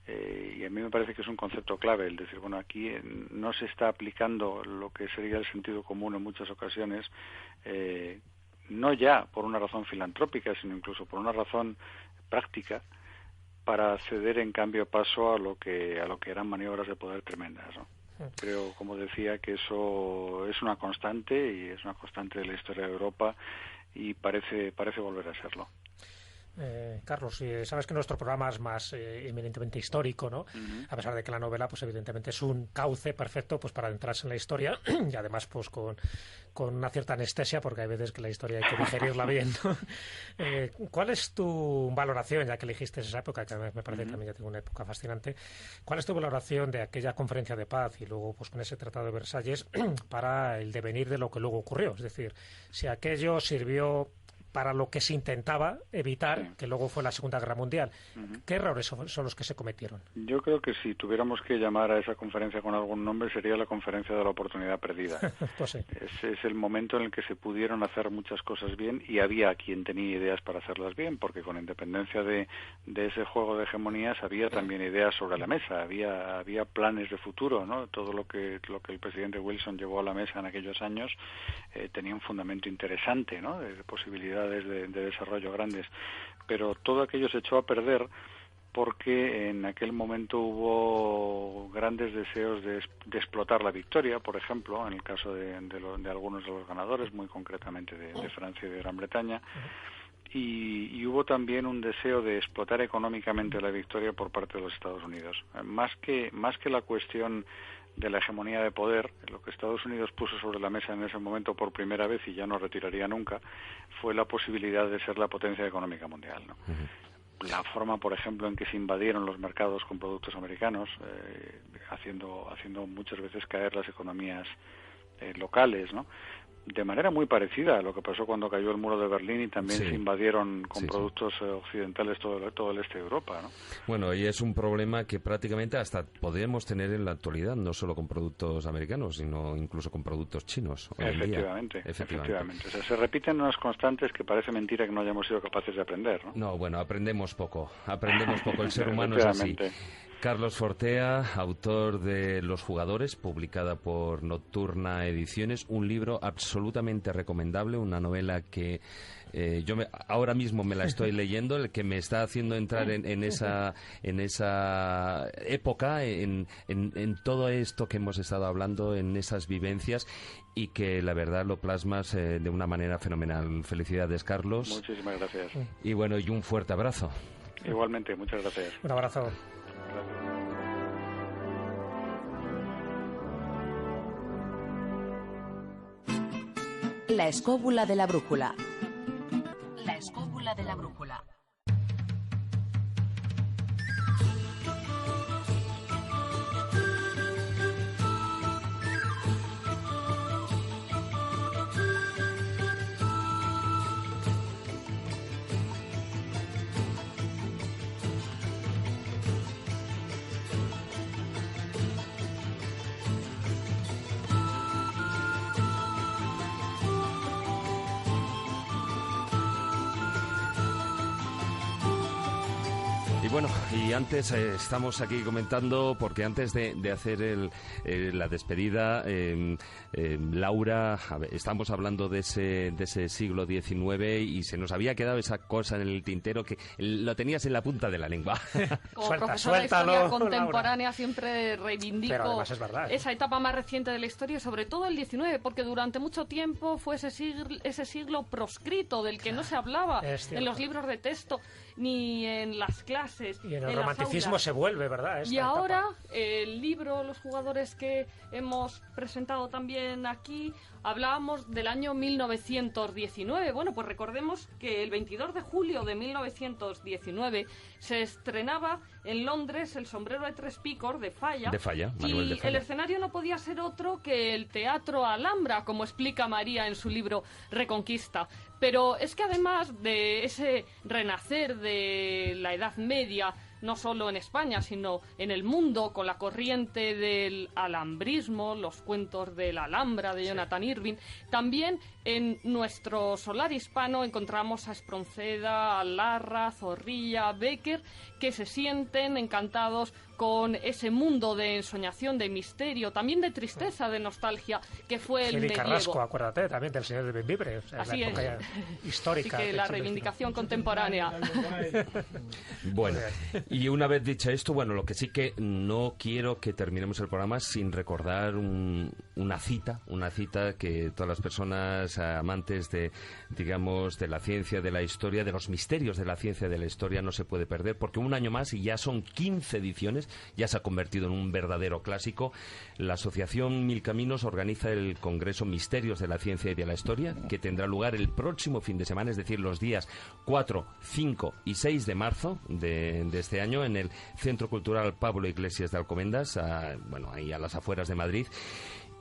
Y a mí me parece que es un concepto clave el decir, bueno, aquí no se está aplicando lo que sería el sentido común en muchas ocasiones, no ya por una razón filantrópica, sino incluso por una razón práctica, para ceder en cambio paso a lo que eran maniobras de poder tremendas, ¿no? Creo, como decía, que eso es una constante y es una constante de la historia de Europa y parece volver a serlo.
Carlos, sabes que nuestro programa es más eminentemente histórico, ¿no? Uh-huh. A pesar de que la novela, pues evidentemente es un cauce perfecto pues para adentrarse en la historia y además pues con una cierta anestesia, porque hay veces que la historia hay que digerirla bien, ¿no? ¿Cuál es tu valoración, ya que elegiste esa época, que me parece también ya tengo una época fascinante, cuál es tu valoración de aquella conferencia de paz y luego pues con ese Tratado de Versalles para el devenir de lo que luego ocurrió? Es decir, si aquello sirvió para lo que se intentaba evitar, que luego fue la Segunda Guerra Mundial. ¿Qué errores son los que se cometieron?
Yo creo que si tuviéramos que llamar a esa conferencia con algún nombre sería la conferencia de la oportunidad perdida.
Pues sí.
Es el momento en el que se pudieron hacer muchas cosas bien y había quien tenía ideas para hacerlas bien, porque con independencia de ese juego de hegemonías había también ideas sobre la mesa, había planes de futuro, ¿no? Todo lo que el presidente Wilson llevó a la mesa en aquellos años tenía un fundamento interesante, ¿no? De posibilidades de desarrollo grandes, pero todo aquello se echó a perder porque en aquel momento hubo grandes deseos de explotar la victoria, por ejemplo, en el caso de algunos de los ganadores, muy concretamente de Francia y de Gran Bretaña, y hubo también un deseo de explotar económicamente la victoria por parte de los Estados Unidos. Más que la cuestión de la hegemonía de poder, lo que Estados Unidos puso sobre la mesa en ese momento por primera vez y ya no retiraría nunca, fue la posibilidad de ser la potencia económica mundial, ¿no? La forma, por ejemplo, en que se invadieron los mercados con productos americanos, haciendo muchas veces caer las economías locales, ¿no? De manera muy parecida a lo que pasó cuando cayó el muro de Berlín y también se invadieron con productos occidentales todo el este de Europa, ¿no?
Bueno, y es un problema que prácticamente hasta podemos tener en la actualidad, no solo con productos americanos, sino incluso con productos chinos.
Efectivamente. O sea, se repiten unas constantes que parece mentira que no hayamos sido capaces de aprender, ¿no?
No, bueno, aprendemos poco. El ser humano es así. Carlos Fortea, autor de Los Jugadores, publicada por Nocturna Ediciones, un libro absolutamente recomendable, una novela que ahora mismo me la estoy leyendo, el que me está haciendo entrar en esa época, en todo esto que hemos estado hablando, en esas vivencias, y que la verdad lo plasmas de una manera fenomenal. Felicidades, Carlos.
Muchísimas gracias.
Y bueno, y un fuerte abrazo.
Igualmente, muchas gracias.
Un abrazo.
La escóbula de la brújula. La escóbula de la brújula.
bueno, y antes estamos aquí comentando, porque antes de hacer la despedida, Laura, estamos hablando de ese siglo XIX y se nos había quedado esa cosa en el tintero que lo tenías en la punta de la lengua.
Como profesora de historia contemporánea, Laura, siempre reivindico
además es verdad,
esa etapa más reciente de la historia, sobre todo el XIX, porque durante mucho tiempo fue ese siglo proscrito del que no se hablaba en los libros de texto ni en las clases.
Y en el romanticismo se vuelve, ¿verdad?
Y ahora el libro, los jugadores que hemos presentado también aquí, hablábamos del año 1919. Bueno, pues recordemos que el 22 de julio de 1919 se estrenaba en Londres El sombrero de tres picos de Falla.
Manuel de Falla.
El escenario no podía ser otro que el Teatro Alhambra, como explica María en su libro Reconquista. Pero es que además de ese renacer de la Edad Media, no solo en España, sino en el mundo, con la corriente del alhambrismo, los cuentos de la Alhambra de Jonathan Irving, también en nuestro solar hispano encontramos a Espronceda, a Larra, Zorrilla, Bécquer, que se sienten encantados con ese mundo de ensoñación, de misterio, también de tristeza, de nostalgia, que fue el medievo.
Carrasco, acuérdate, también del Señor de Bembibre, o sea,
así
la época histórica.
Así que la reivindicación contemporánea.
Bueno, y una vez dicho esto, bueno, lo que sí que no quiero que terminemos el programa sin recordar una cita que todas las personas amantes de, digamos, de la ciencia, de la historia, de los misterios de la ciencia, de la historia, no se puede perder, porque un año más, y ya son 15 ediciones, ya se ha convertido en un verdadero clásico. La Asociación Mil Caminos organiza el Congreso Misterios de la Ciencia y de la Historia, que tendrá lugar el próximo fin de semana, es decir, los días 4, 5 y 6 de marzo de este año, en el Centro Cultural Pablo Iglesias de Alcobendas, ahí a las afueras de Madrid.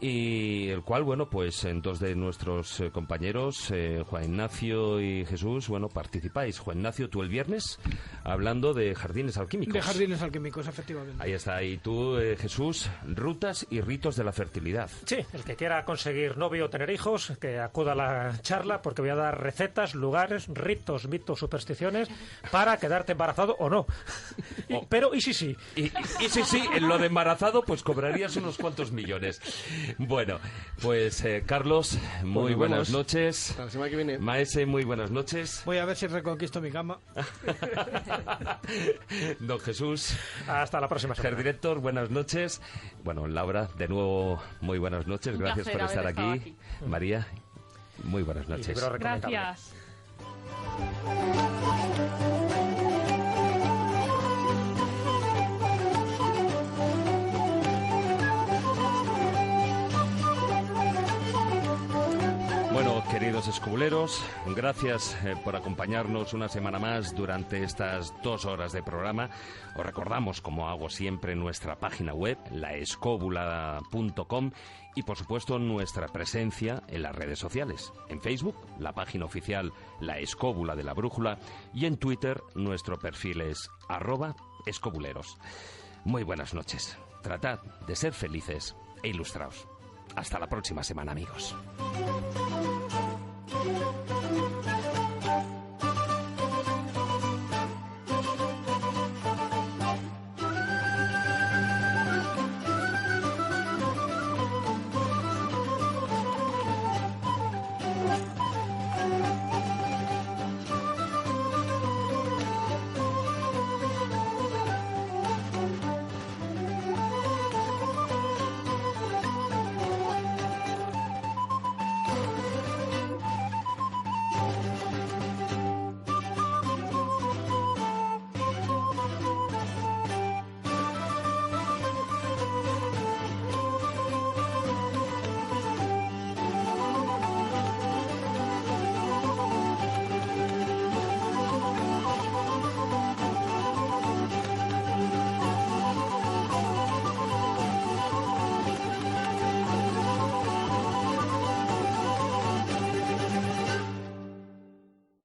Y el cual, bueno, pues en dos de nuestros compañeros, Juan Ignacio y Jesús, bueno, participáis. Juan Ignacio, tú el viernes, hablando de jardines alquímicos.
De jardines alquímicos, efectivamente.
Ahí está. Y tú, Jesús, rutas y ritos de la fertilidad.
Sí, el que quiera conseguir novio o tener hijos, que acuda a la charla, porque voy a dar recetas, lugares, ritos, mitos, supersticiones, para quedarte embarazado o no. Pero, ¿y si sí?
Y si sí, en lo de embarazado, pues cobrarías unos cuantos millones. Bueno, pues Carlos, muy buenas noches.
La semana que viene.
Maese, muy buenas noches.
Voy a ver si reconquisto mi cama.
Don Jesús.
Hasta la próxima semana.
Director, buenas noches. Bueno, Laura, de nuevo, muy buenas noches. Gracias por estar aquí. María, muy buenas noches.
Gracias.
Bueno, queridos escobuleros, gracias por acompañarnos una semana más durante estas 2 horas de programa. Os recordamos, como hago siempre, nuestra página web, laescobula.com, y por supuesto nuestra presencia en las redes sociales. En Facebook, la página oficial La Escóbula de la Brújula, y en Twitter nuestro perfil es @escobuleros. Muy buenas noches. Tratad de ser felices e ilustraos. Hasta la próxima semana, amigos.